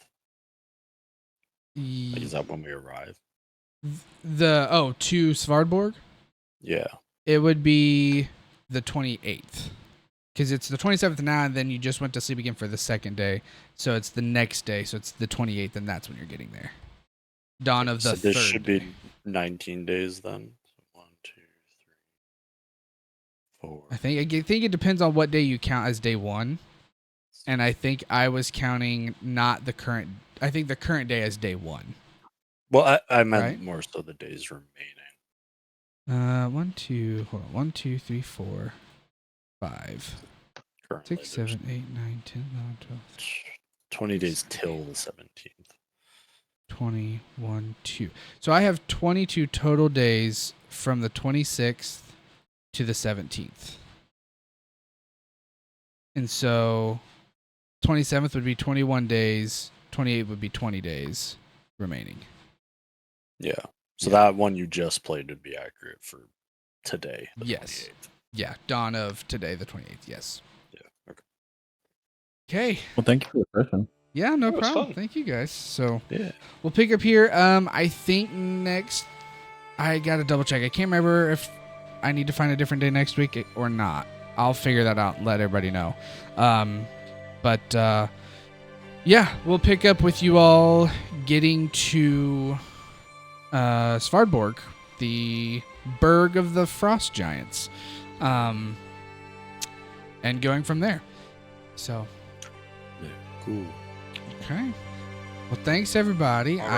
Ye- Like, is that when we arrive? to Svardborg? Yeah. It would be the 28th. Because it's the 27th now, and then you just went to sleep again for the second day. So it's the next day. So it's the 28th, and that's when you're getting there. Dawn of the So this third should day. be 19 days then. 1, 2, 3, 4. I think it depends on what day you count as day one. And I think I was counting not the current. I think the current day as day one. Well, I meant Right. more so the days remaining. 1, 2, hold on. 1, 2, 3, 4, 5, Currently, 6, there's 7, 8, 9, 10, 11, 12, 20 days till the 17th. 21, 2. So I have 22 total days from the 26th to the 17th. And so 27th would be 21 days, 28th would be 20 days remaining. Yeah. So Yeah. that one you just played would be accurate for today. The Yes. 28th. Yeah, dawn of today, the 28th. Yes. Yeah. Okay. Okay. Well, thank you for the session. Yeah, no That was problem. fun. Thank you guys. So Yeah. we'll pick up here. I think next, I gotta double check. I can't remember if I need to find a different day next week or not. I'll figure that out and let everybody know. But yeah, we'll pick up with you all getting to Svardborg, the Burg of the Frost Giants, and going from there. So, Cool. okay. Well, thanks everybody. All right.